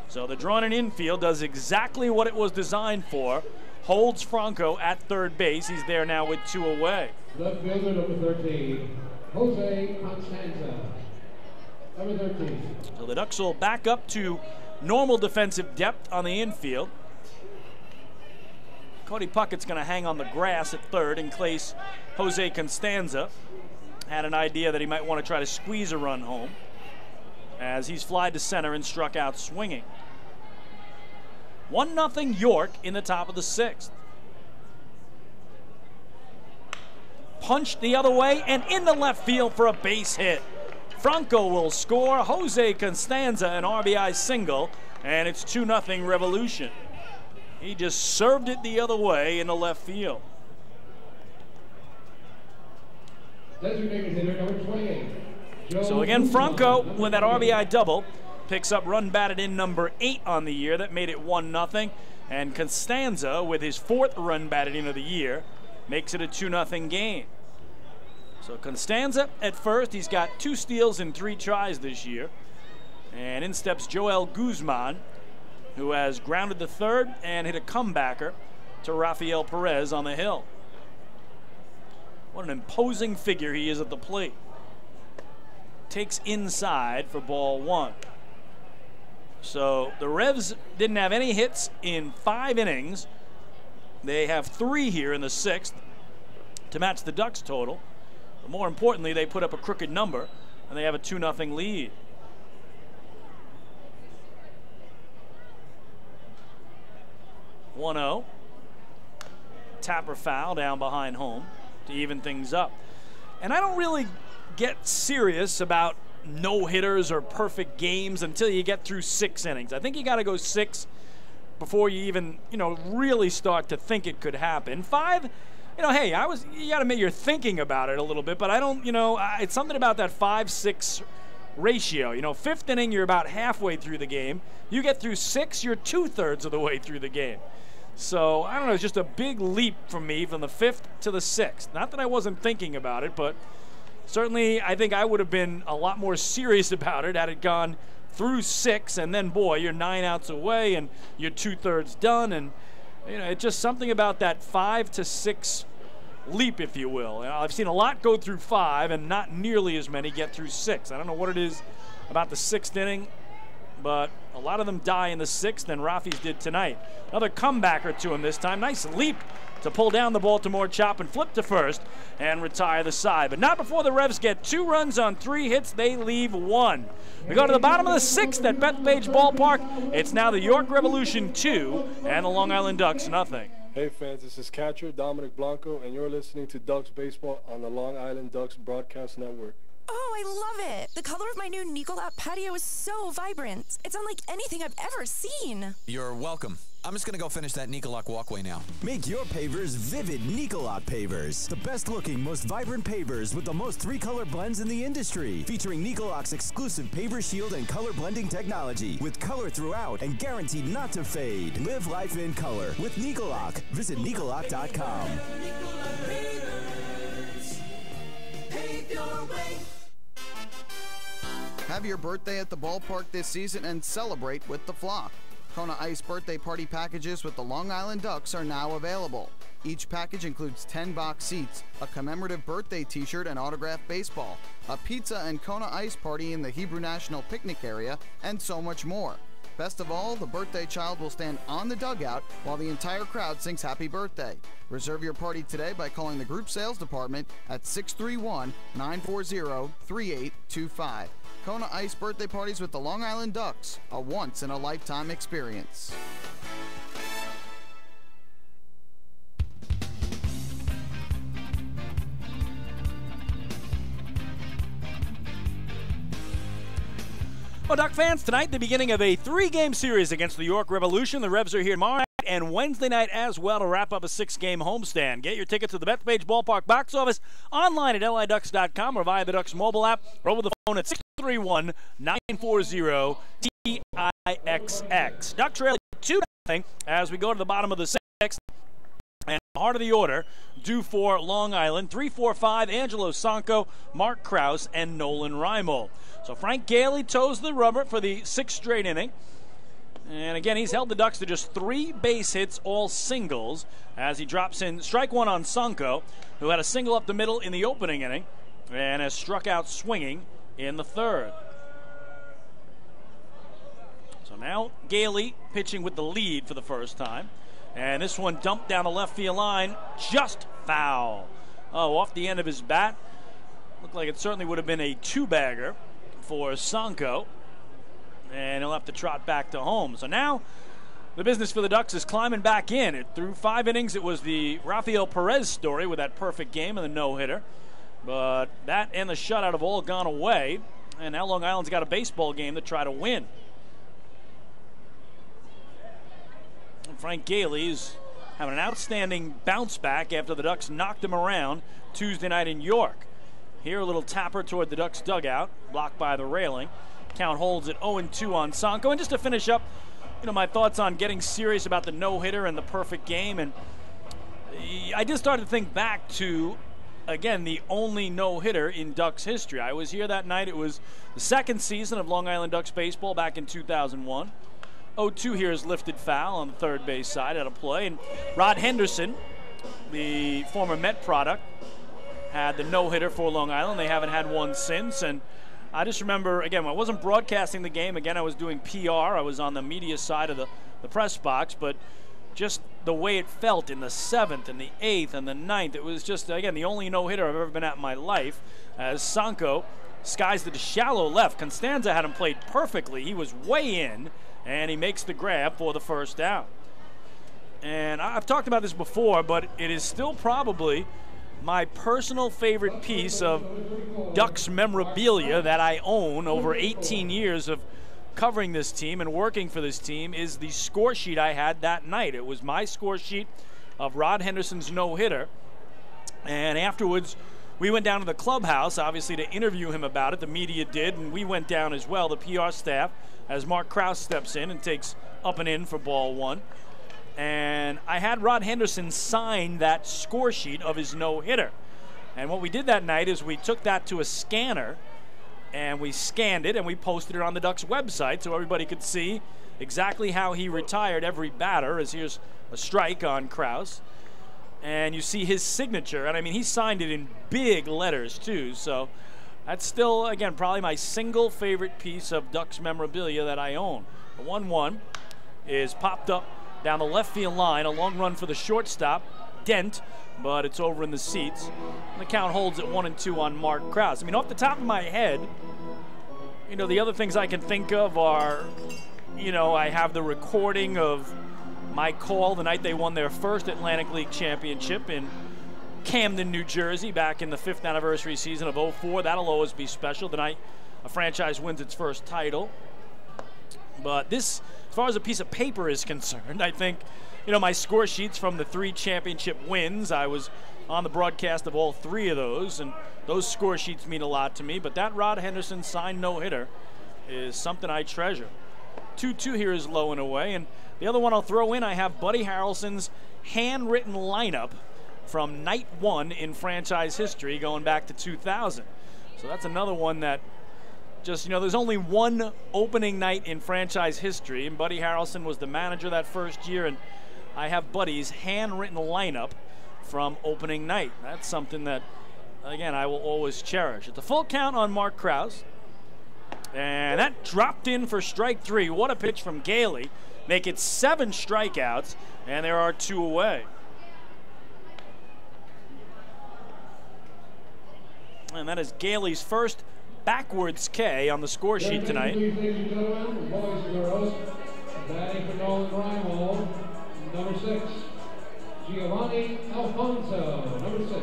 So the drawn-in infield does exactly what it was designed for, holds Franco at third base. He's there now with 2 away. Left fielder number 13, Jose Constanza, number 13. So the Ducks will back up to normal defensive depth on the infield. Cody Puckett's going to hang on the grass at third in case Jose Constanza had an idea that he might want to try to squeeze a run home, as he's flied to center and struck out swinging. 1-0 York in the top of the 6th. Punched the other way and in the left field for a base hit. Franco will score. Jose Constanza an RBI single, and it's 2-0 Revolution. He just served it the other way in the left field. Designated hitter number 28. So again, Franco with that RBI double picks up run batted in number 8 on the year. That made it 1-0. And Constanza with his 4th run batted in of the year makes it a 2-0 game. So Constanza at first. He's got 2 steals in 3 tries this year. And in steps Joel Guzman, who has grounded the third and hit a comebacker to Rafael Perez on the hill. What an imposing figure he is at the plate. Takes inside for ball 1. So the Revs didn't have any hits in 5 innings. They have 3 here in the 6th to match the Ducks total. But more importantly, they put up a crooked number, and they have a 2-0 lead. (1-0). Tapper foul down behind home to even things up. And I don't really get serious about no-hitters or perfect games until you get through 6 innings. I think you got to go 6 before you even, really start to think it could happen. 5, hey, you got to admit you're thinking about it a little bit, but I don't, it's something about that 5-6 ratio. 5th inning, you're about halfway through the game. You get through 6, you're 2/3 of the way through the game. So, I don't know, it's just a big leap for me from the 5th to the 6th. Not that I wasn't thinking about it, but certainly I think I would have been a lot more serious about it had it gone through 6, and then, boy, you're 9 outs away and you're 2/3 done. And, it's just something about that 5 to 6 leap, if you will. I've seen a lot go through 5 and not nearly as many get through 6. I don't know what it is about the 6th inning, but a lot of them die in the 6th, and Rafi's did tonight. Another comebacker to him this time. Nice leap to pull down the Baltimore chop and flip to first and retire the side. But not before the Revs get 2 runs on 3 hits. They leave 1. We go to the bottom of the 6th at Bethpage Ballpark. It's now the York Revolution 2 and the Long Island Ducks nothing. Hey fans, this is catcher Dominic Blanco, and you're listening to Ducks Baseball on the Long Island Ducks Broadcast Network. Oh, I love it. The color of my new Nicolat patio is so vibrant. It's unlike anything I've ever seen. You're welcome. I'm just going to go finish that Nicolat walkway now. Make your pavers vivid Nicolat pavers. The best looking, most vibrant pavers with the most 3-color blends in the industry. Featuring Nicolat's exclusive paver shield and color blending technology. With color throughout and guaranteed not to fade. Live life in color with Nicolat. Visit Nicolat.com. Have your birthday at the ballpark this season and celebrate with the flock. Kona Ice birthday party packages with the Long Island Ducks are now available. Each package includes 10 box seats, a commemorative birthday t-shirt and autographed baseball, a pizza and Kona Ice party in the Hebrew National Picnic area, and so much more. Best of all, the birthday child will stand on the dugout while the entire crowd sings happy birthday. Reserve your party today by calling the group sales department at 631-940-3825. Kona Ice birthday parties with the Long Island Ducks, a once-in-a-lifetime experience. Well, Duck fans, tonight the beginning of a 3-game series against the York Revolution. The Revs are here tomorrow night and Wednesday night as well to wrap up a 6-game homestand. Get your tickets to the Bethpage Ballpark box office online at liducks.com or via the Ducks mobile app or over the phone at 631-940-TIXX. Duck trailing 2-0 as we go to the bottom of the 6th. And heart of the order, due for Long Island, 3-4-5, Angelo Sanko, Mark Krause, and Nolan Reimold. So Frank Gailey toes the rubber for the 6th straight inning. And again, he's held the Ducks to just 3 base hits, all singles, as he drops in strike one on Sanko, who had a single up the middle in the opening inning, and has struck out swinging in the 3rd. So now Gailey pitching with the lead for the first time. And this one dumped down the left field line, just foul. Oh, off the end of his bat. Looked like it certainly would have been a 2-bagger for Sanko. And he'll have to trot back to home. So now the business for the Ducks is climbing back in. Through 5 innings, it was the Rafael Perez story with that perfect game and the no-hitter. But that and the shutout have all gone away. And now Long Island's got a baseball game to try to win. Frank Gailey's having an outstanding bounce back after the Ducks knocked him around Tuesday night in York. Here a little tapper toward the Ducks dugout, blocked by the railing. Count holds at 0-2 on Sanko. And just to finish up, my thoughts on getting serious about the no-hitter and the perfect game. And I just started to think back to, again, the only no-hitter in Ducks history. I was here that night. It was the 2nd season of Long Island Ducks baseball back in 2001. 0-2 here is lifted foul on the 3rd base side out of play. And Rod Henderson, the former Met product, had the no-hitter for Long Island. They haven't had one since. And I just remember, again, when I wasn't broadcasting the game, again, I was doing PR. I was on the media side of the press box. But just the way it felt in the 7th and the 8th and the 9th, it was just, again, the only no-hitter I've ever been at in my life. As Sanko skies to the shallow left. Constanza had him played perfectly. He was way in. And he makes the grab for the first out. And I've talked about this before, but it is still probably my personal favorite piece of Ducks memorabilia that I own over 18 years of covering this team and working for this team is the score sheet I had that night. It was my score sheet of Rod Henderson's no-hitter. And afterwards, we went down to the clubhouse, obviously, to interview him about it. The media did, and we went down as well, the PR staff, as Mark Krause steps in and takes up and in for ball 1. And I had Rod Henderson sign that score sheet of his no-hitter. And what we did that night is we took that to a scanner, and we scanned it, and we posted it on the Ducks website so everybody could see exactly how he retired every batter, as here's a strike on Krause. And you see his signature, and I mean, he signed it in big letters too, so that's still, again, probably my single favorite piece of Ducks memorabilia that I own. The 1-1 is popped up down the left field line, a long run for the shortstop, Dent, but it's over in the seats. And the count holds at 1-2 on Mark Krause. I mean, off the top of my head, the other things I can think of are, I have the recording of my call the night they won their first Atlantic League championship in Camden, New Jersey, back in the 5th anniversary season of 04. That'll always be special, the night a franchise wins its first title. But this, as far as a piece of paper is concerned, I think, my score sheets from the 3 championship wins, I was on the broadcast of all 3 of those, and those score sheets mean a lot to me. But that Rod Henderson signed no-hitter is something I treasure. 2-2 here is low and away, and the other one I'll throw in, I have Buddy Harrelson's handwritten lineup from night 1 in franchise history going back to 2000. So that's another one that Just, you know, there's only one opening night in franchise history, and Buddy Harrelson was the manager that first year, and I have Buddy's handwritten lineup from opening night. That's something that, again, I will always cherish. It's a full count on Mark Krause, and that dropped in for strike 3. What a pitch from Gailey. Make it 7 strikeouts, and there are 2 away. And that is Gailey's first backwards K on the score sheet tonight. Ladies and gentlemen, boys and girls, batting for Nolan Reinhold, number 6, Giovanni Alfonso, number 6.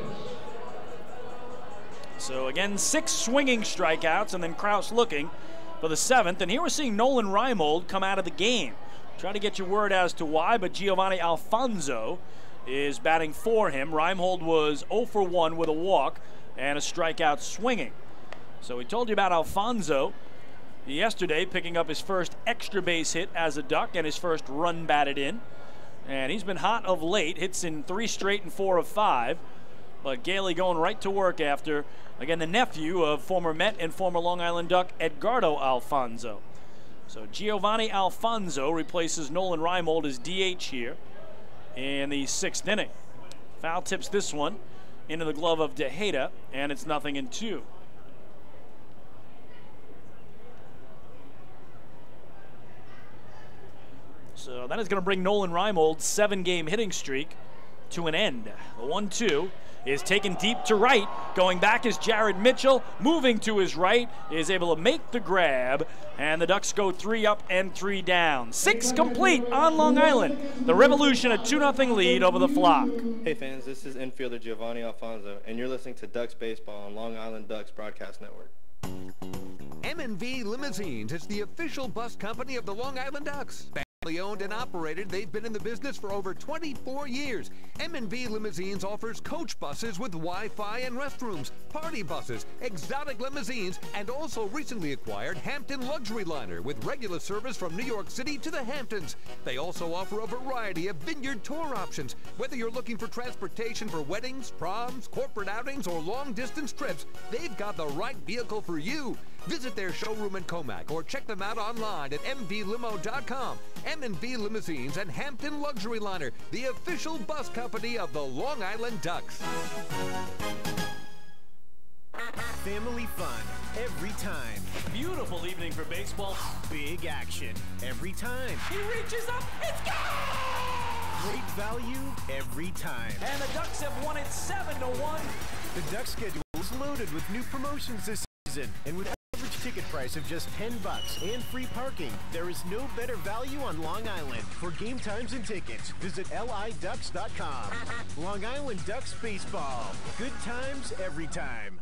So again, 6 swinging strikeouts, and then Krause looking for the 7th. And here we're seeing Nolan Reinhold come out of the game. Try to get your word as to why, but Giovanni Alfonso is batting for him. Reinhold was 0 for 1 with a walk and a strikeout swinging. So we told you about Alfonso yesterday, picking up his first extra base hit as a Duck and his first run batted in. And he's been hot of late, hits in 3 straight and 4 of 5. But Gailey going right to work after, again, the nephew of former Met and former Long Island Duck Edgardo Alfonso. So Giovanni Alfonso replaces Nolan Reinhold as DH here in the 6th inning. Foul tips this one into the glove of Tejeda, and it's 0-2. So that is going to bring Nolan Reinhold's 7-game hitting streak to an end. The 1-2 is taken deep to right. Going back is Jared Mitchell. Moving to his right, is able to make the grab, and the Ducks go 3 up and 3 down. 6 complete on Long Island. The Revolution a 2-0 lead over the Flock. Hey fans, this is infielder Giovanni Alfonso, and you're listening to Ducks Baseball on Long Island Ducks Broadcast Network. M&V Limousines is the official bus company of the Long Island Ducks. Family owned and operated, they've been in the business for over 24 years. M&V Limousines offers coach buses with Wi-Fi and restrooms, party buses, exotic limousines, and also recently acquired Hampton Luxury Liner with regular service from New York City to the Hamptons. They also offer a variety of vineyard tour options. Whether you're looking for transportation for weddings, proms, corporate outings, or long-distance trips, they've got the right vehicle for you. Visit their showroom in Comac or check them out online at mvlimo.com. M&V Limousines and Hampton Luxury Liner, the official bus company of the Long Island Ducks. Family fun every time. Beautiful evening for baseball. Big action every time. He reaches up, it's gone! Great value every time. And the Ducks have won it 7-1. The Ducks schedule is loaded with new promotions this season, and with average ticket price of just $10 and free parking, there is no better value on Long Island. For game times and tickets, visit liducks.com. Long Island Ducks Baseball. Good times every time.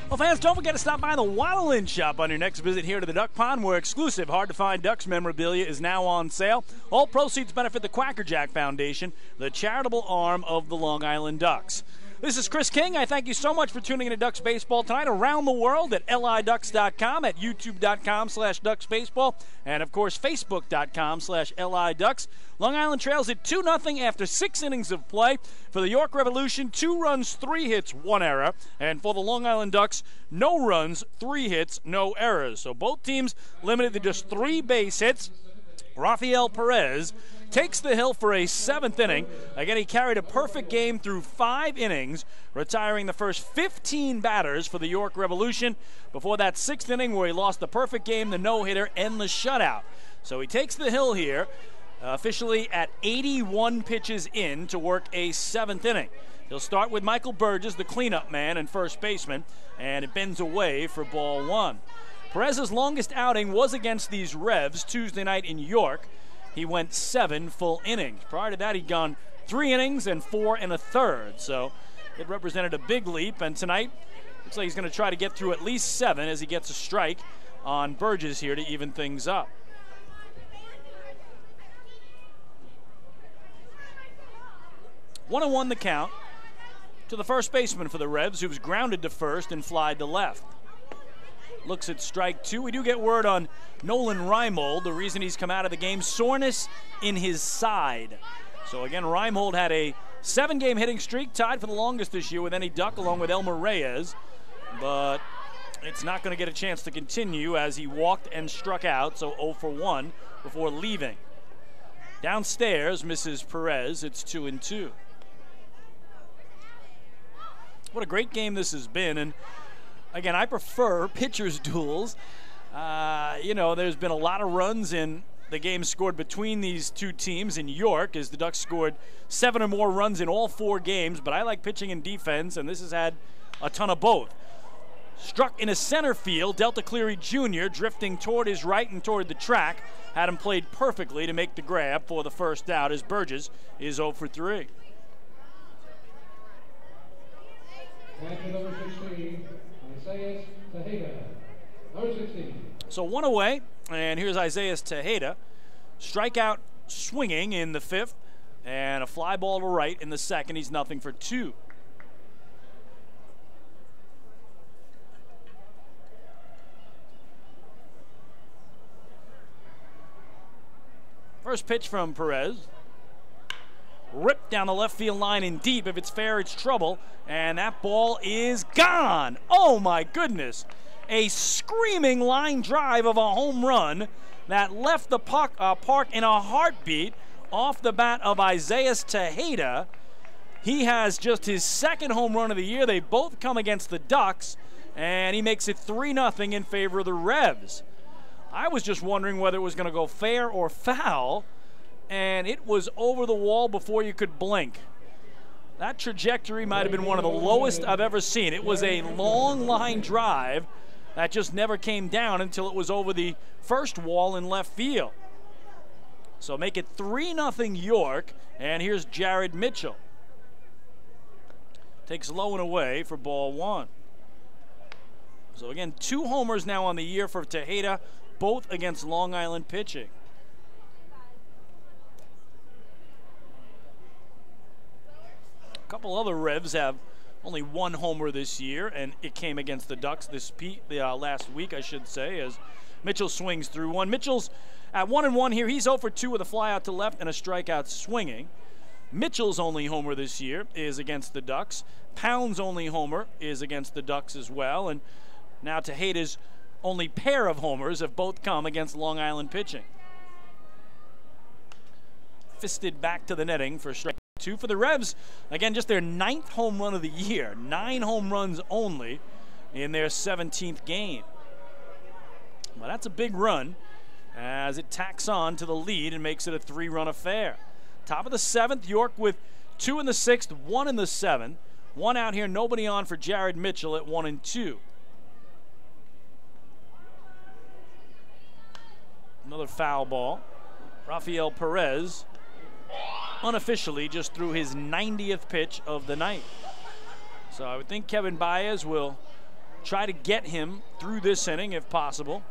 Well, fans, don't forget to stop by the Waddle-In Shop on your next visit here to the Duck Pond, where exclusive, hard-to-find Ducks memorabilia is now on sale. All proceeds benefit the Quacker Jack Foundation, the charitable arm of the Long Island Ducks. This is Chris King. I thank you so much for tuning in to Ducks Baseball tonight around the world at liducks.com, at youtube.com/ducksbaseball, and, of course, facebook.com/liducks. Long Island trails at 2-0 after 6 innings of play. For the York Revolution, 2 runs, 3 hits, 1 error. And for the Long Island Ducks, no runs, 3 hits, no errors. So both teams limited to just 3 base hits. Rafael Perez takes the hill for a 7th inning. Again, he carried a perfect game through 5 innings, retiring the first 15 batters for the York Revolution before that 6th inning where he lost the perfect game, the no-hitter, and the shutout. So he takes the hill here, officially at 81 pitches in to work a 7th inning. He'll start with Michael Burgess, the cleanup man and first baseman, and it bends away for ball 1. Perez's longest outing was against these Revs Tuesday night in York. He went 7 full innings. Prior to that, he'd gone 3 innings and 4 1/3. So it represented a big leap. And tonight, looks like he's going to try to get through at least 7 as he gets a strike on Burgess here to even things up. 1-1 the count to the first baseman for the Revs, who was grounded to first and flied to left. looks at strike 2. We do get word on Nolan Reimold. The reason he's come out of the game, soreness in his side. So again, Reimold had a 7-game hitting streak, tied for the longest this year with any Duck, along with Elmer Reyes. But it's not going to get a chance to continue as he walked and struck out, so 0 for 1 before leaving. Downstairs, Mrs. Perez, it's 2-2. What a great game this has been, and again, I prefer pitchers' duels. You know, there's been a lot of runs in the game scored between these two teams in York, as the Ducks scored 7 or more runs in all 4 games, but I like pitching and defense, and this has had a ton of both. Struck in a center field, Delta Cleary Jr. drifting toward his right and toward the track, had him played perfectly to make the grab for the first out, as Burgess is 0 for 3. Catcher number 16, Isaiah Tejeda. Number 16. So 1 away, and here's Isaiah Tejeda. Strikeout swinging in the 5th, and a fly ball to right in the 2nd. He's 0 for 2. First pitch from Perez. Ripped down the left field line in deep. If it's fair, it's trouble. And that ball is gone. Oh, my goodness. A screaming line drive of a home run that left the park in a heartbeat off the bat of Isaiah Tejeda. He has just his 2nd home run of the year. They both come against the Ducks, and he makes it 3-0 in favor of the Revs. I was just wondering whether it was going to go fair or foul, and it was over the wall before you could blink. That trajectory might have been one of the lowest I've ever seen. It was a long line drive that just never came down until it was over the first wall in left field. So make it 3-0 York, and here's Jared Mitchell. Takes low and away for ball 1. So again, 2 homers now on the year for Tejeda, both against Long Island pitching. A couple other Revs have only 1 homer this year, and it came against the Ducks last week, I should say, as Mitchell swings through one. Mitchell's at 1-1 here. He's 0 for 2 with a fly out to left and a strikeout swinging. Mitchell's only homer this year is against the Ducks. Pound's only homer is against the Ducks as well, and now Tejeda's only pair of homers have both come against Long Island pitching. Fisted back to the netting for strike 2 for the Revs. Again, just their 9th home run of the year. 9 home runs only in their 17th game. Well, that's a big run as it tacks on to the lead and makes it a 3-run affair. Top of the 7th, York with 2 in the 6th, 1 in the 7th. 1 out here, nobody on for Jared Mitchell at 1-2. Another foul ball. Rafael Perez unofficially just threw his 90th pitch of the night. So I would think Kevin Baez will try to get him through this inning if possible,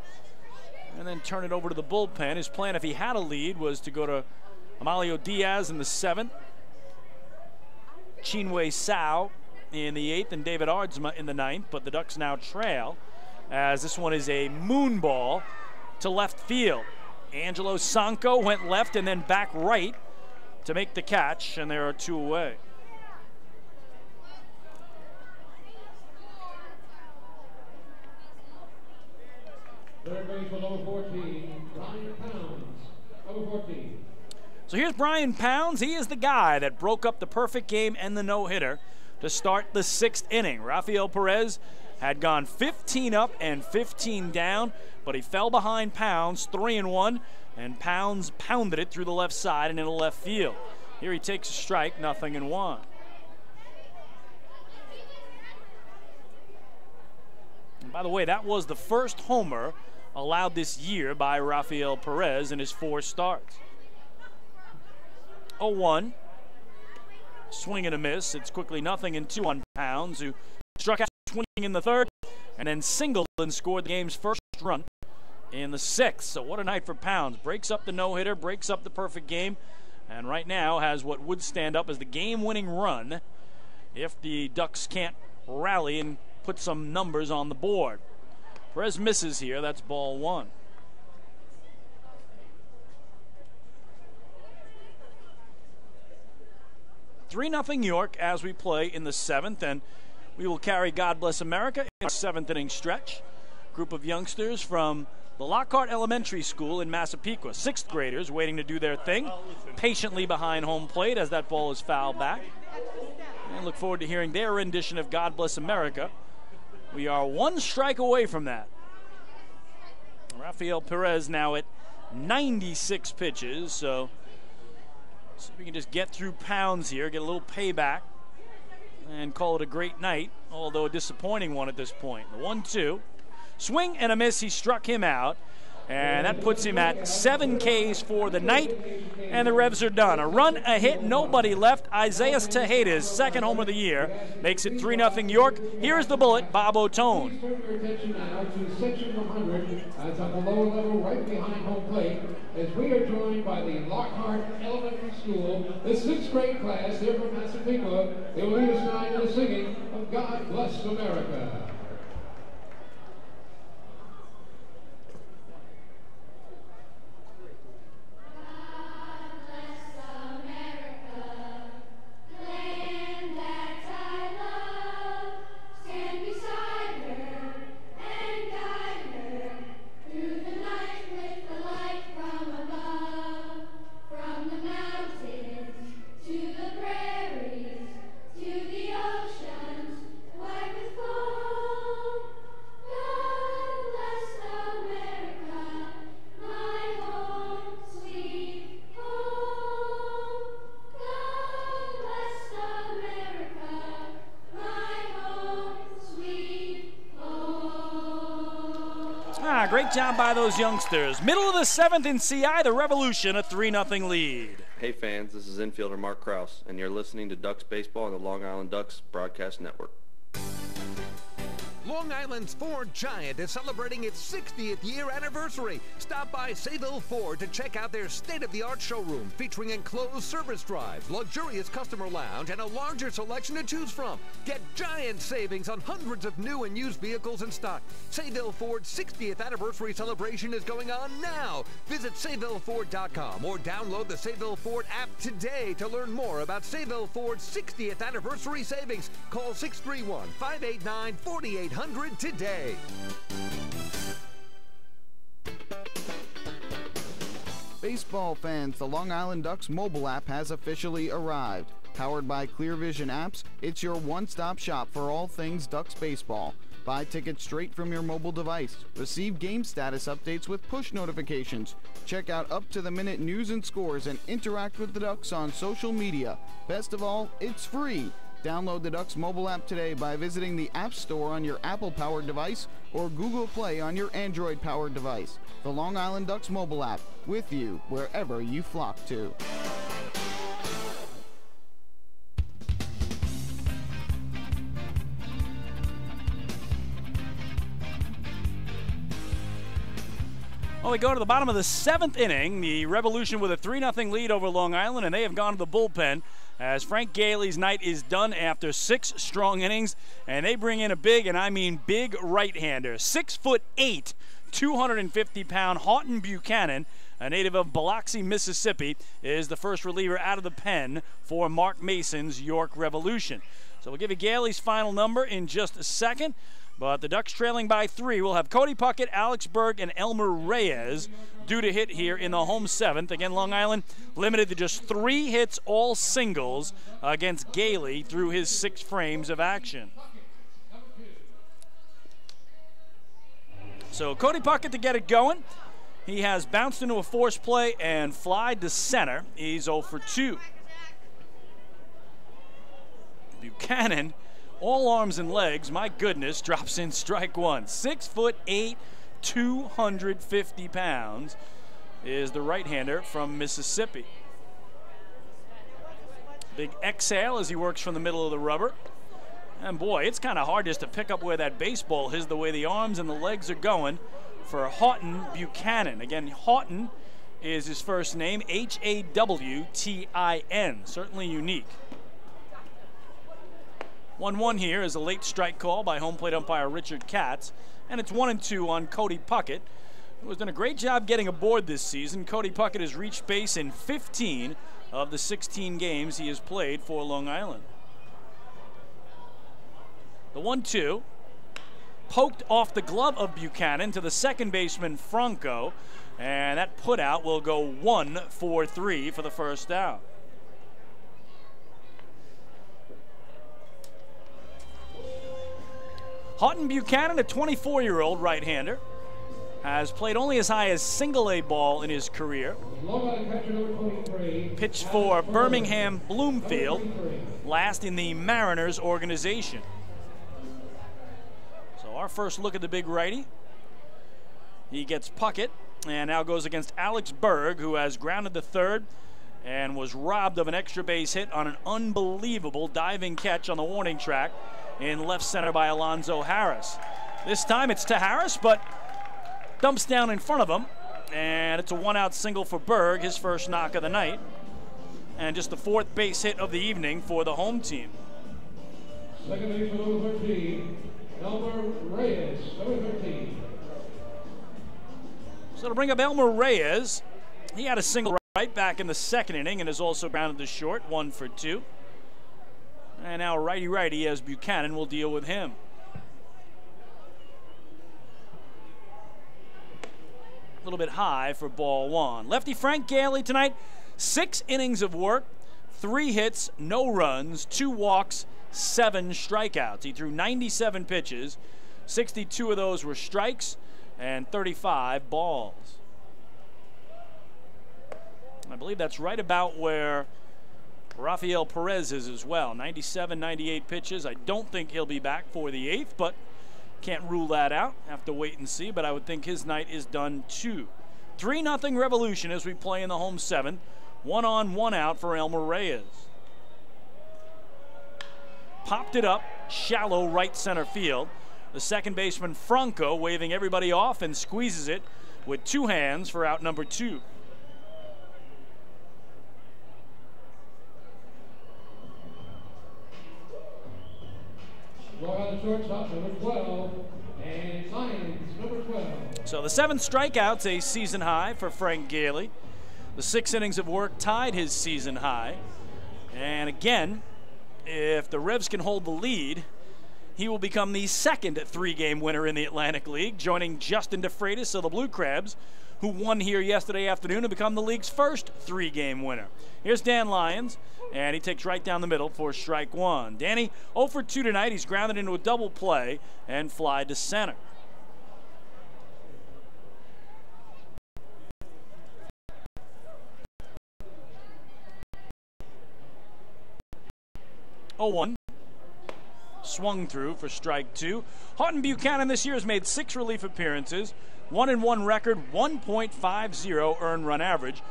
and then turn it over to the bullpen. His plan, if he had a lead, was to go to Amalio Diaz in the 7th, Chinwe Sao in the 8th, and David Ardsma in the 9th, but the Ducks now trail as this one is a moon ball to left field. Angelo Sanco went left and then back right to make the catch, and there are 2 away. Third baseman number 14, Brian Pounds. Number 14. So here's Brian Pounds. He is the guy that broke up the perfect game and the no-hitter to start the 6th inning. Rafael Perez had gone 15 up and 15 down, but he fell behind Pounds 3-1, and Pounds pounded it through the left side and into left field. Here he takes a strike, 0-1. And by the way, that was the first homer allowed this year by Rafael Perez in his 4 starts. 0-1. Swing and a miss. It's quickly 0-2 on Pounds, who struck out swinging in the 3rd and then singled and scored the game's first run in the 6th. So what a night for Pounds. Breaks up the no-hitter, breaks up the perfect game, and right now has what would stand up as the game-winning run if the Ducks can't rally and put some numbers on the board. Perez misses here. That's ball 1. Three 3-0 York as we play in the 7th, and we will carry God Bless America in our 7th inning stretch. Group of youngsters from the Lockhart Elementary School in Massapequa, 6th graders waiting to do their thing, patiently behind home plate as that ball is fouled back. And look forward to hearing their rendition of God Bless America. We are 1 strike away from that. Rafael Perez now at 96 pitches, so we can just get through pounds here, get a little payback, and call it a great night, although a disappointing one at this point. The 1-2. Swing and a miss. He struck him out, and that puts him at 7 Ks for the night, and the Revs are done. A run, a hit, nobody left. Isaiah Tejeda's 2nd home of the year makes it 3-0 York. Here's the bullet, Bob Otone. Turn your attention now to section 100. That's on the lower level right behind home plate, as we are joined by the Lockhart Elementary School, the 6th grade class. They're from Massapequa. They will lead us tonight in the singing of God Bless America. Great job by those youngsters. Middle of the 7th in CI, the Revolution, a 3-0 lead. Hey fans, this is infielder Mark Krause, and you're listening to Ducks Baseball on the Long Island Ducks Broadcast Network. Long Island's Ford Giant is celebrating its 60th year anniversary. Stop by Sayville Ford to check out their state-of-the-art showroom featuring enclosed service drives, luxurious customer lounge, and a larger selection to choose from. Get giant savings on hundreds of new and used vehicles in stock. Sayville Ford's 60th anniversary celebration is going on now. Visit SayvilleFord.com or download the Sayville Ford app today to learn more about Sayville Ford's 60th anniversary savings. Call 631-589-4800 today. Baseball fans, the Long Island Ducks mobile app has officially arrived. Powered by Clear Vision Apps, it's your one-stop shop for all things Ducks baseball. Buy tickets straight from your mobile device. Receive game status updates with push notifications. Check out up-to-the-minute news and scores and interact with the Ducks on social media. Best of all, it's free. Download the Ducks mobile app today by visiting the App Store on your Apple-powered device or Google Play on your Android-powered device. The Long Island Ducks mobile app, with you wherever you flock to. Well, we go to the bottom of the 7th inning. The Revolution with a 3-0 lead over Long Island, and they have gone to the bullpen as Frank Gailey's night is done after 6 strong innings, and they bring in a big, and I mean big, right-hander. 6'8", 250-pound Houghton Buchanan, a native of Biloxi, Mississippi, is the first reliever out of the pen for Mark Mason's York Revolution. So we'll give you Gailey's final number in just a second. But the Ducks trailing by 3 will have Cody Puckett, Alex Berg, and Elmer Reyes due to hit here in the home 7th. Again, Long Island limited to just 3 hits, all singles, against Gailey through his 6 frames of action. So Cody Puckett to get it going. He has bounced into a force play and flied to center. He's 0 for 2. Buchanan, all arms and legs, my goodness, drops in strike 1. 6'8", 250 pounds is the right-hander from Mississippi. Big exhale as he works from the middle of the rubber. And boy, it's kind of hard just to pick up where that baseball is, the way the arms and the legs are going for Houghton Buchanan. Again, Houghton is his first name, Hawtin, certainly unique. 1-1 here is a late strike call by home plate umpire Richard Katz And it's 1-2 on Cody Puckett, who has done a great job getting aboard this season. Cody Puckett has reached base in 15 of the 16 games he has played for Long Island. The 1-2, poked off the glove of Buchanan to the second baseman Franco, and that put out will go 1 for 3 for the first out. Houghton Buchanan, a 24-year-old right-hander, has played only as high as single-A ball in his career. Pitched for Birmingham Bloomfield, last in the Mariners organization. So our first look at the big righty. He gets Puckett and now goes against Alex Berg, who has grounded to third and was robbed of an extra base hit on an unbelievable diving catch on the warning track in left center by Alonzo Harris. This time it's to Harris, but dumps down in front of him, and it's a one-out single for Berg, his first knock of the night, and just the fourth base hit of the evening for the home team. Second baseman number 13, Elmer Reyes, number 13. So to bring up Elmer Reyes, he had a single right back in the second inning and has also grounded to short, 1 for 2. And now righty-righty as Buchanan will deal with him. A little bit high for ball 1. Lefty Frank Gailey tonight, 6 innings of work, 3 hits, no runs, 2 walks, 7 strikeouts. He threw 97 pitches, 62 of those were strikes, and 35 balls. I believe that's right about where Rafael Perez is as well. 97, 98 pitches. I don't think he'll be back for the 8th, but can't rule that out. Have to wait and see, but I would think his night is done too. 3-0 Revolution as we play in the home 7th. 1 on, 1 out for Elmer Reyes. Popped it up, shallow right center field. The second baseman Franco waving everybody off and squeezes it with 2 hands for out number 2. The shortstop, number 12, and Lyons, number 12. So the 7 strikeouts, a season high for Frank Gailey. The 6 innings of work tied his season high. And again, if the Revs can hold the lead, he will become the second 3-game winner in the Atlantic League, joining Justin DeFreitas of the Blue Crabs, who won here yesterday afternoon to become the league's first 3-game winner. Here's Dan Lyons, and he takes right down the middle for strike 1. Danny 0 for 2 tonight. He's grounded into a double play and fly to center. Oh, 1. Swung through for strike 2. Houghton Buchanan this year has made 6 relief appearances, 1-1 record, 1.50 earned run average.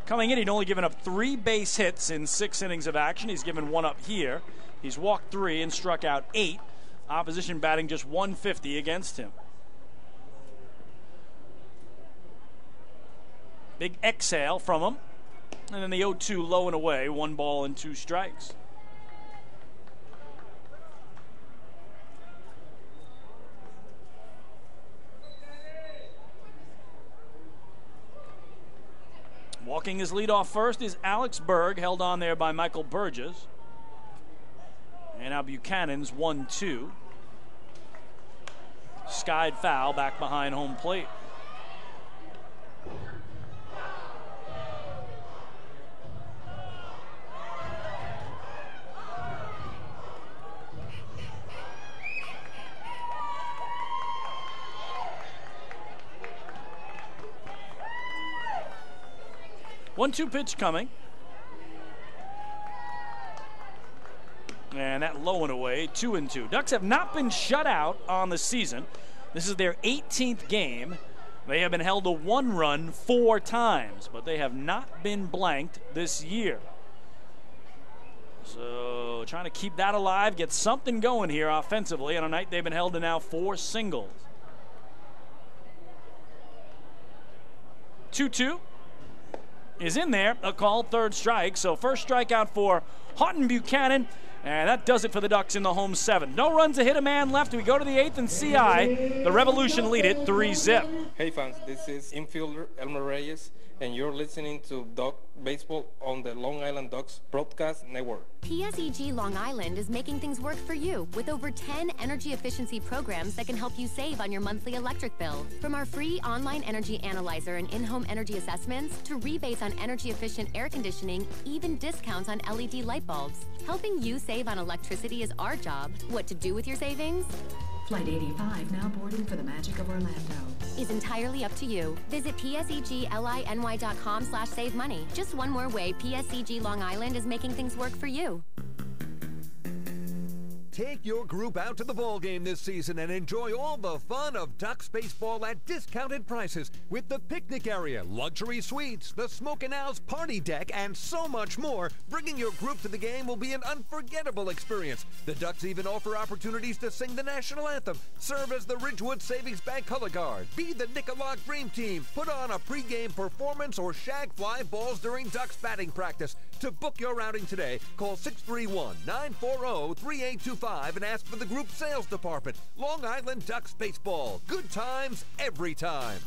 Coming in, he'd only given up 3 base hits in 6 innings of action. He's given 1 up here. He's walked 3 and struck out 8. Opposition batting just 150 against him. Big exhale from him. And then the 0-2 low and away, 1 ball and 2 strikes. Walking his lead off first is Alex Berg, held on there by Michael Burgess. And now Buchanan's 1-2. Skied foul back behind home plate. One-two pitch coming. And that low and away, 2-2. Ducks have not been shut out on the season. This is their 18th game. They have been held to 1 run 4 times, but they have not been blanked this year. So trying to keep that alive, get something going here offensively on a night they've been held to now 4 singles. 2-2. Is in there, a called 3rd strike. So first strikeout for Houghton Buchanan, And that does it for the Ducks in the home 7. No runs, a hit, a man left. We go to the 8th and CI. The Revolution lead it 3-zip. Hey fans, this is infielder Elmer Reyes, and you're listening to Duck Baseball on the Long Island Ducks Broadcast Network. PSEG Long Island is making things work for you with over 10 energy efficiency programs that can help you save on your monthly electric bill. From our free online energy analyzer and in-home energy assessments to rebates on energy efficient air conditioning, even discounts on LED light bulbs. Helping you save on electricity is our job. What to do with your savings? Flight 85 now boarding for the magic of Orlando. Is entirely up to you. Visit psegly.com/save money. Just one more way PSEG Long Island is making things work for you. Take your group out to the ball game this season and enjoy all the fun of Ducks baseball at discounted prices with the picnic area, luxury suites, the Smokin' Owl's party deck, and so much more. Bringing your group to the game will be an unforgettable experience. The Ducks even offer opportunities to sing the national anthem, serve as the Ridgewood Savings Bank color guard, be the Nicolak Dream Team, put on a pregame performance, or shag fly balls during Ducks batting practice. To book your outing today, call 631-940-3825 and ask for the group sales department. Long Island Ducks Baseball. Good times every time.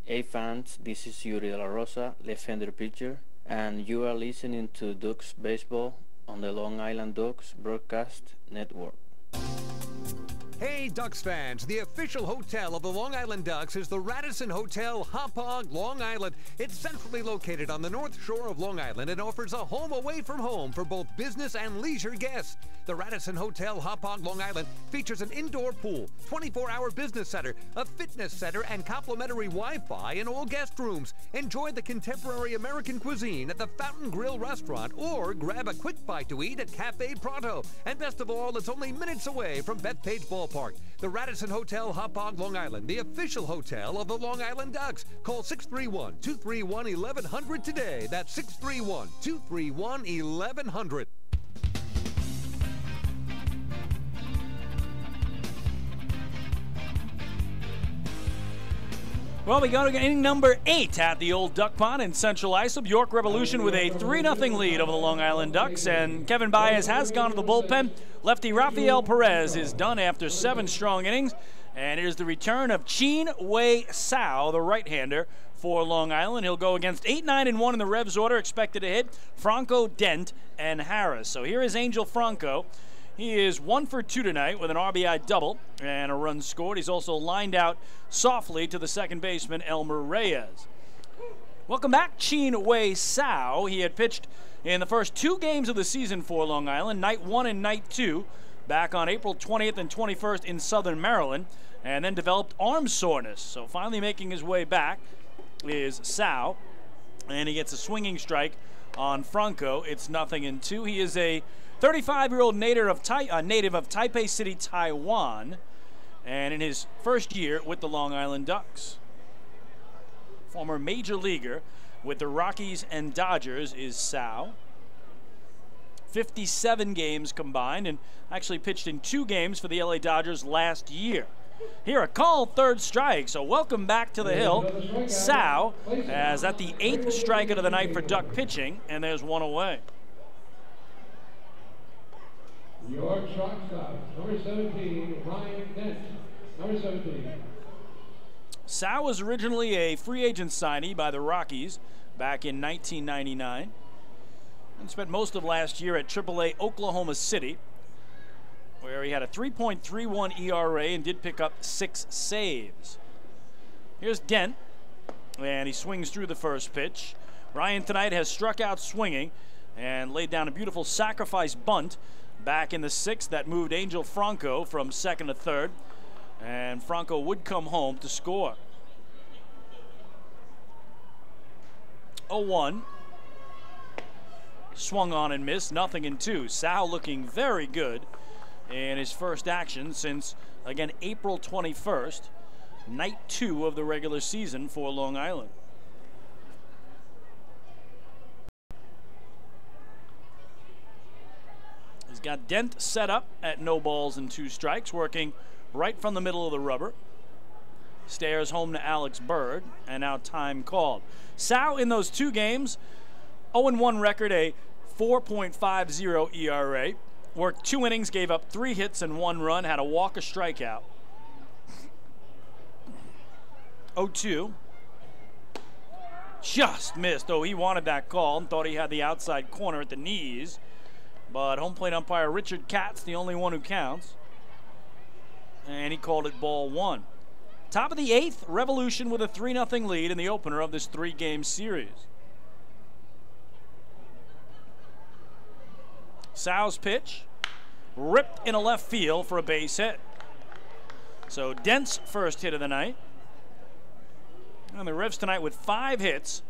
Hey fans, this is Yuri De La Rosa, left-hander pitcher, and you are listening to Ducks Baseball on the Long Island Ducks Broadcast Network. Hey Ducks fans, the official hotel of the Long Island Ducks is the Radisson Hotel Hauppauge, Long Island. It's centrally located on the north shore of Long Island and offers a home away from home for both business and leisure guests. The Radisson Hotel Hauppauge, Long Island features an indoor pool, 24-hour business center, a fitness center, and complimentary Wi-Fi in all guest rooms. Enjoy the contemporary American cuisine at the Fountain Grill restaurant or grab a quick bite to eat at Cafe Pronto. And best of all, it's only minutes away from Bethpage Ballpark. The Radisson Hotel Hauppauge, Long Island, the official hotel of the Long Island Ducks. Call 631-231-1100 today. That's 631-231-1100. Well, we go to inning number 8 at the old Duck Pond in Central Islip. York Revolution with a 3-0 lead over the Long Island Ducks, and Kevin Baez has gone to the bullpen. Lefty Rafael Perez is done after 7 strong innings, and it is the return of Chin Wei Sao, the right-hander for Long Island. He'll go against 8-9-1 in the Revs order, expected to hit Franco, Dent, and Harris. So here is Angel Franco. He is 1 for 2 tonight with an RBI double and a run scored. He's also lined out softly to the second baseman, Elmer Reyes. Welcome back, Chin Wei Sao. He had pitched in the first 2 games of the season for Long Island, night 1 and night 2, back on April 20th and 21st in Southern Maryland, and then developed arm soreness. So finally making his way back is Sao, and he gets a swinging strike on Franco. It's 0-2. He is a 35-year-old native of Taipei City, Taiwan, and in his first year with the Long Island Ducks. Former major leaguer with the Rockies and Dodgers is Sao. 57 games combined, and actually pitched in 2 games for the LA Dodgers last year. Here, a call, 3rd strike, so welcome back to the hill. Sao, as at the 8th strikeout of the night for Duck pitching, and there's 1 away. York shortstop, number 17, Ryan Dent, number 17. Sao was originally a free agent signee by the Rockies back in 1999 and spent most of last year at AAA Oklahoma City, where he had a 3.31 ERA and did pick up 6 saves. Here's Dent, and he swings through the first pitch. Ryan tonight has struck out swinging and laid down a beautiful sacrifice bunt back in the 6th that moved Angel Franco from 2nd to 3rd, and Franco would come home to score. 0-1. Swung on and missed, 0-2. Sao looking very good in his first action since, again, April 21st, night 2 of the regular season for Long Island. He's got Dent set up at 0 balls and 2 strikes, working right from the middle of the rubber. Stares home to Alex Bird, and now time called. Sao in those 2 games, 0-1 record, a 4.50 ERA. Worked 2 innings, gave up 3 hits and 1 run, had a walk, a strikeout. 0-2. Just missed. Oh, he wanted that call and thought he had the outside corner at the knees. But home plate umpire Richard Katz, the only one who counts. And he called it ball 1. Top of the 8th, Revolution with a 3-0 lead in the opener of this 3-game series. Sal's pitch, ripped in a left field for a base hit. So Dent's first hit of the night. And the Revs tonight with 5 hits,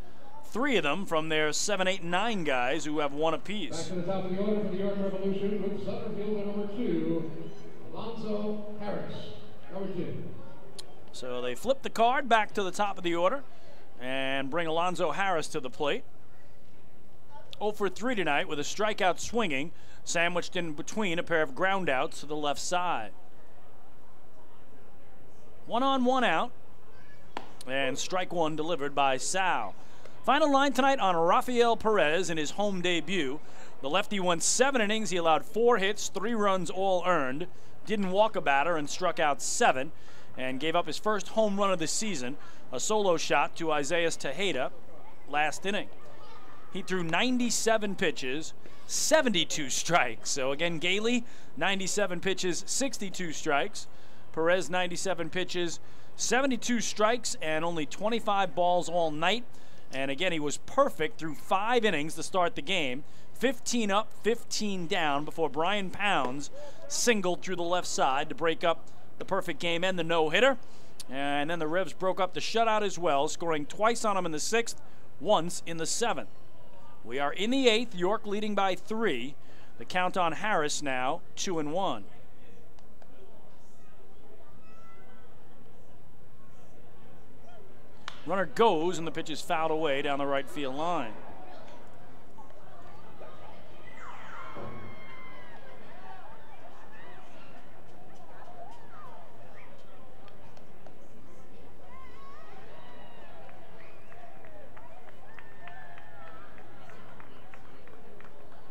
3 of them from their 7, 8, and 9 guys who have 1 apiece. Back to the top of the order for the York Revolution with center fielder number 2, Alonzo Harris, number 2. So they flip the card back to the top of the order and bring Alonzo Harris to the plate. 0 for 3 tonight with a strikeout swinging, sandwiched in between a pair of groundouts to the left side. 1 on, 1 out, and strike 1 delivered by Sal. Final line tonight on Rafael Perez in his home debut. The lefty went 7 innings. He allowed 4 hits, 3 runs all earned, didn't walk a batter, and struck out 7, and gave up his first home run of the season, a solo shot to Isaias Tejeda last inning. He threw 97 pitches, 72 strikes. So again, Gailey, 97 pitches, 62 strikes. Perez, 97 pitches, 72 strikes, and only 25 balls all night. And again, he was perfect through 5 innings to start the game. 15 up, 15 down before Brian Pounds singled through the left side to break up the perfect game and the no-hitter. And then the Revs broke up the shutout as well, scoring twice on him in the 6th, once in the 7th. We are in the 8th, York leading by 3. The count on Harris now 2-1. Runner goes and the pitch is fouled away down the right field line.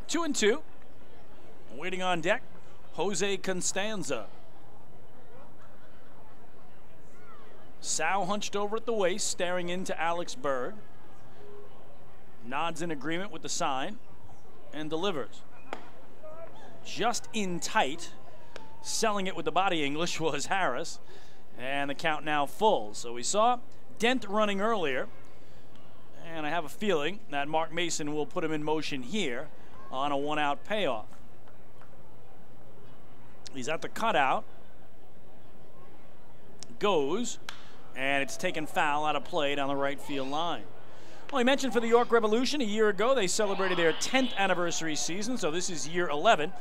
Two and 2. Waiting on deck, Jose Constanza. Sal hunched over at the waist, staring into Alex Berg. Nods in agreement with the sign and delivers. Just in tight, selling it with the body English was Harris, and the count now full. So we saw Dent running earlier, and I have a feeling that Mark Mason will put him in motion here on a 1-out payoff. He's at the cutout. Goes, and it's taken foul out of play down the right field line. Well, he mentioned for the York Revolution, a year ago they celebrated their 10th anniversary season, so this is year 11.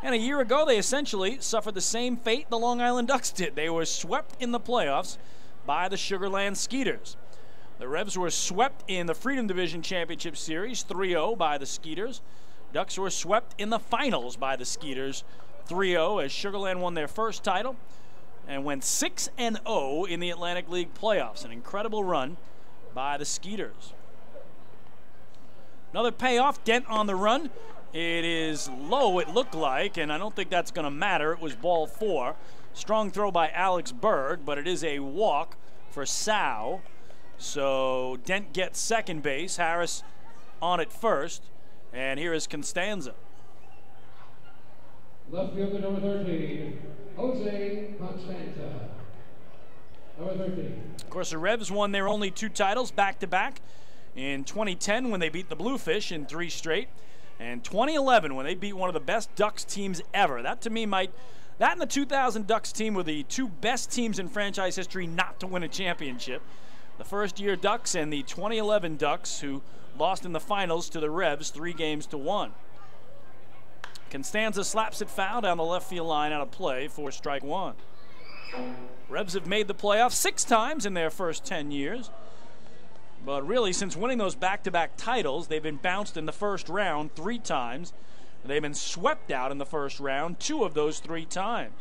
And a year ago they essentially suffered the same fate the Long Island Ducks did. They were swept in the playoffs by the Sugarland Skeeters. The Revs were swept in the Freedom Division Championship Series 3-0 by the Skeeters. Ducks were swept in the finals by the Skeeters 3-0 as Sugarland won their first title and went 6-0 in the Atlantic League playoffs. An incredible run by the Skeeters. Another payoff, Dent on the run. It is low, it looked like, and I don't think that's going to matter. It was ball 4. Strong throw by Alex Berg, but it is a walk for Sal. So Dent gets second base, Harris on at first, and here is Constanza. Left fielder number 13, Jose Constanza. Number 13. Of course, the Revs won their only 2 titles back-to-back in 2010 when they beat the Bluefish in 3 straight, and 2011 when they beat one of the best Ducks teams ever. That to me that and the 2000 Ducks team were the 2 best teams in franchise history not to win a championship. The first-year Ducks and the 2011 Ducks, who lost in the finals to the Revs 3-1. Constanza slaps it foul down the left field line out of play for strike 1. Revs have made the playoffs 6 times in their first 10 years. But really, since winning those back-to-back titles, they've been bounced in the first round 3 times. They've been swept out in the first round 2 of those 3 times.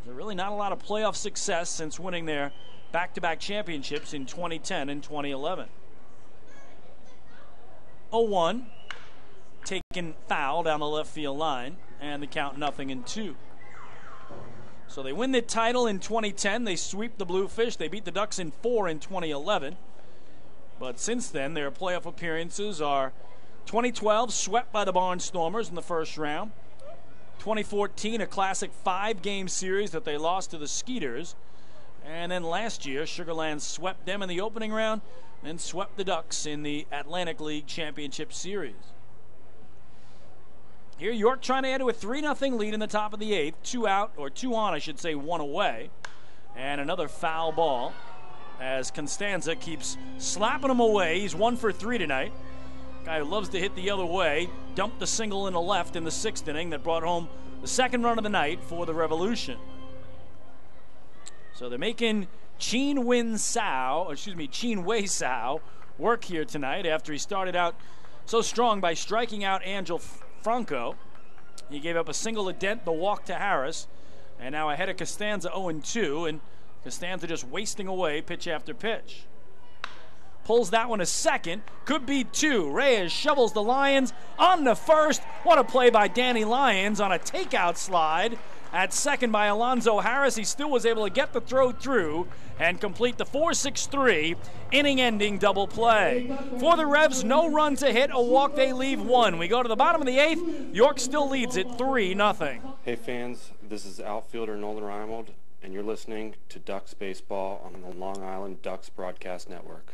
There's really not a lot of playoff success since winning their back-to-back championships in 2010 and 2011. 0-1. taken foul down the left field line, and the count 0-2. So they win the title in 2010. They sweep the Bluefish. They beat the Ducks in 4 in 2011. But since then, their playoff appearances are 2012, swept by the Barnstormers in the first round. 2014, a classic 5-game series that they lost to the Skeeters. And then last year, Sugarland swept them in the opening round and swept the Ducks in the Atlantic League Championship Series. Here, York trying to add to a 3-0 lead in the top of the 8th. 2 out, or 2 on, I should say, 1 away. And another foul ball as Costanza keeps slapping him away. He's 1 for 3 tonight. Guy who loves to hit the other way. Dumped the single in the left in the 6th inning that brought home the second run of the night for the Revolution. So they're making Cheen Wei Sao work here tonight after he started out so strong by striking out Angel Franco. He gave up a single to Dent, the walk to Harris, and now ahead of Costanza 0-2, and Costanza just wasting away pitch after pitch. Pulls that one to second, could be 2. Reyes shovels the Lions on the first. What a play by Danny Lyons on a takeout slide. At second by Alonzo Harris, he still was able to get the throw through and complete the 4-6-3 inning-ending double play. For the Revs, no run to hit, a walk, they leave 1. We go to the bottom of the 8th. York still leads it 3-0. Hey fans, this is outfielder Nolan Reimold, and you're listening to Ducks Baseball on the Long Island Ducks Broadcast Network.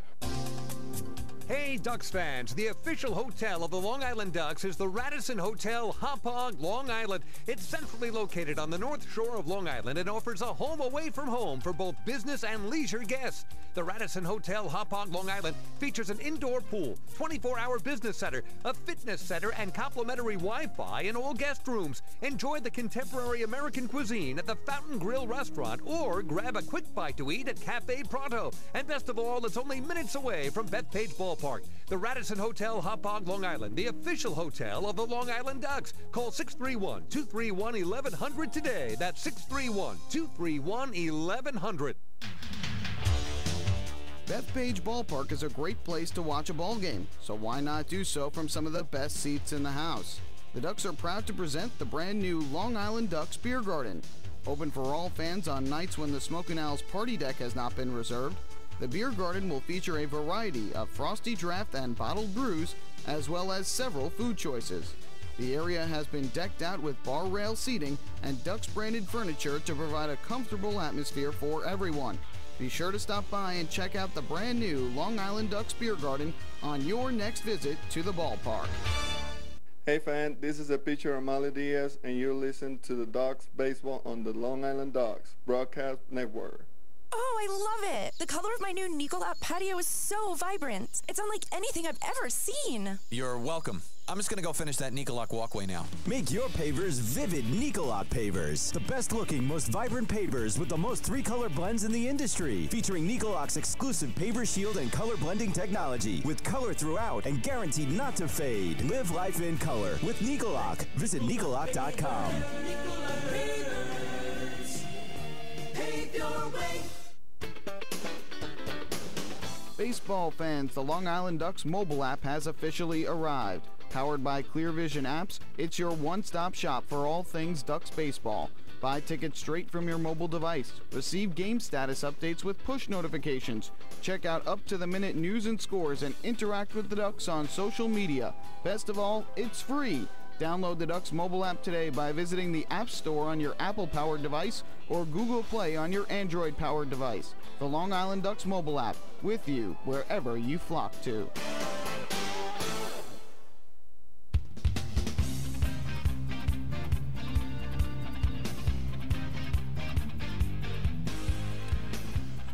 Hey Ducks fans, the official hotel of the Long Island Ducks is the Radisson Hotel, Hauppauge, Long Island. It's centrally located on the north shore of Long Island and offers a home away from home for both business and leisure guests. The Radisson Hotel, Hauppauge, Long Island features an indoor pool, 24-hour business center, a fitness center, and complimentary Wi-Fi in all guest rooms. Enjoy the contemporary American cuisine at the Fountain Grill restaurant or grab a quick bite to eat at Cafe Pronto. And best of all, it's only minutes away from Bethpage Ballpark. The Radisson Hotel, Hauppauge, Long Island, the official hotel of the Long Island Ducks. Call 631-231-1100 today. That's 631-231-1100. Bethpage Ballpark is a great place to watch a ball game, so why not do so from some of the best seats in the house? The Ducks are proud to present the brand new Long Island Ducks Beer Garden. Open for all fans on nights when the Smokin' Owls party deck has not been reserved. The Beer Garden will feature a variety of frosty draft and bottled brews, as well as several food choices. The area has been decked out with bar rail seating and Ducks branded furniture to provide a comfortable atmosphere for everyone. Be sure to stop by and check out the brand new Long Island Ducks Beer Garden on your next visit to the ballpark. Hey fan, this is a pitcher Amali Diaz, and you're listening to the Ducks Baseball on the Long Island Ducks Broadcast Network. Oh, I love it! The color of my new Nicolat patio is so vibrant. It's unlike anything I've ever seen. You're welcome. I'm just gonna go finish that Nicolat walkway now. Make your pavers vivid Nicolat pavers. The best looking, most vibrant pavers with the most 3-color blends in the industry. Featuring Nicolat's exclusive paver shield and color blending technology. With color throughout and guaranteed not to fade. Live life in color with Nicolat. Visit Nicolat.com. Pave your way. Baseball fans, the Long Island Ducks mobile app has officially arrived. Powered by Clear Vision Apps, it's your one-stop shop for all things Ducks baseball. Buy tickets straight from your mobile device. Receive game status updates with push notifications. Check out up-to-the-minute news and scores and interact with the Ducks on social media. Best of all, it's free. Download the Ducks mobile app today by visiting the App Store on your Apple-powered device or Google Play on your Android-powered device. The Long Island Ducks mobile app, with you wherever you flock to.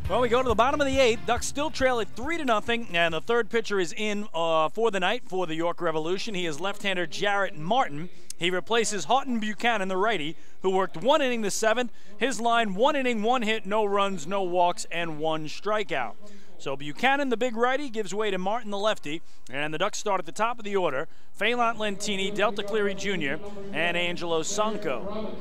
Well, we go to the bottom of the 8th. Ducks still trail at 3-0, and the third pitcher is in for the night for the York Revolution. He is left-hander Jarrett Martin. He replaces Houghton Buchanan, the righty, who worked 1 inning the 7th. His line, 1 inning, 1 hit, no runs, no walks, and 1 strikeout. So Buchanan, the big righty, gives way to Martin, the lefty, and the Ducks start at the top of the order. Phelan Lentini, Delta Cleary Jr., and Angelo Sanko.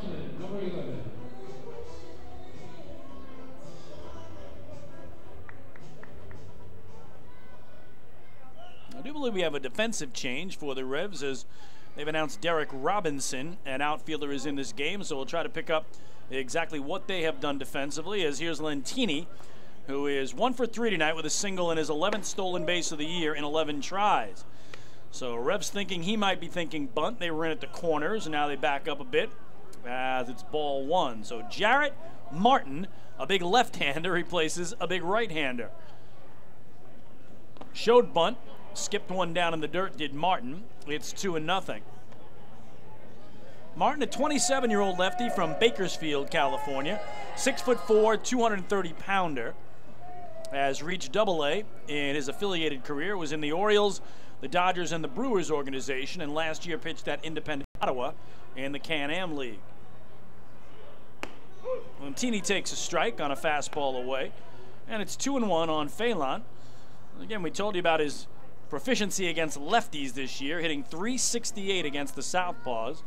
I do believe Defensively, we have a defensive change for the Revs as they've announced Derek Robinson, an outfielder, is in this game, so we'll try to pick up exactly what they have done defensively, as here's Lentini, who is 1 for 3 tonight with a single in his 11th stolen base of the year in 11 tries. So Revs thinking he might be thinking bunt. They were in at the corners, and now they back up a bit as it's ball 1. So Jarrett Martin, a big left-hander, replaces a big right-hander. Showed bunt, skipped one down in the dirt, did Martin. It's 2-0. Martin, a 27-year-old lefty from Bakersfield, California, 6'4", 230-pounder, has reached Double-A in his affiliated career. Was in the Orioles, the Dodgers, and the Brewers organization, and last year pitched at Independent Ottawa in the Can-Am League. Lentini takes a strike on a fastball away, and it's 2-1 on Phelan. Again, we told you about his proficiency against lefties this year, hitting .368 against the Southpaws.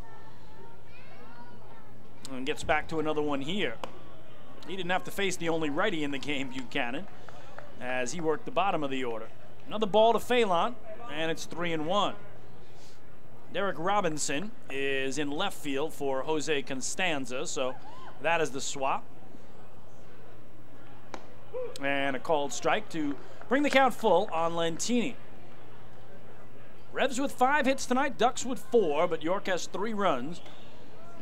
And gets back to another one here. He didn't have to face the only righty in the game, Buchanan, as he worked the bottom of the order. Another ball to Phelan, and it's 3-1. Derek Robinson is in left field for Jose Constanza, so that is the swap. And a called strike to bring the count full on Lentini. Revs with 5 hits tonight, Ducks with 4, but York has 3 runs.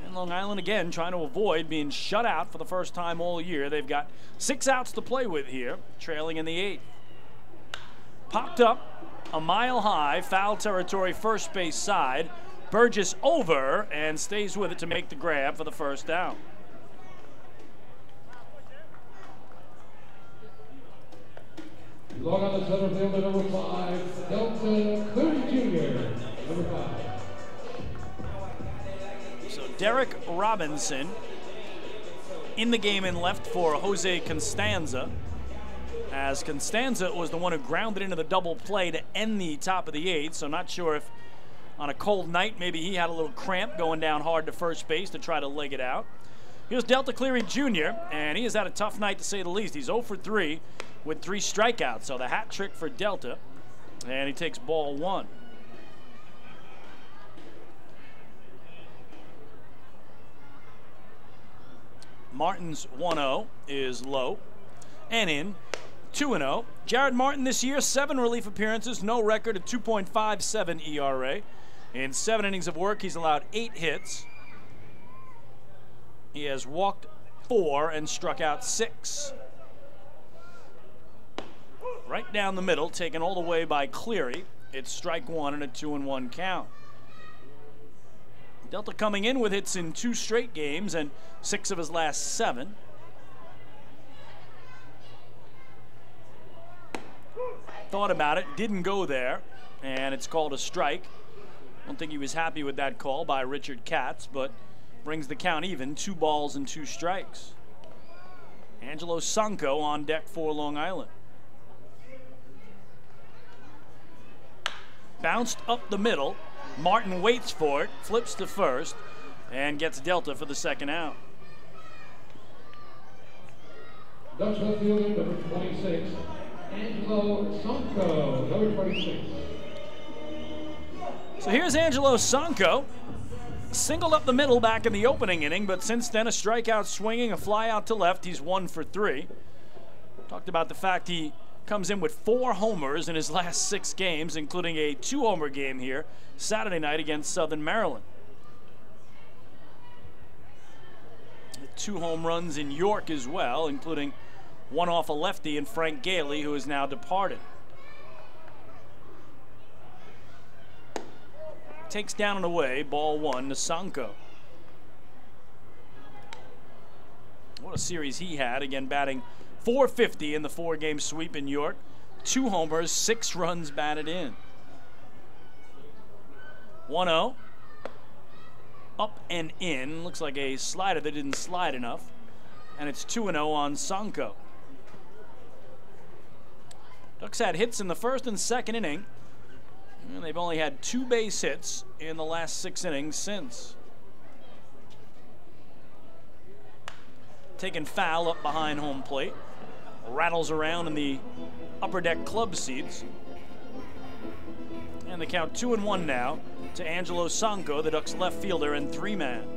And Long Island again trying to avoid being shut out for the first time all year. They've got 6 outs to play with here, trailing in the 8th. Popped up a mile high, foul territory, first base side. Burgess over and stays with it to make the grab for the first down. Long on the center fielder, number 5, Delta Cleary Jr., number 5. So Derek Robinson in the game in left for Jose Constanza, as Constanza was the one who grounded into the double play to end the top of the 8th. So not sure if on a cold night maybe he had a little cramp going down hard to first base to try to leg it out. Here's Delta Cleary Jr., and he has had a tough night to say the least. He's 0 for 3 with 3 strikeouts, so the hat trick for Delta, and he takes ball 1. Martin's 1-0 is low and in. 2-0. Jared Martin this year, 7 relief appearances, no record, a 2.57 ERA. In 7 innings of work, he's allowed 8 hits. He has walked 4 and struck out 6. Right down the middle, taken all the way by Cleary. It's strike 1 and a 2-1 count. Delta coming in with hits in 2 straight games and 6 of his last 7. Thought about it, didn't go there, and it's called a strike. Don't think he was happy with that call by Richard Katz, but brings the count even, 2 balls and 2 strikes. Angelo Sanko on deck for Long Island. Bounced up the middle. Martin waits for it, flips to first, and gets Delta for the second out. Ducks left fielder, number 26, Angelo Sanko, number 26. So here's Angelo Sanko. Singled up the middle back in the opening inning, but since then a strikeout swinging, a fly out to left. He's 1 for 3. Talked about the fact he comes in with 4 homers in his last 6 games, including a 2-homer game here Saturday night against Southern Maryland. 2 home runs in York as well, including 1 off a lefty in Frank Gailey, who is now departed. Takes down and away, ball 1 to Sanko. What a series he had, again batting .450 in the 4-game sweep in York. 2 homers, 6 runs batted in. 1-0. Up and in. Looks like a slider that didn't slide enough. And it's 2-0 on Sanko. Ducks had hits in the first and second inning. And they've only had 2 base hits in the last 6 innings since. Taken foul up behind home plate. Rattles around in the upper deck club seats. And the count 2-1 now to Angelo Sanko, the Ducks left fielder and 3-man.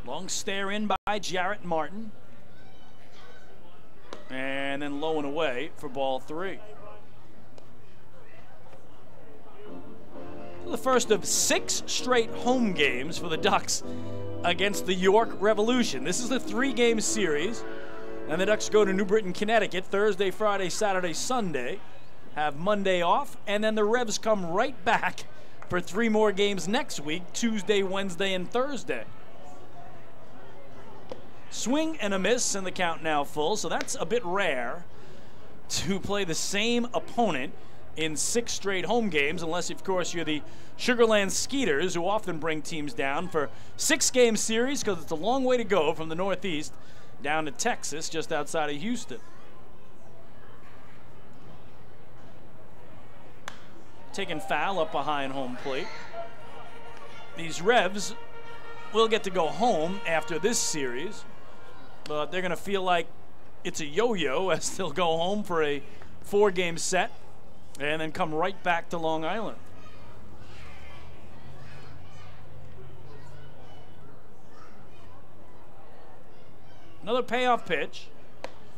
Long stare in by Jarrett Martin. And then low and away for ball 3. The first of 6 straight home games for the Ducks against the York Revolution. This is a 3-game series, and the Ducks go to New Britain, Connecticut Thursday, Friday, Saturday, Sunday, have Monday off, and then the Revs come right back for 3 more games next week, Tuesday, Wednesday, and Thursday. Swing and a miss, and the count now full, so that's a bit rare to play the same opponent in 6 straight home games, unless, of course, you're the Sugarland Skeeters, who often bring teams down for 6-game series because it's a long way to go from the Northeast down to Texas, just outside of Houston. Taking foul up behind home plate. These Revs will get to go home after this series, but they're going to feel like it's a yo-yo as they'll go home for a 4-game set and then come right back to Long Island. Another payoff pitch.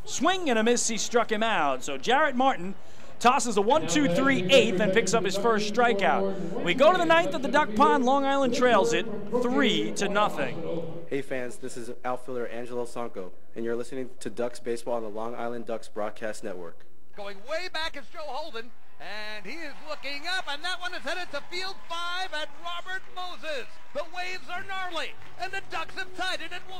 Swing and a miss, he struck him out. So Jarrett Martin tosses a 1-2-3 eighth and picks up his first strikeout. We go to the 9th at the Duck Pond. Long Island trails it 3-0. Hey fans, this is outfielder Angelo Sanko, and you're listening to Ducks Baseball on the Long Island Ducks Broadcast Network. Going way back is Joe Holden, and he is looking up, and that one is headed to field 5 at Robert Moses. The waves are gnarly, and the Ducks have tied it at 1.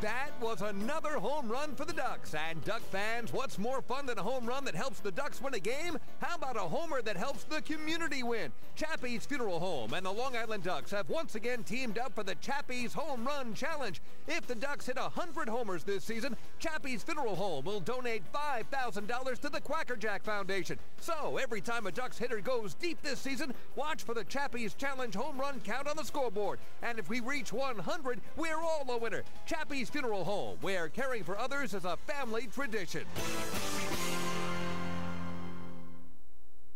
That was another home run for the Ducks. And Duck fans, what's more fun than a home run that helps the Ducks win a game? How about a homer that helps the community win? Chappie's Funeral Home and the Long Island Ducks have once again teamed up for the Chappie's Home Run Challenge. If the Ducks hit 100 homers this season, Chappie's Funeral Home will donate $5,000 to the Quackerjack Foundation. So every time a Ducks hitter goes deep this season, watch for the Chappie's Challenge home run count on the scoreboard. And if we reach 100, we're all a winner. Chappie's Funeral Home, where caring for others is a family tradition.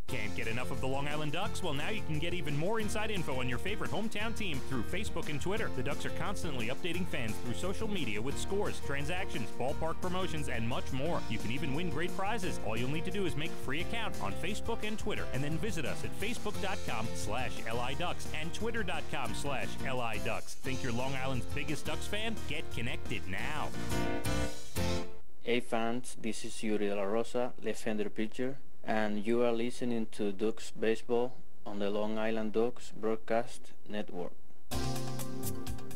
Can't get enough of the Long Island Ducks? Well, now you can get even more inside info on your favorite hometown team through Facebook and Twitter. The Ducks are constantly updating fans through social media with scores, transactions, ballpark promotions, and much more. You can even win great prizes. All you'll need to do is make a free account on Facebook and Twitter, and then visit us at facebook.com/LIDucks and twitter.com/LIDucks. Think you're Long Island's biggest Ducks fan? Get connected now. Hey fans, this is Yuri De La Rosa, left-hander pitcher, and you are listening to Ducks Baseball on the Long Island Ducks Broadcast Network.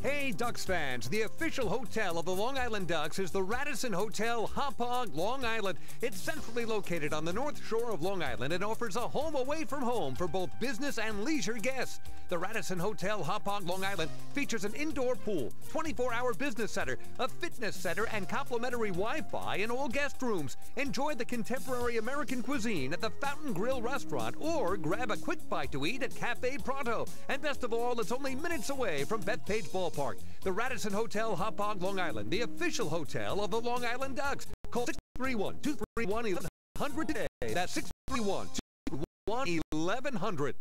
Hey Ducks fans, the official hotel of the Long Island Ducks is the Radisson Hotel Hauppauge, Long Island. It's centrally located on the north shore of Long Island and offers a home away from home for both business and leisure guests. The Radisson Hotel Hauppauge, Long Island features an indoor pool, 24-hour business center, a fitness center, and complimentary Wi-Fi in all guest rooms. Enjoy the contemporary American cuisine at the Fountain Grill restaurant or grab a quick bite to eat at Cafe Pronto. And best of all, it's only minutes away from Bethpage Ballpark. The Radisson Hotel Hauppauge, Long Island, the official hotel of the Long Island Ducks. Call 631-231-1100 today. That's 631-231-1100.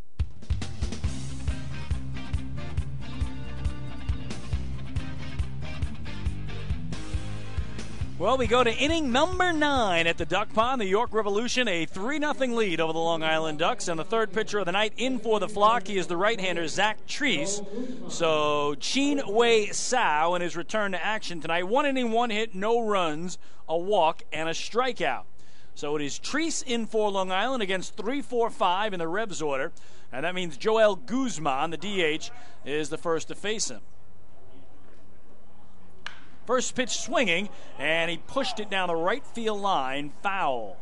Well, we go to inning number 9 at the Duck Pond. The York Revolution, a 3-0 lead over the Long Island Ducks. And the third pitcher of the night in for the flock, he is the right-hander, Zach Treese. So, Chin Wei Sao in his return to action tonight. 1 inning, 1 hit, no runs, a walk, and a strikeout. So it is Treese in for Long Island against 3-4-5 in the Revs order. And that means Joel Guzman, the DH, is the first to face him. First pitch swinging, and he pushed it down the right field line. Foul.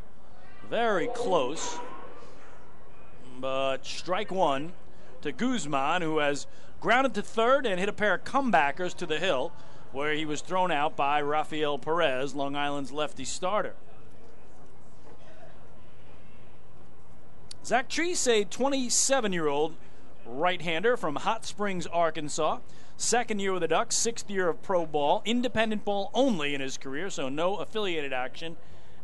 Very close. But strike one to Guzman, who has grounded to third and hit a pair of comebackers to the hill, where he was thrown out by Rafael Perez, Long Island's lefty starter. Zach Treese, a 27-year-old right-hander from Hot Springs, Arkansas. Second year with the Ducks, 6th year of pro ball, independent ball only in his career, so no affiliated action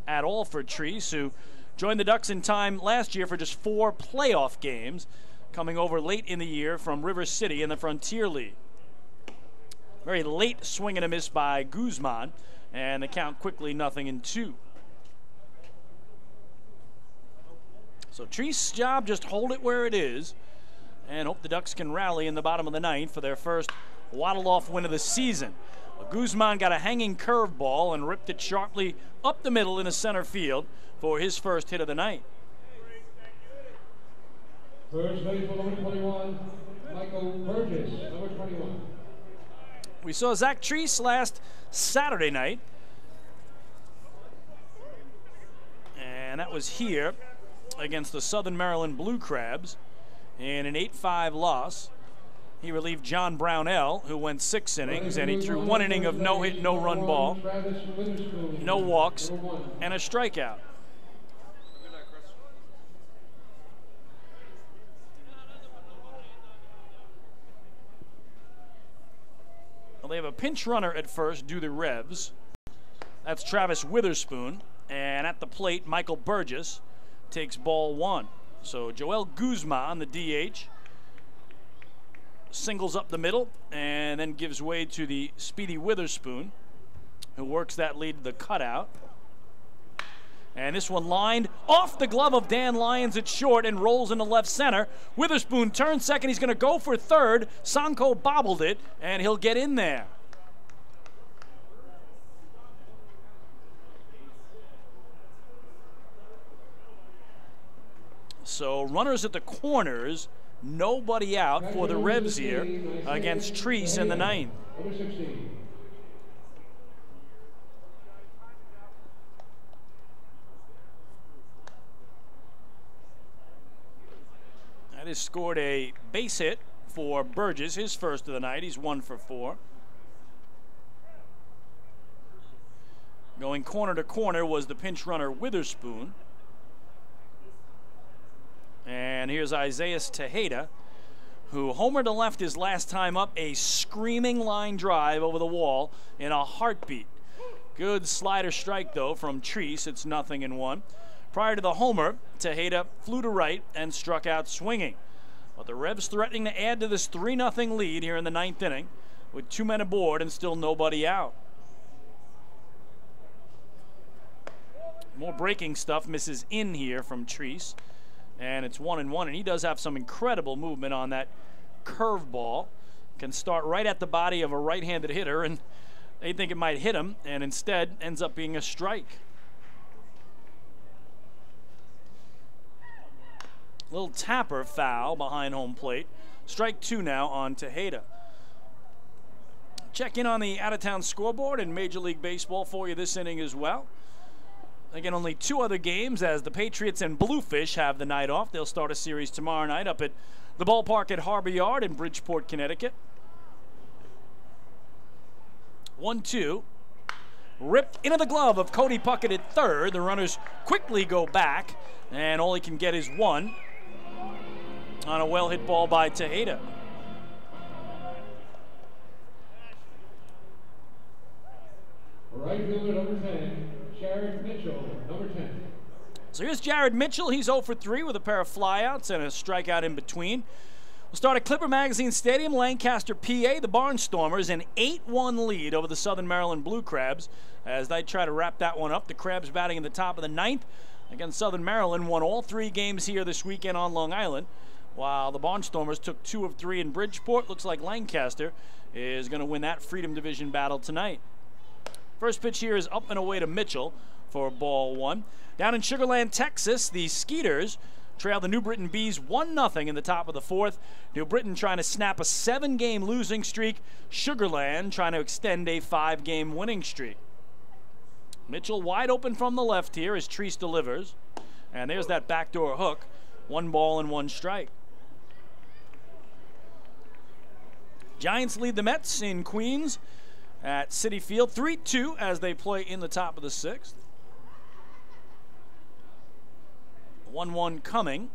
at all for Treese, who joined the Ducks in time last year for just 4 playoff games, coming over late in the year from River City in the Frontier League. Very late swing and a miss by Guzman, and the count quickly 0-2. So Treese's job, just hold it where it is and hope the Ducks can rally in the bottom of the 9th for their first waddle-off win of the season. Guzman got a hanging curveball and ripped it sharply up the middle into center field for his first hit of the night. First base for number 21, Michael Burgess, number 21. We saw Zach Treese last Saturday night, and that was here against the Southern Maryland Blue Crabs in an 8-5 loss. He relieved John Brownell, who went 6 innings, and he threw 1 inning of no-hit, no-run ball, no walks, and a strikeout. Well, they have a pinch runner at first, due the Revs. That's Travis Witherspoon, and at the plate, Michael Burgess takes ball 1. So Joel Guzman, the DH, singles up the middle and then gives way to the speedy Witherspoon, who works that lead to the cutout. And this one lined off the glove of Dan Lyons at short and rolls into left center. Witherspoon turns second. He's going to go for third. Sanko bobbled it, and he'll get in there. So runners at the corners, nobody out for the Revs here against Treese in the 9th. That has scored a base hit for Burgess, his first of the night. He's 1 for 4. Going corner to corner was the pinch runner Witherspoon. And here's Isaiah Tejeda, who homered to left his last time up, a screaming line drive over the wall in a heartbeat. Good slider strike, though, from Treese. It's 0-1. Prior to the homer, Tejeda flew to right and struck out swinging. But the Revs threatening to add to this 3-0 lead here in the 9th inning with 2 men aboard and still nobody out. More breaking stuff misses in here from Treese. And it's 1-1, and he does have some incredible movement on that curveball. Can start right at the body of a right-handed hitter, and they think it might hit him, and instead ends up being a strike. Little tapper foul behind home plate. Strike 2 now on Tejeda. Check in on the out-of-town scoreboard in Major League Baseball for you this inning as well. Again, only 2 other games as the Patriots and Bluefish have the night off. They'll start a series tomorrow night up at the ballpark at Harbor Yard in Bridgeport, Connecticut. 1-2. Ripped into the glove of Cody Puckett at third. The runners quickly go back, and all he can get is 1 on a well-hit ball by Tejeda. Right fielder number 10. Jared Mitchell, number 10. So here's Jared Mitchell. He's 0 for 3 with a pair of flyouts and a strikeout in between. We'll start at Clipper Magazine Stadium, Lancaster, PA. The Barnstormers an 8-1 lead over the Southern Maryland Blue Crabs as they try to wrap that one up. The Crabs batting in the top of the 9th against Southern Maryland. Won all 3 games here this weekend on Long Island, while the Barnstormers took 2 of 3 in Bridgeport. Looks like Lancaster is going to win that Freedom Division battle tonight. First pitch here is up and away to Mitchell for ball 1. Down in Sugar Land, Texas, the Skeeters trail the New Britain Bees 1-0 in the top of the 4th. New Britain trying to snap a 7-game losing streak. Sugar Land trying to extend a 5-game winning streak. Mitchell wide open from the left here as Treese delivers. And there's that backdoor hook. 1 ball and 1 strike. Giants lead the Mets in Queens at Citi Field 3-2 as they play in the top of the 6th. 1-1 coming.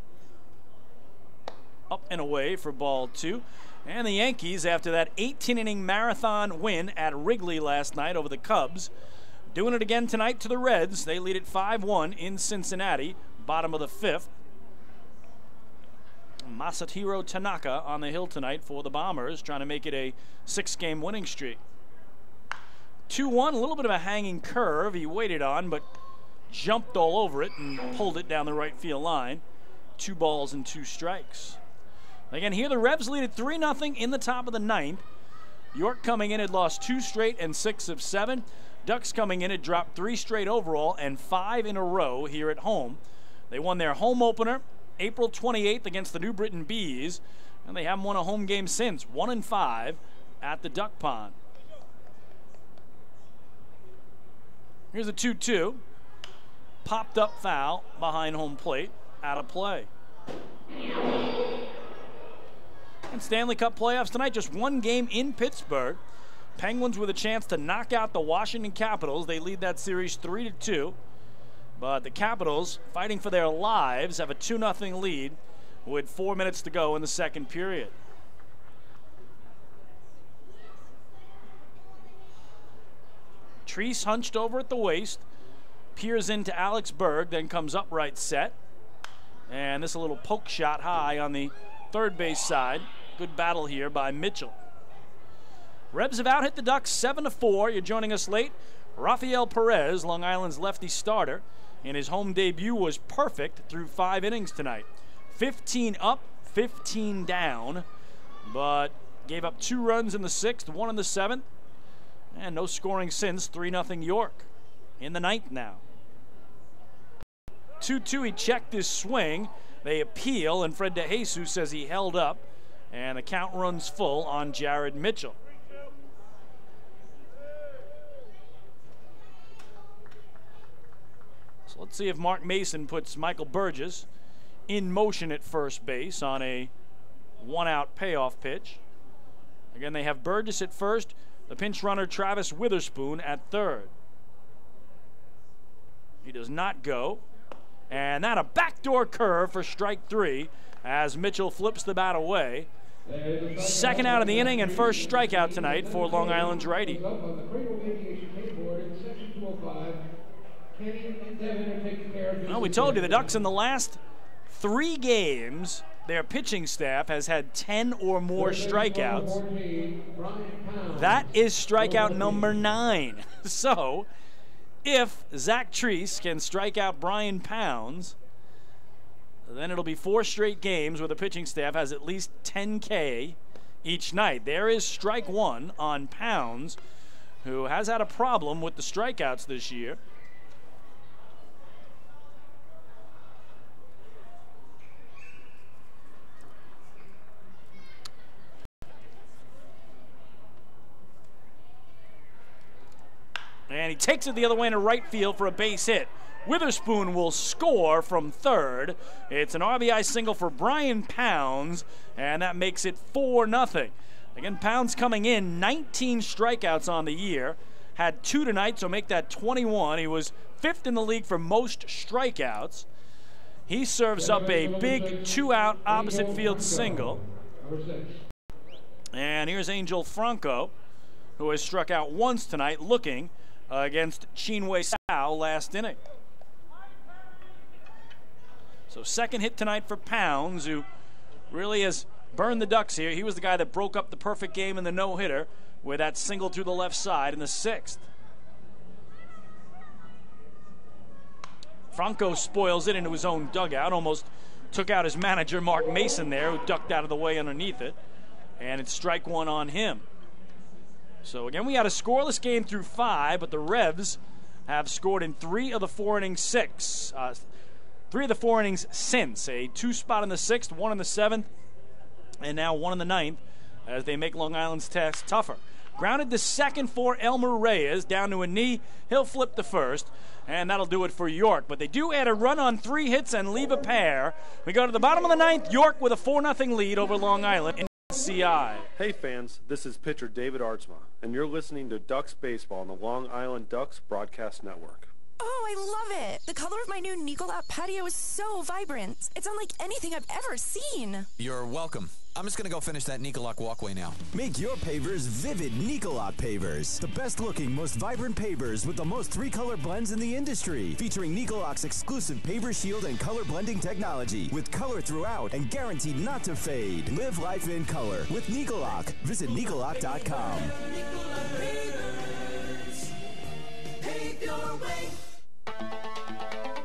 Up and away for ball 2. And the Yankees, after that 18-inning marathon win at Wrigley last night over the Cubs, Doing it again tonight to the Reds. They lead at 5-1 in Cincinnati, bottom of the 5th. Masahiro Tanaka on the hill tonight for the Bombers, trying to make it a 6-game winning streak. 2-1, a little bit of a hanging curve he waited on, but jumped all over it and pulled it down the right field line. 2 balls and 2 strikes. Again, here the Revs lead at 3-0 in the top of the 9th. York coming in had lost 2 straight and 6 of 7. Ducks coming in had dropped 3 straight overall and 5 in a row here at home. They won their home opener April 28th against the New Britain Bees, and they haven't won a home game since, 1-5 at the Duck Pond. Here's a 2-2. Popped up foul behind home plate, out of play. And Stanley Cup playoffs tonight, just 1 game in Pittsburgh. Penguins with a chance to knock out the Washington Capitals. They lead that series 3-2. But the Capitals, fighting for their lives, have a 2-0 lead with 4 minutes to go in the second period. Treese hunched over at the waist, peers into Alex Berg, then comes upright set. And this a little poke shot high on the third base side. Good battle here by Mitchell. Rebs have out hit the Ducks 7-4. You're joining us late. Rafael Perez, Long Island's lefty starter, in his home debut was perfect through 5 innings tonight. 15 up, 15 down, but gave up 2 runs in the 6th, 1 in the 7th, and no scoring since. 3-0 York in the 9th now. 2-2, he checked his swing. They appeal, and Fred DeJesus says he held up, and the count runs full on Jared Mitchell. So let's see if Mark Mason puts Michael Burgess in motion at first base on a 1-out payoff pitch. Again, they have Burgess at first, the pinch runner Travis Witherspoon at third. He does not go. And that a backdoor curve for strike 3 as Mitchell flips the bat away. Second out of the inning and first strikeout tonight for Long Island's righty. Well, we told you the Ducks in the last 3 games, their pitching staff has had 10 or more strikeouts. That is strikeout number 9. So, if Zach Treese can strike out Brian Pounds, then it'll be 4 straight games where the pitching staff has at least 10 K each night. There is strike 1 on Pounds, who has had a problem with the strikeouts this year. And he takes it the other way into right field for a base hit. Witherspoon will score from third. It's an RBI single for Brian Pounds, and that makes it 4-0. Again, Pounds coming in, 19 strikeouts on the year. Had 2 tonight, so make that 21. He was 5th in the league for most strikeouts. He serves up a big 2-out opposite field single. And here's Angel Franco, who has struck out once tonight, looking against Chinwe Sao last inning. So second hit tonight for Pounds, who really has burned the Ducks here. He was the guy that broke up the perfect game in the no-hitter with that single to the left side in the 6th. Franco spoils it into his own dugout, almost took out his manager Mark Mason there, who ducked out of the way underneath it, and it's strike 1 on him. So again, we had a scoreless game through 5, but the Revs have scored in 3 of the 4 innings since. A 2 spot in the 6th, 1 in the 7th, and now 1 in the 9th as they make Long Island's task tougher. Grounded to second for Elmer Reyes, down to a knee. He'll flip the first, and that'll do it for York. But they do add a run on 3 hits and leave a pair. We go to the bottom of the 9th, York with a 4-0 lead over Long Island. CI. Hey fans, this is pitcher David Artsma, and you're listening to Ducks Baseball on the Long Island Ducks Broadcast Network. Oh, I love it! The color of my new Nicolat patio is so vibrant. It's unlike anything I've ever seen. You're welcome. I'm just going to go finish that Nicolak walkway now. Make your pavers vivid Nicolak pavers. The best looking, most vibrant pavers with the most 3-color blends in the industry. Featuring Nicolak's exclusive paver shield and color blending technology. With color throughout and guaranteed not to fade. Live life in color with Nicolak. Visit Nicolak.com.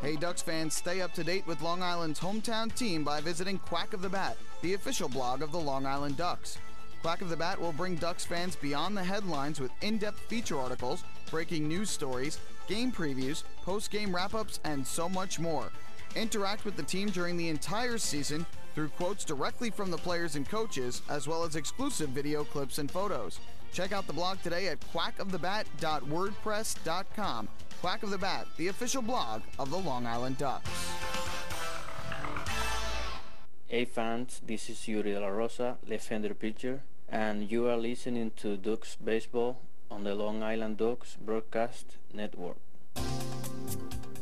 Hey Ducks fans, stay up to date with Long Island's hometown team by visiting Quack of the Bat, the official blog of the Long Island Ducks. Quack of the Bat will bring Ducks fans beyond the headlines with in-depth feature articles, breaking news stories, game previews, post-game wrap-ups, and so much more. Interact with the team during the entire season through quotes directly from the players and coaches, as well as exclusive video clips and photos. Check out the blog today at quackofthebat.wordpress.com. Quack of the Bat, the official blog of the Long Island Ducks. Hey fans, this is Yuri De La Rosa, left-hander pitcher, and you are listening to Ducks Baseball on the Long Island Ducks Broadcast Network.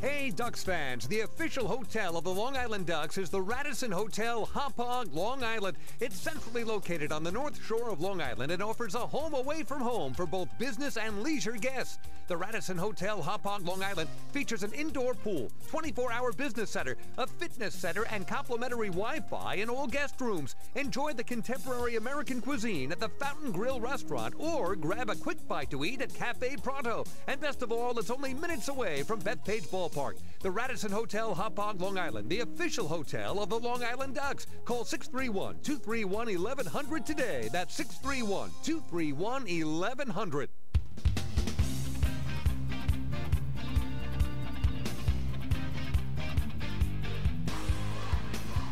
Hey Ducks fans, the official hotel of the Long Island Ducks is the Radisson Hotel, Hauppauge, Long Island. It's centrally located on the north shore of Long Island and offers a home away from home for both business and leisure guests. The Radisson Hotel, Hauppauge, Long Island features an indoor pool, 24-hour business center, a fitness center, and complimentary Wi-Fi in all guest rooms. Enjoy the contemporary American cuisine at the Fountain Grill restaurant or grab a quick bite to eat at Cafe Pronto. And best of all, it's only minutes away from Bethpage Ballpark. The Radisson Hotel, Hauppauge, Long Island, the official hotel of the Long Island Ducks. Call 631-231-1100 today. That's 631-231-1100.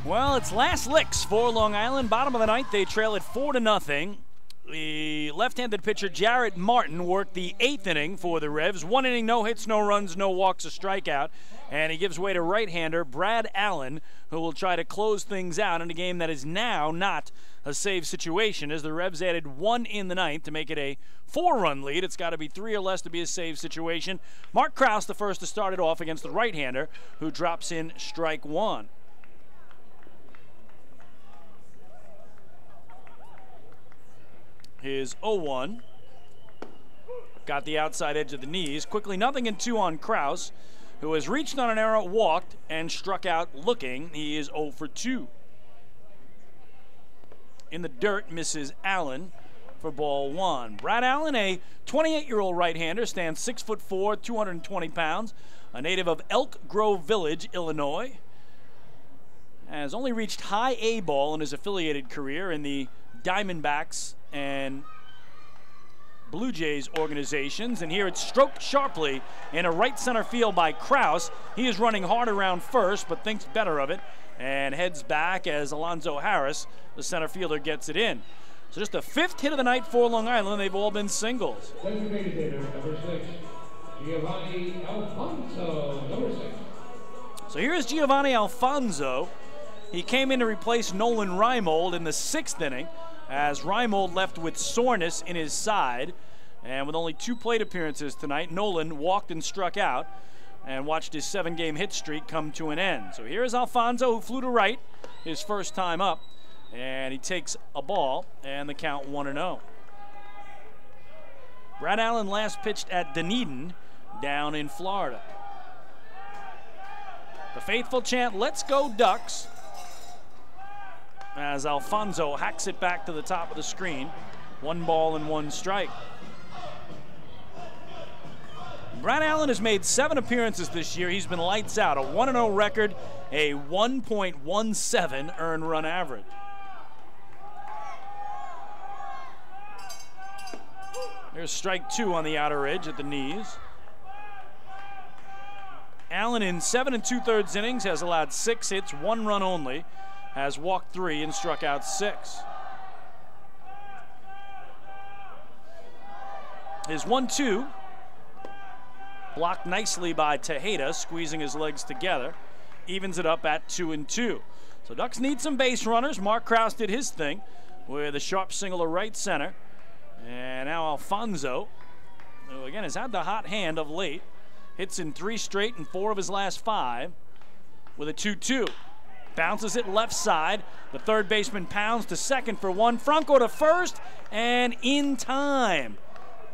Well, it's last licks for Long Island. Bottom of the ninth, they trail it 4-0. The left-handed pitcher Jarrett Martin worked the 8th inning for the Revs. 1 inning, no hits, no runs, no walks, a strikeout. And he gives way to right-hander Brad Allen, who will try to close things out in a game that is now not a save situation, as the Revs added 1 in the ninth to make it a 4-run lead. It's got to be 3 or less to be a save situation. Mark Krause, the first to start it off against the right-hander, who drops in strike 1. His 0-1. Got the outside edge of the knees. Quickly 0-2 on Krause, who has reached on an error, walked, and struck out looking. He is 0 for 2. In the dirt, misses Allen for ball 1. Brad Allen, a 28-year-old right-hander, stands 6'4", 220 pounds, a native of Elk Grove Village, Illinois. Has only reached high A ball in his affiliated career in the Diamondbacks and Blue Jays organizations, and here it's stroked sharply in a right center field by Krause. He is running hard around first, but thinks better of it and heads back as Alonzo Harris, the center fielder, gets it in. So just the 5th hit of the night for Long Island. They've all been singles. Designated hitter, number 6, Giovanni Alfonso, number 6. So here's Giovanni Alfonso. He came in to replace Nolan Reimold in the 6th inning, as Reimold left with soreness in his side. And with only 2 plate appearances tonight, Nolan walked and struck out and watched his 7-game hit streak come to an end. So here's Alfonso, who flew to right his first time up, and he takes a ball, and the count 1-0. Brad Allen last pitched at Dunedin down in Florida. The faithful chant, "Let's go Ducks," as Alfonso hacks it back to the top of the screen. 1 ball and 1 strike. Brad Allen has made 7 appearances this year. He's been lights out. A 1-0 record, a 1.17 earned run average. There's strike 2 on the outer edge at the knees. Allen in 7 2/3 innings has allowed 6 hits, 1 run only, has walked 3 and struck out 6. His 1-2 blocked nicely by Tejeda, squeezing his legs together, evens it up at 2-2. So Ducks need some base runners. Mark Krause did his thing with a sharp single to right center. And now Alfonso, who again has had the hot hand of late, hits in 3 straight and 4 of his last 5 with a 2-2. bounces it left side. The third baseman pounds to second for one. Franco to first, and in time.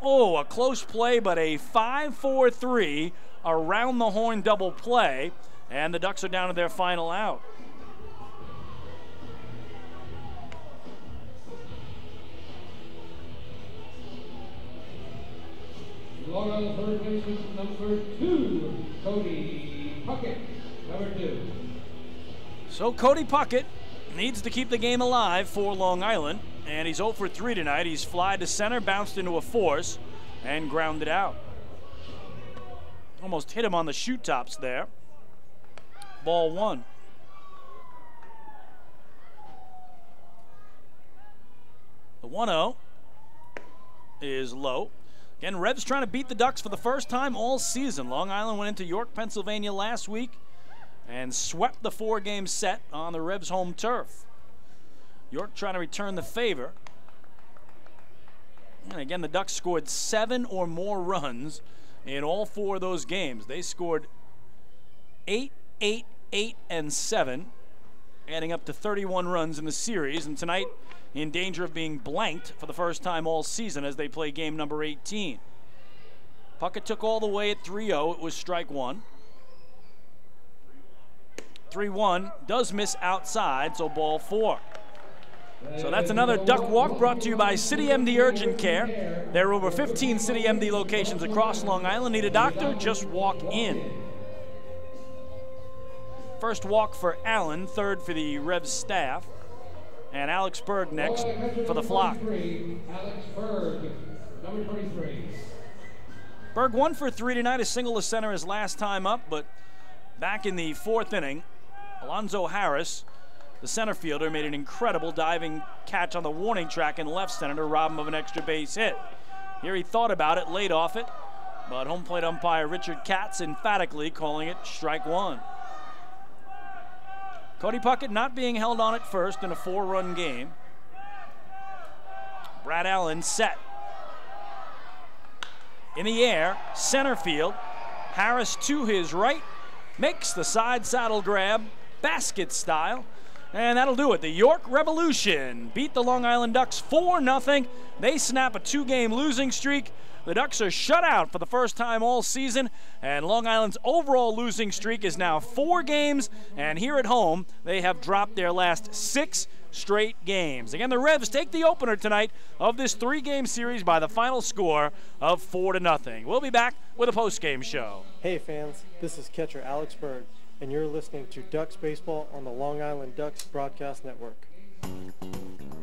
Oh, a close play, but a 5-4-3 around the horn double play, and the Ducks are down to their final out. Long Island third baseman number 2, Cody Puckett, number 2. So Cody Puckett needs to keep the game alive for Long Island, and he's 0 for 3 tonight. He's flied to center, bounced into a force, and grounded out. Almost hit him on the shoe tops there. Ball 1. The 1-0 is low. Again, Revs trying to beat the Ducks for the first time all season. Long Island went into York, Pennsylvania last week and swept the 4-game set on the Revs' home turf. York trying to return the favor. And again, the Ducks scored 7 or more runs in all 4 of those games. They scored 8, 8, 8, and 7, adding up to 31 runs in the series. And tonight, in danger of being blanked for the first time all season as they play game number 18. Puckett took all the way at 3-0. It was strike 1. 3-1 does miss outside, so ball 4. So that's another Duck Walk brought to you by City MD Urgent Care. There are over 15 City MD locations across Long Island. Need a doctor? Just walk in. First walk for Allen, third for the Revs staff. And Alex Berg next for the Flock. Alex Berg, number 23. Berg 1 for 3 tonight, a single to center his last time up, but back in the 4th inning, Alonzo Harris, the center fielder, made an incredible diving catch on the warning track in left center to rob him of an extra base hit. Here he thought about it, laid off it, but home plate umpire Richard Katz emphatically calling it strike 1. Cody Puckett not being held on at first in a 4-run game. Brad Allen set. In the air, center field. Harris to his right, makes the side saddle grab, basket style, and that'll do it. The York Revolution beat the Long Island Ducks 4-0. They snap a 2-game losing streak. The Ducks are shut out for the first time all season, and Long Island's overall losing streak is now 4 games, and here at home, they have dropped their last 6 straight games. Again, the Revs take the opener tonight of this 3-game series by the final score of 4-0. We'll be back with a post-game show. Hey fans, this is catcher Alex Berg, and you're listening to Ducks Baseball on the Long Island Ducks Broadcast Network.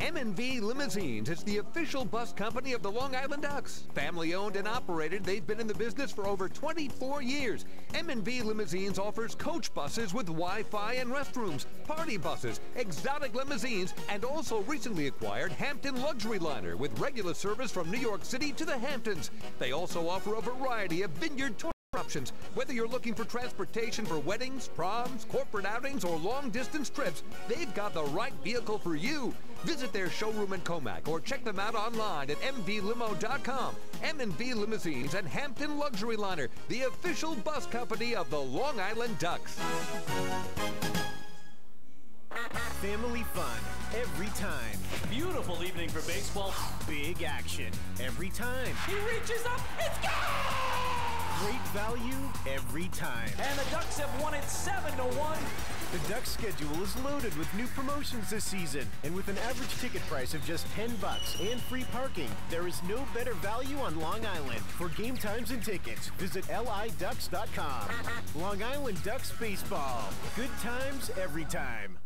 M&V Limousines is the official bus company of the Long Island Ducks. Family owned and operated, they've been in the business for over 24 years. M&V Limousines offers coach buses with Wi-Fi and restrooms, party buses, exotic limousines, and also recently acquired Hampton Luxury Liner with regular service from New York City to the Hamptons. They also offer a variety of vineyard tour options. Whether you're looking for transportation for weddings, proms, corporate outings, or long-distance trips, they've got the right vehicle for you. Visit their showroom in Comac or check them out online at mvlimo.com. M&V Limousines and Hampton Luxury Liner, the official bus company of the Long Island Ducks. Family fun every time. Beautiful evening for baseball. Big action every time. He reaches up, it's gone! Great value every time. And the Ducks have won it 7-1. The Ducks schedule is loaded with new promotions this season, and with an average ticket price of just $10 and free parking, there is no better value on Long Island. For game times and tickets, visit liducks.com. Long Island Ducks Baseball. Good times every time.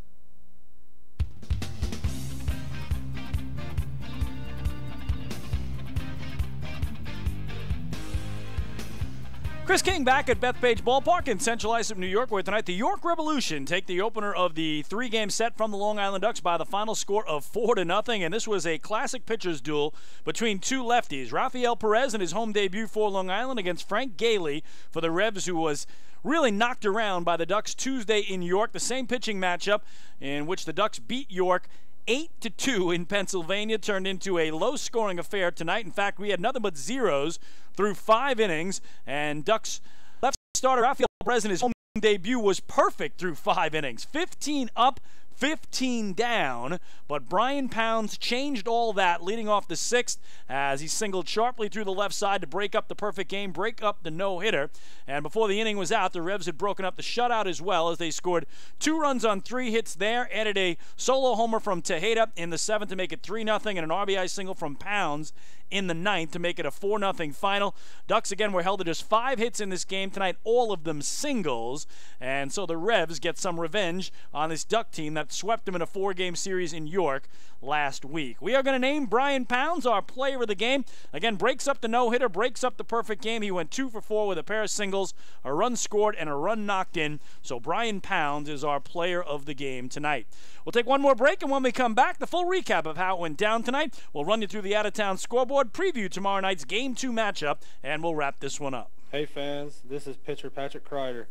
Chris King back at Bethpage Ballpark in Central Islip, New York, where tonight the York Revolution take the opener of the 3-game set from the Long Island Ducks by the final score of 4-0. And this was a classic pitchers duel between 2 lefties. Rafael Perez in his home debut for Long Island against Frank Gailey for the Revs, who was really knocked around by the Ducks Tuesday in York. The same pitching matchup in which the Ducks beat York 8-2 in Pennsylvania turned into a low-scoring affair tonight. In fact, we had nothing but zeros through 5 innings, and Ducks left starter Rafael Perez in his home debut was perfect through 5 innings. 15 up, 15 down, but Brian Pounds changed all that leading off the 6th as he singled sharply through the left side to break up the perfect game, break up the no-hitter. And before the inning was out, the Revs had broken up the shutout as well as they scored 2 runs on 3 hits there, added a solo homer from Tejeda in the 7th to make it 3-0 and an RBI single from Pounds in the 9th to make it a 4-0 final. Ducks again were held to just 5 hits in this game tonight, all of them singles, and so the Revs get some revenge on this Duck team that swept them in a 4-game series in York last week. We are going to name Brian Pounds our player of the game. Again, breaks up the no-hitter, breaks up the perfect game. He went 2 for 4 with a pair of singles, a run scored, and a run knocked in. So Brian Pounds is our player of the game tonight. We'll take one more break, and when we come back, the full recap of how it went down tonight. We'll run you through the out-of-town scoreboard, preview tomorrow night's Game 2 matchup, and we'll wrap this one up. Hey fans, this is pitcher Patrick Kreider,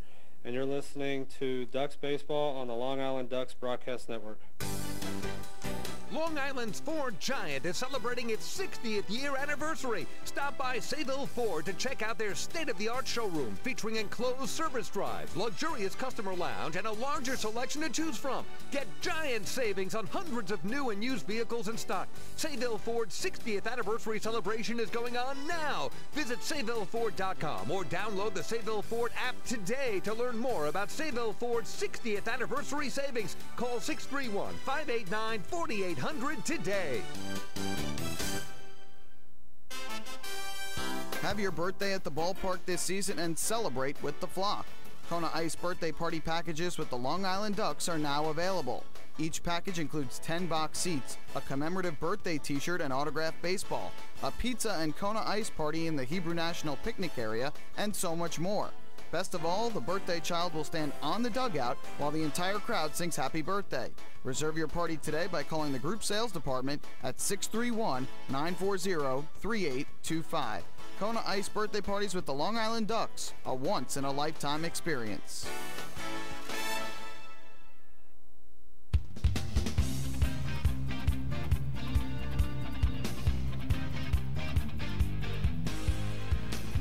and you're listening to Ducks Baseball on the Long Island Ducks Broadcast Network. Long Island's Ford Giant is celebrating its 60th year anniversary. Stop by Sayville Ford to check out their state-of-the-art showroom featuring enclosed service drives, luxurious customer lounge, and a larger selection to choose from. Get giant savings on hundreds of new and used vehicles in stock. Sayville Ford's 60th anniversary celebration is going on now. Visit SayvilleFord.com or download the Sayville Ford app today to learn more about Sayville Ford's 60th anniversary savings. Call 631-589-4800 today. Have your birthday at the ballpark this season and celebrate with the flock. Kona Ice birthday party packages with the Long Island Ducks are now available. Each package includes 10 box seats, a commemorative birthday t-shirt and autographed baseball, a pizza and Kona Ice party in the Hebrew National Picnic area, and so much more. Best of all, the birthday child will stand on the dugout while the entire crowd sings happy birthday. Reserve your party today by calling the group sales department at 631-940-3825. Kona Ice birthday parties with the Long Island Ducks, a once-in-a-lifetime experience.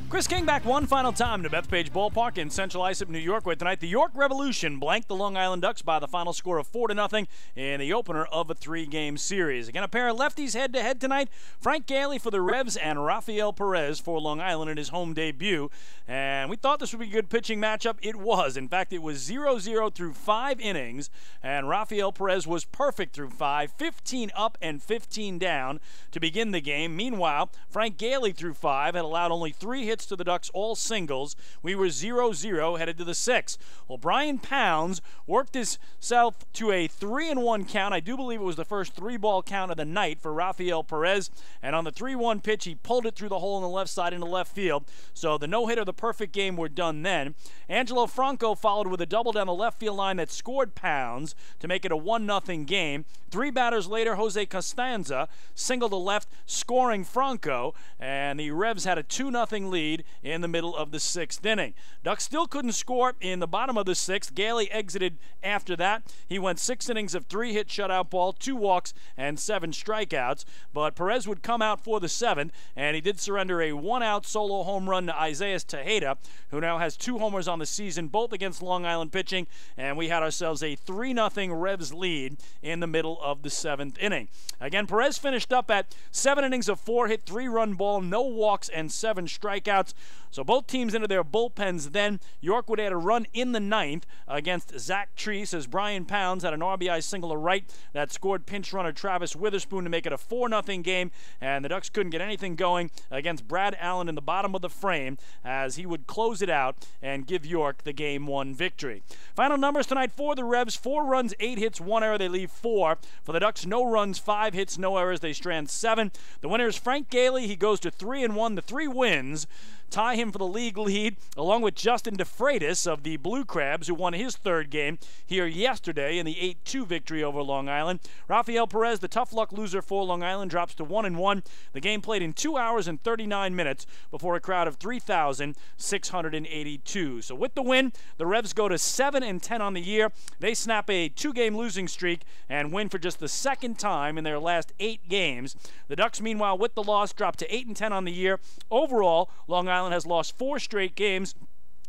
Chris King back one final time to Bethpage Ballpark in Central Islip, New York, where tonight the York Revolution blanked the Long Island Ducks by the final score of 4-0 in the opener of a 3-game series. Again, a pair of lefties head-to-head tonight. Frank Gailey for the Revs and Rafael Perez for Long Island in his home debut. And we thought this would be a good pitching matchup. It was. In fact, it was 0-0 through 5 innings, and Rafael Perez was perfect through 5, 15 up and 15 down to begin the game. Meanwhile, Frank Gailey through 5 had allowed only 3 hits to the Ducks, all singles. We were 0-0 headed to the 6th. Well, Brian Pounds worked himself to a 3-1 count. I do believe it was the first 3-ball count of the night for Rafael Perez, and on the 3-1 pitch, he pulled it through the hole on the left side into left field. So the no-hitter, the perfect game, were done then. Angelo Franco followed with a double down the left field line that scored Pounds to make it a 1-0 game. 3 batters later, Jose Costanza singled to left, scoring Franco, and the Revs had a 2-0 lead in the middle of the 6th inning. Ducks still couldn't score in the bottom of the 6th. Gailey exited after that. He went 6 innings of 3-hit shutout ball, 2 walks, and 7 strikeouts. But Perez would come out for the 7th, and he did surrender a 1-out solo home run to Isaiah Tejeda, who now has 2 homers on the season, both against Long Island pitching, and we had ourselves a 3-0 Revs lead in the middle of the 7th inning. Again, Perez finished up at 7 innings of 4-hit, 3-run ball, no walks, and 7 strikeouts. So both teams into their bullpens then. York would add a run in the 9th against Zach Treese as Brian Pounds had an RBI single to right that scored pinch runner Travis Witherspoon to make it a 4-0 game, and the Ducks couldn't get anything going against Brad Allen in the bottom of the frame as he would close it out and give York the Game 1 victory. Final numbers tonight for the Revs: 4 runs, 8 hits, 1 error. They leave 4. For the Ducks, no runs, 5 hits, no errors. They strand 7. The winner is Frank Gailey. He goes to 3-1. The 3 wins tie him for the league lead, along with Justin DeFreitas of the Blue Crabs, who won his 3rd game here yesterday in the 8-2 victory over Long Island. Rafael Perez, the tough luck loser for Long Island, drops to 1-1. The game played in 2 hours and 39 minutes before a crowd of 3,682. So with the win, the Revs go to 7-10 on the year. They snap a 2-game losing streak and win for just the 2nd time in their last 8 games. The Ducks, meanwhile, with the loss, drop to 8-10 on the year. Overall, Long Island has lost 4 straight games,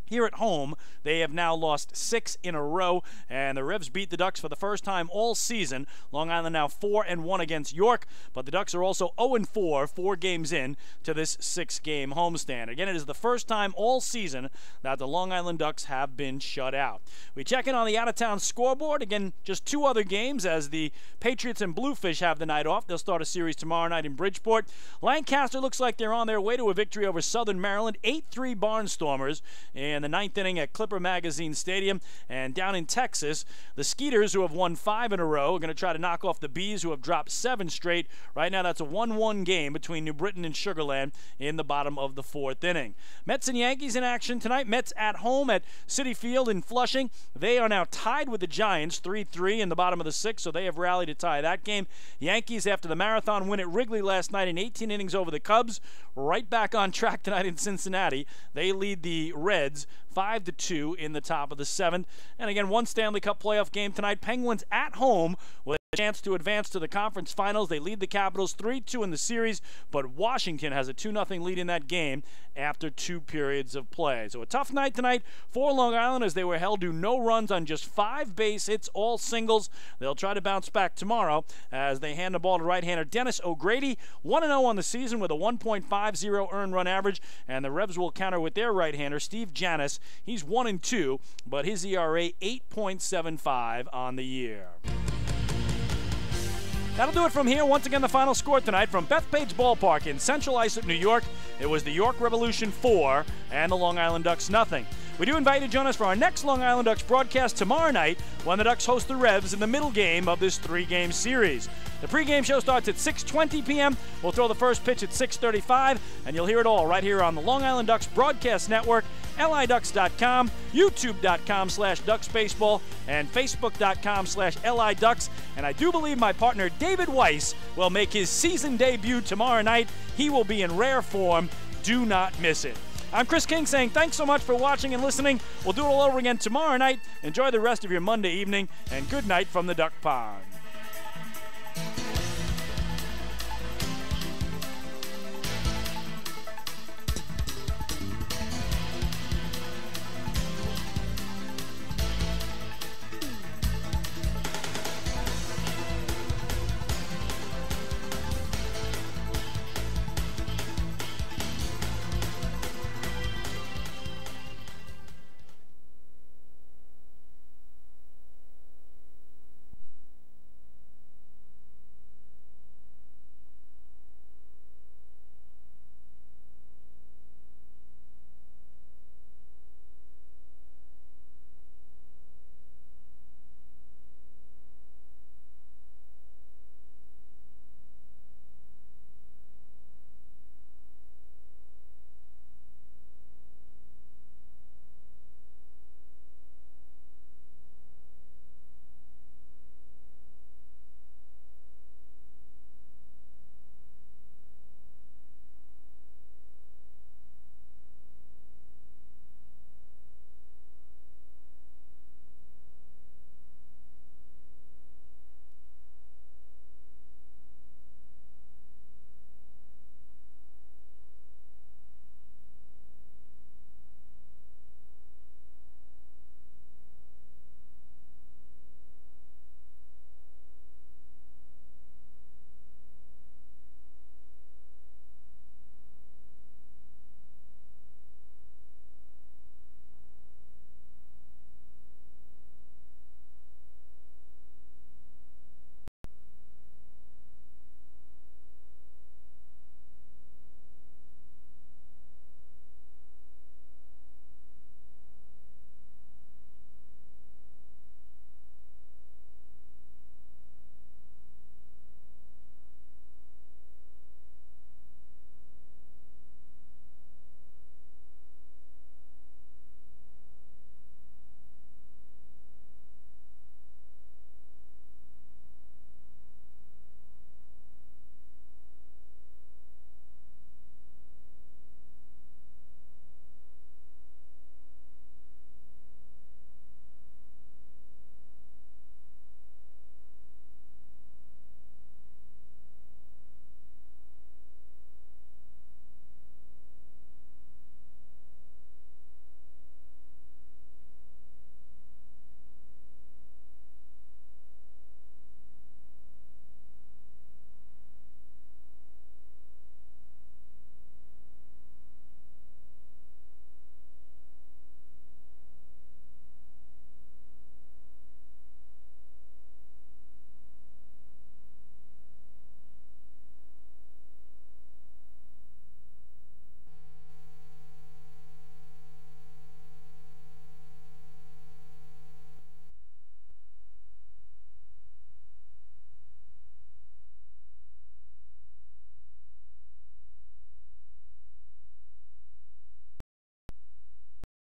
Here at home, they have now lost 6 in a row, and the Revs beat the Ducks for the first time all season. Long Island now 4-1 against York, but the Ducks are also 0-4, 4 games in to this 6-game homestand. Again, it is the first time all season that the Long Island Ducks have been shut out. We check in on the out-of-town scoreboard. Again, just 2 other games as the Patriots and Bluefish have the night off. They'll start a series tomorrow night in Bridgeport. Lancaster looks like they're on their way to a victory over Southern Maryland, 8-3 Barnstormers in the 9th inning at Clipper Magazine Stadium. And down in Texas, the Skeeters, who have won 5 in a row, are going to try to knock off the Bees, who have dropped 7 straight. Right now, that's a 1-1 game between New Britain and Sugar Land in the bottom of the 4th inning. Mets and Yankees in action tonight. Mets at home at Citi Field in Flushing. They are now tied with the Giants, 3-3 in the bottom of the 6th, so they have rallied to tie that game. Yankees, after the marathon win at Wrigley last night in 18 innings over the Cubs, right back on track tonight in Cincinnati. They lead the Reds 5-2 in the top of the 7th. And again, one Stanley Cup playoff game tonight. Penguins at home with a chance to advance to the conference finals. They lead the Capitals 3-2 in the series, but Washington has a 2-0 lead in that game after 2 periods of play. So a tough night tonight for Long Island as they were held to no runs on just 5 base hits, all singles. They'll try to bounce back tomorrow as they hand the ball to right-hander Dennis O'Grady, 1-0 on the season with a 1.50 earned run average, and the Revs will counter with their right-hander Steve Janis. He's 1-2, but his ERA 8.75 on the year. That'll do it from here. Once again, the final score tonight from Bethpage Ballpark in Central Islip, New York. It was the York Revolution 4 and the Long Island Ducks nothing. We do invite you to join us for our next Long Island Ducks broadcast tomorrow night when the Ducks host the Revs in the middle game of this 3-game series. The pregame show starts at 6:20 p.m. We'll throw the first pitch at 6:35, and you'll hear it all right here on the Long Island Ducks Broadcast Network, liducks.com, youtube.com/ducksbaseball, and facebook.com/liducks. And I do believe my partner David Weiss will make his season debut tomorrow night. He will be in rare form. Do not miss it. I'm Chris King saying thanks so much for watching and listening. We'll do it all over again tomorrow night. Enjoy the rest of your Monday evening, and good night from the Duck Pond.